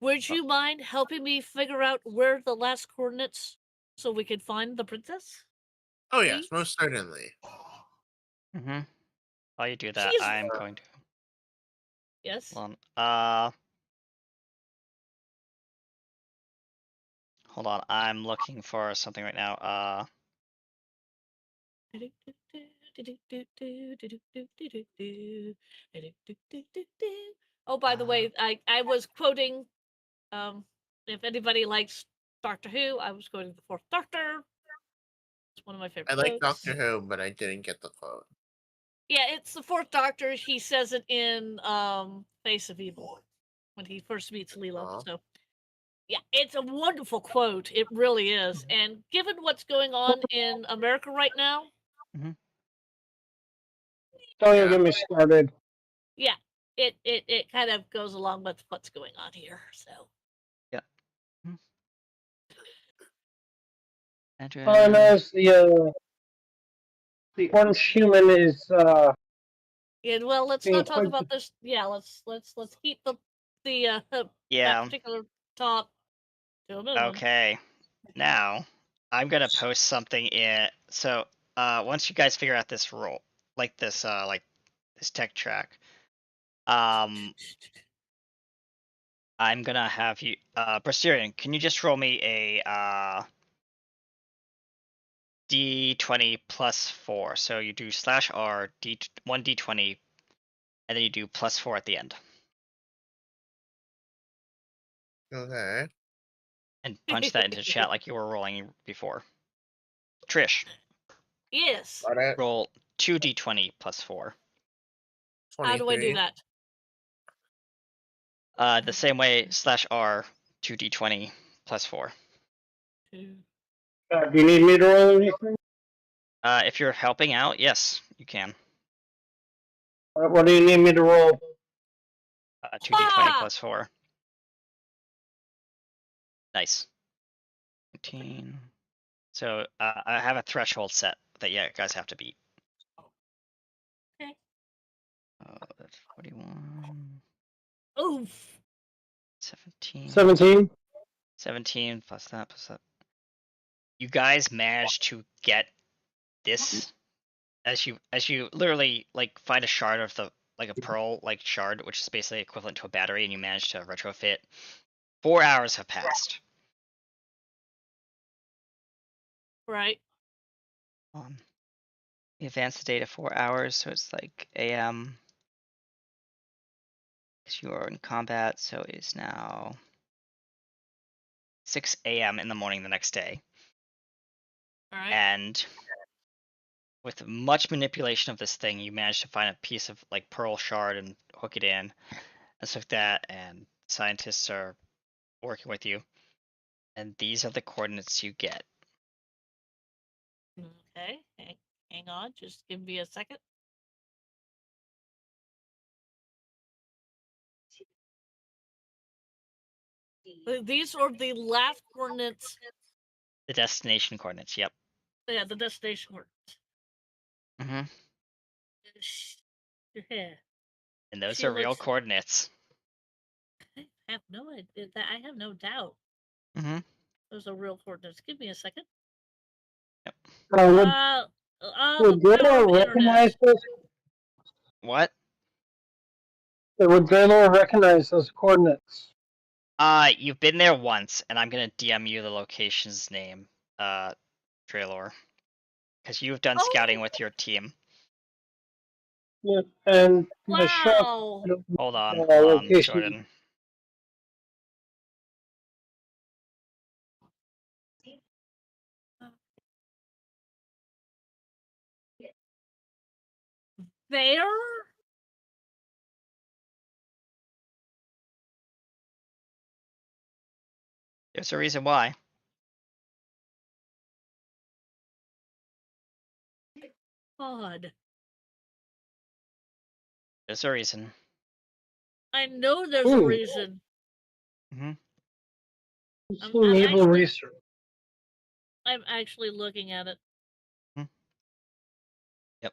you mind helping me figure out where the last coordinates, so we can find the princess? Oh yes, most certainly. Mm-hmm. While you do that, She's- I'm going to. Yes. Hold on. Hold on. I'm looking for something right now. Oh, by the way, I was quoting, if anybody likes Doctor Who, I was quoting the Fourth Doctor. It's one of my favorite I like quotes. Doctor Who, but I didn't get the quote. Yeah, it's the Fourth Doctor. He says it in Face of Evil when he first meets Leela. Aw. So, yeah, it's a wonderful quote. It really is. And given what's going on in America right now, Don't Yeah. even get me started. yeah, it kind of goes along with what's going on here. So, And as the orange human is yeah, well, let's Being not talk quite about this. Yeah, let's keep the Yeah. that particular top to a minimum. Okay. Now, I'm gonna post something in. So, once you guys figure out this role, like this tech track, I'm gonna have you, Brasterian, can you just roll me a D20 plus 4? So you do /R one D20, and then you do plus 4 at the end, Okay. and punch that into chat like you were rolling before. Trish, Yes. Got it. roll 2 D20 plus 4. How do I do 23. that? The same way /R 2 D20 plus 4. Two. do you need me to roll anything? If you're helping out, yes, you can. What do you need me to roll? 2d20 Ah! plus 4. Nice. 19. So I have a threshold set that you guys have to beat. Okay. That's 41. Oof. 17. 17. 17 plus that plus that. You guys managed to get this as you literally like find a shard of the like a pearl like shard, which is basically equivalent to a battery, and you manage to retrofit. 4 hours have passed. Right. We advance the data 4 hours, so it's like AM. Because you are in combat, so it is now 6 AM in the morning the next day. All right. And with much manipulation of this thing, you manage to find a piece of like pearl shard and hook it in, and so that, and scientists are working with you. And these are the coordinates you get. Okay. Hang on. Just give me a second. These are the last coordinates. The destination coordinates, yep. Yeah, the destination coordinates. Mm-hmm. Yeah. And those She are real looks- coordinates. I have no idea. That I have no doubt. Mm-hmm. Those are real coordinates. Give me a second. Yep. Would The power Drano of recognize internet. this? What? Would Drano recognize those coordinates? You've been there once, and I'm gonna DM you the location's name, Trailor. Because you've done scouting with your team. Yeah, and the shop. Wow. Hold on, Location. Jordan. There? There's a reason why. God. There's a reason. I know there's a Ooh. reason. Mm-hmm. Naval research. I'm actually looking at it. Yep.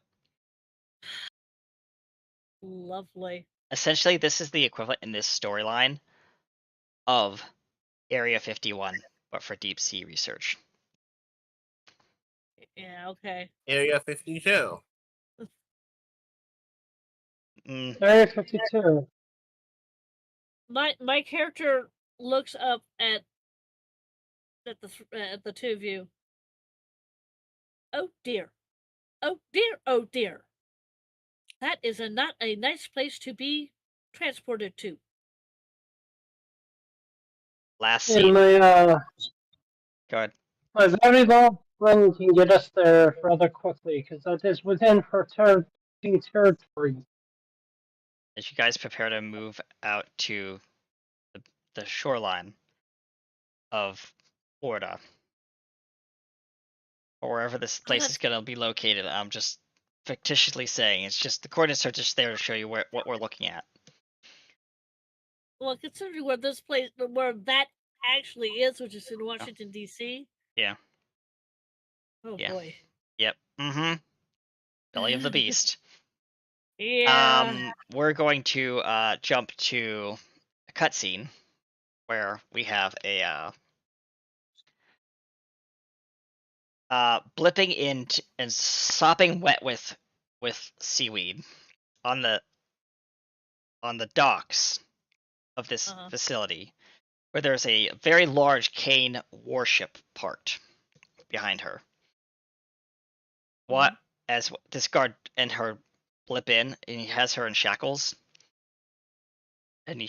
Lovely. Essentially, this is the equivalent in this storyline of Area 51, but for deep sea research. Yeah, okay. Area 52. Area 52. My character looks up at the two of you. Oh dear. Oh dear. Oh dear. That is not a nice place to be transported to. Last And scene. my Go ahead. my very low friend can get us there rather quickly because that is within her territory. As you guys prepare to move out to the shoreline of Florida, or wherever this place is going to be located, I'm just fictitiously saying it's just the coordinates are just there to show you what we're looking at. Well, considering where that actually is, which is in Washington D.C. Yeah. Oh Yeah. boy. Yep. Mm-hmm. Belly of the beast. Yeah. We're going to jump to a cutscene where we have a blipping in and sopping wet with seaweed on the docks of this facility, where there's a very large Kane warship parked behind her. What as this guard and her blip in, and he has her in shackles, and he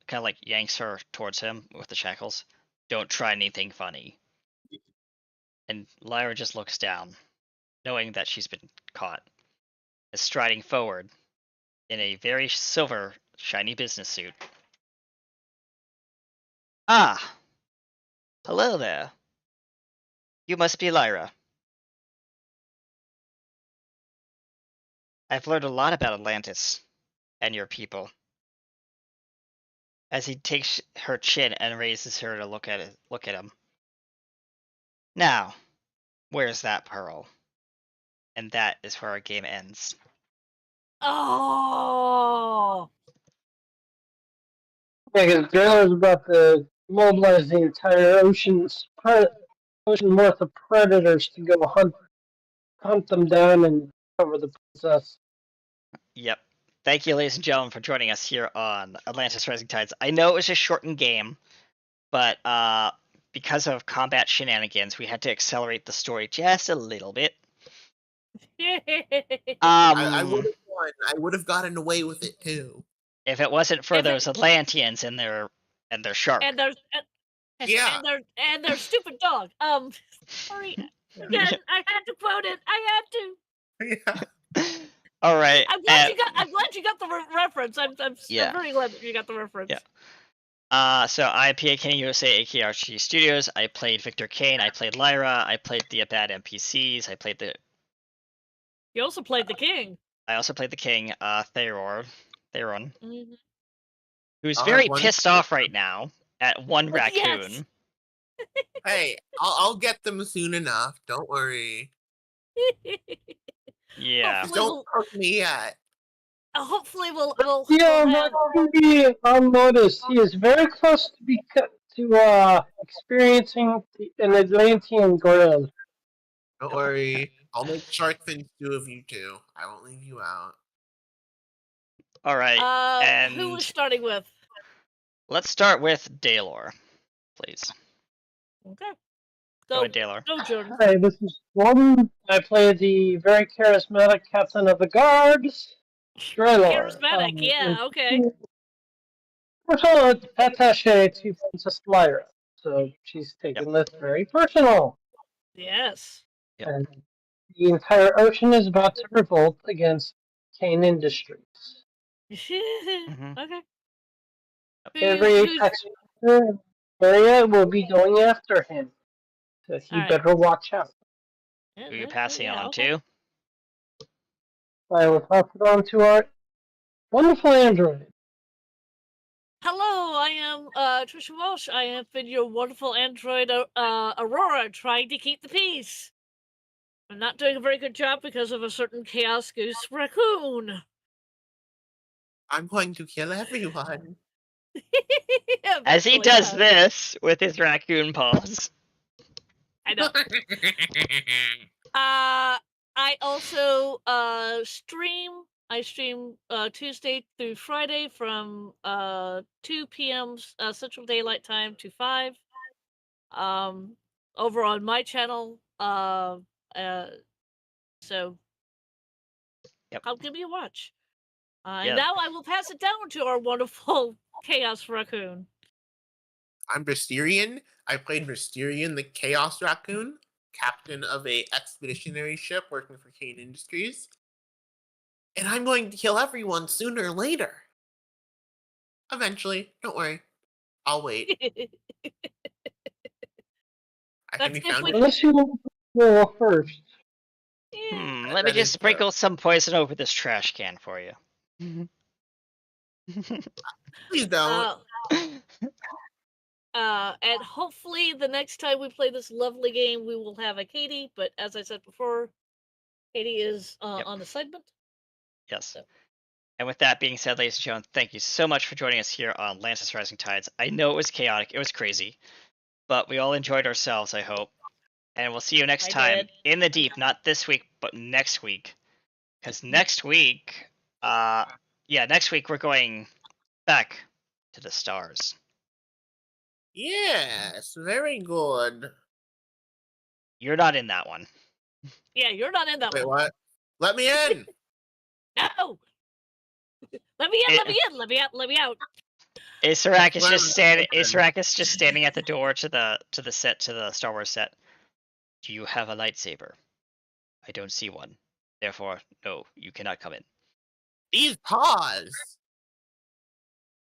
kind of like yanks her towards him with the shackles. Don't try anything funny. And Lyra just looks down, knowing that she's been caught, is striding forward in a very silver, shiny business suit. Ah! Hello there. You must be Lyra. I've learned a lot about Atlantis and your people. As he takes her chin and raises her to look at him. Now, where's that pearl? And that is where our game ends. Oh. Yeah, because Drailer's about to mobilize the entire ocean worth of predators to go hunt them down and cover the princess. Yep. Thank you, ladies and gentlemen, for joining us here on Atlantis Rising Tides. I know it was a shortened game, but because of combat shenanigans, we had to accelerate the story just a little bit. I would have won. I would have gotten away with it too. If it wasn't for If it- those Atlanteans and their shark. and there's Yeah. and their stupid dog. Sorry. Again, I had to quote it. I had to. Yeah. All right. I'm glad you got the reference. I'm Yeah. very glad that you got the reference. Yeah. So I'm PA Kenny USA, AKRG Studios. I played Victor Kane. I played Lyra. I played the bad NPCs. I played the. You also played the king. I also played the king, Theron, Mhm. who's I'll very have one- pissed off right now at one raccoon. Yes. Hey, I'll get them soon enough. Don't worry. Yeah. Just don't cook me yet. Hopefully we'll Yeah, have- that can be unnoticed. He is very close to experiencing an Atlantean gorilla. Don't worry. I'll make shark fin stew of you two. I won't leave you out. All right. who and was starting with? let's start with Daylor, please. Okay. Go Go, ahead, Daylor. go, Jordan. Hi, this is Gordon. I play the very charismatic captain of the guards, Drelor. Charismatic, yeah, okay. Personal attache to Princess Lyra, so she's taken this very personal. Yes. Yep. And the entire ocean is about to revolt against Kane Industries. Okay. Every Who's- taxpayer area will be going after him, so he Alright. better watch out. Yeah, Who are you yeah, passing yeah, on okay. to? I will pass it on to our wonderful android. Hello, I am Trisha Walsh. I have been your wonderful android Aurora, trying to keep the peace. I'm not doing a very good job because of a certain Chaos Goose raccoon. I'm going to kill everyone. As he Eventually, does yeah. this with his raccoon paws. I know. I also stream. I stream Tuesday through Friday from 2 p.m. Central Daylight Time to 5. Over on my channel. So Yep. I'll give you a watch. Yeah. And now I will pass it down to our wonderful Chaos Raccoon. I'm Mysterian. I played Mysterian, the Chaos Raccoon, captain of a expeditionary ship working for Kane Industries. And I'm going to kill everyone sooner or later. Eventually. Don't worry. I'll wait. I can That's be if found. we- Unless you want to go first. Let me That just is sprinkle some poison over this trash can for you. Please don't. And hopefully the next time we play this lovely game, we will have a Katie. But as I said before, Katie is Yep. on assignment. Yes. So. And with that being said, ladies and gentlemen, thank you so much for joining us here on Atlantis Rising Tides. I know it was chaotic, it was crazy, but we all enjoyed ourselves, I hope. And we'll see you next I time did. in the deep, not this week, but next week. Because next week, next week we're going back to the stars. Yes, very good. You're not in that one. Yeah, you're not in that Wait, one. what? Let me in. No. Let me in. It- Let me in. Let me out. Let me out. Asarak is Well, just standing. listen. Asarak is just standing at the door to the Star Wars set. Do you have a lightsaber? I don't see one. Therefore, no, you cannot come in. These paws.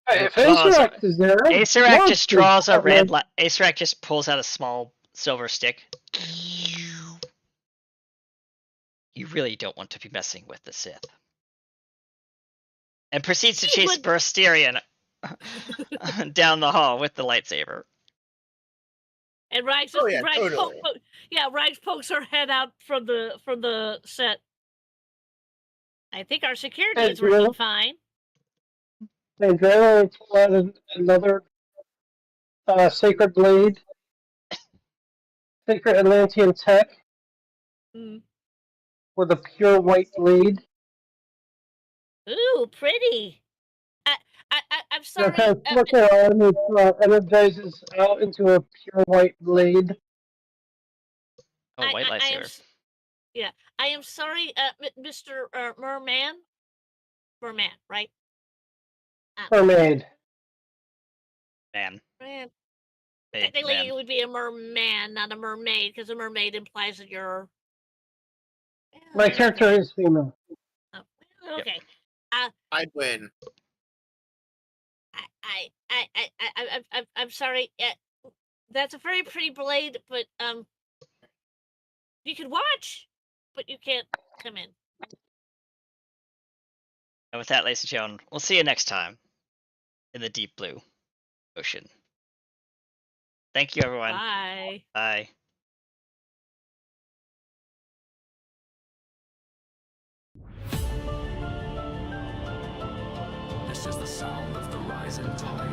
If Well, Asarak is there, Asarak just draws a red. red. Asarak just pulls out a small silver stick. You really don't want to be messing with the Sith. and proceeds to He chase would- Bursterian down the hall with the lightsaber. And Rags, Oh, yeah, Rags, totally. Rags pokes her head out from the set. I think our security Hey, is working Drill. fine. And Drano pull out another sacred blade, sacred Atlantean tech Mm. with a pure white blade. Ooh, pretty. I'm That sorry. kind of flick it on, it energizes out into a pure white blade. Oh, white I am, lightsaber. yeah, I am sorry, Mr. Merman. Merman, right? Mermaid. Man. Man. Hey, Technically, man. it would be a merman, not a mermaid, because a mermaid implies that you're. My character is female. Oh, okay. I'd win. I'm sorry. That's a very pretty blade, but you could watch, but you can't come in. And with that, ladies and gentlemen, we'll see you next time in the deep blue ocean. Thank you, everyone. Bye. Bye. This is the sound of the rising tide.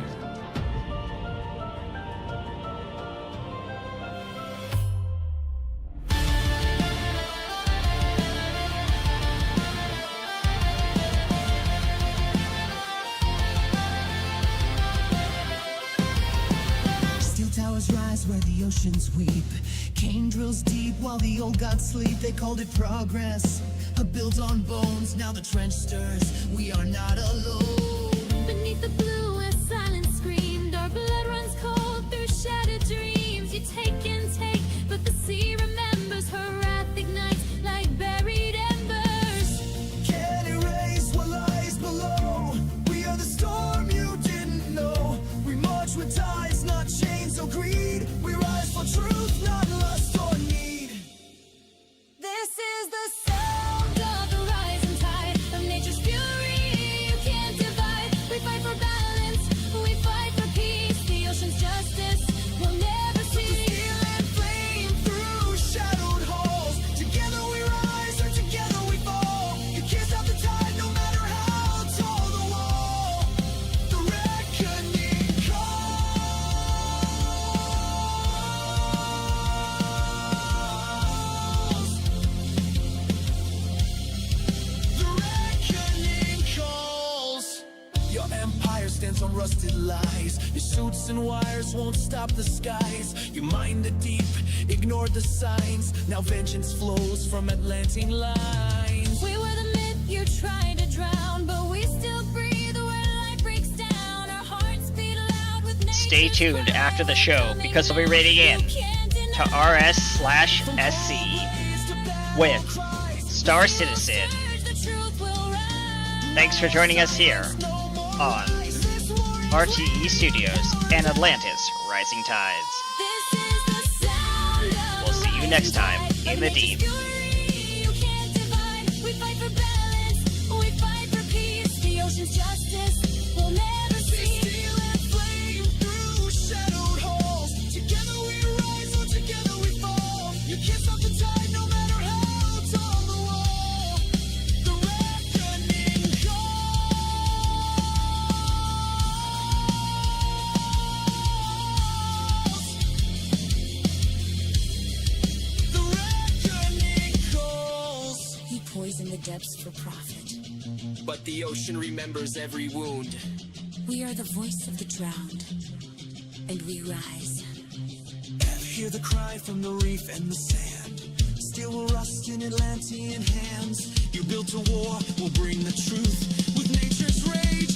Steel towers rise where the oceans weep. Cain drills deep while the old gods sleep. They called it progress, built on bones. Now the trench stirs. We are not alone. Beneath the blue, a silent screamed. Our blood runs cold through shattered dreams. You take and take, but the sea remembers. Her wrath ignites like buried embers. Can't erase what lies below. We are the storm you didn't know. We march with ties, not chains or greed. We rise for truth, not lust or need. This is the sound of the rising tide of nature's fury. You can't divide. We fight for balance. We fight for peace. The ocean's justice will never cease. Steel and flame through shadowed halls. Together we rise, or together we fall. You can't stop the tide, no matter how tall the wall. The reckoning calls. The reckoning calls. Your empire stands on rusted lies. Your suits and wires won't stop the skies. You mine the deep, ignored the signs. Now vengeance flows from Atlantic lines. We were the myth you tried to drown, but we still breathe where life breaks down. Our hearts beat loud with Stay nature's tuned after the show cry. because we'll be rating in You can't to deny. RS/SC with Star Citizen. The truth will rise. Thanks for joining us here on RTE Studios and Atlantis Rising Tides. This is the sound of We'll see you next time in the deep. You can't divide. We fight for balance. We fight for peace. The ocean's justice will never cease. Steel and flame through shadowed halls. Together we rise, or together we fall. You can't stop the tide, no matter how tall the wall. The reckoning calls. The reckoning calls. He poisoned the depths for profit. But the ocean remembers every wound. We are the voice of the drowned, and we rise. Hear the cry from the reef and the sand. Steel will rust in Atlantean hands. You built a war, will bring the truth with nature's rage.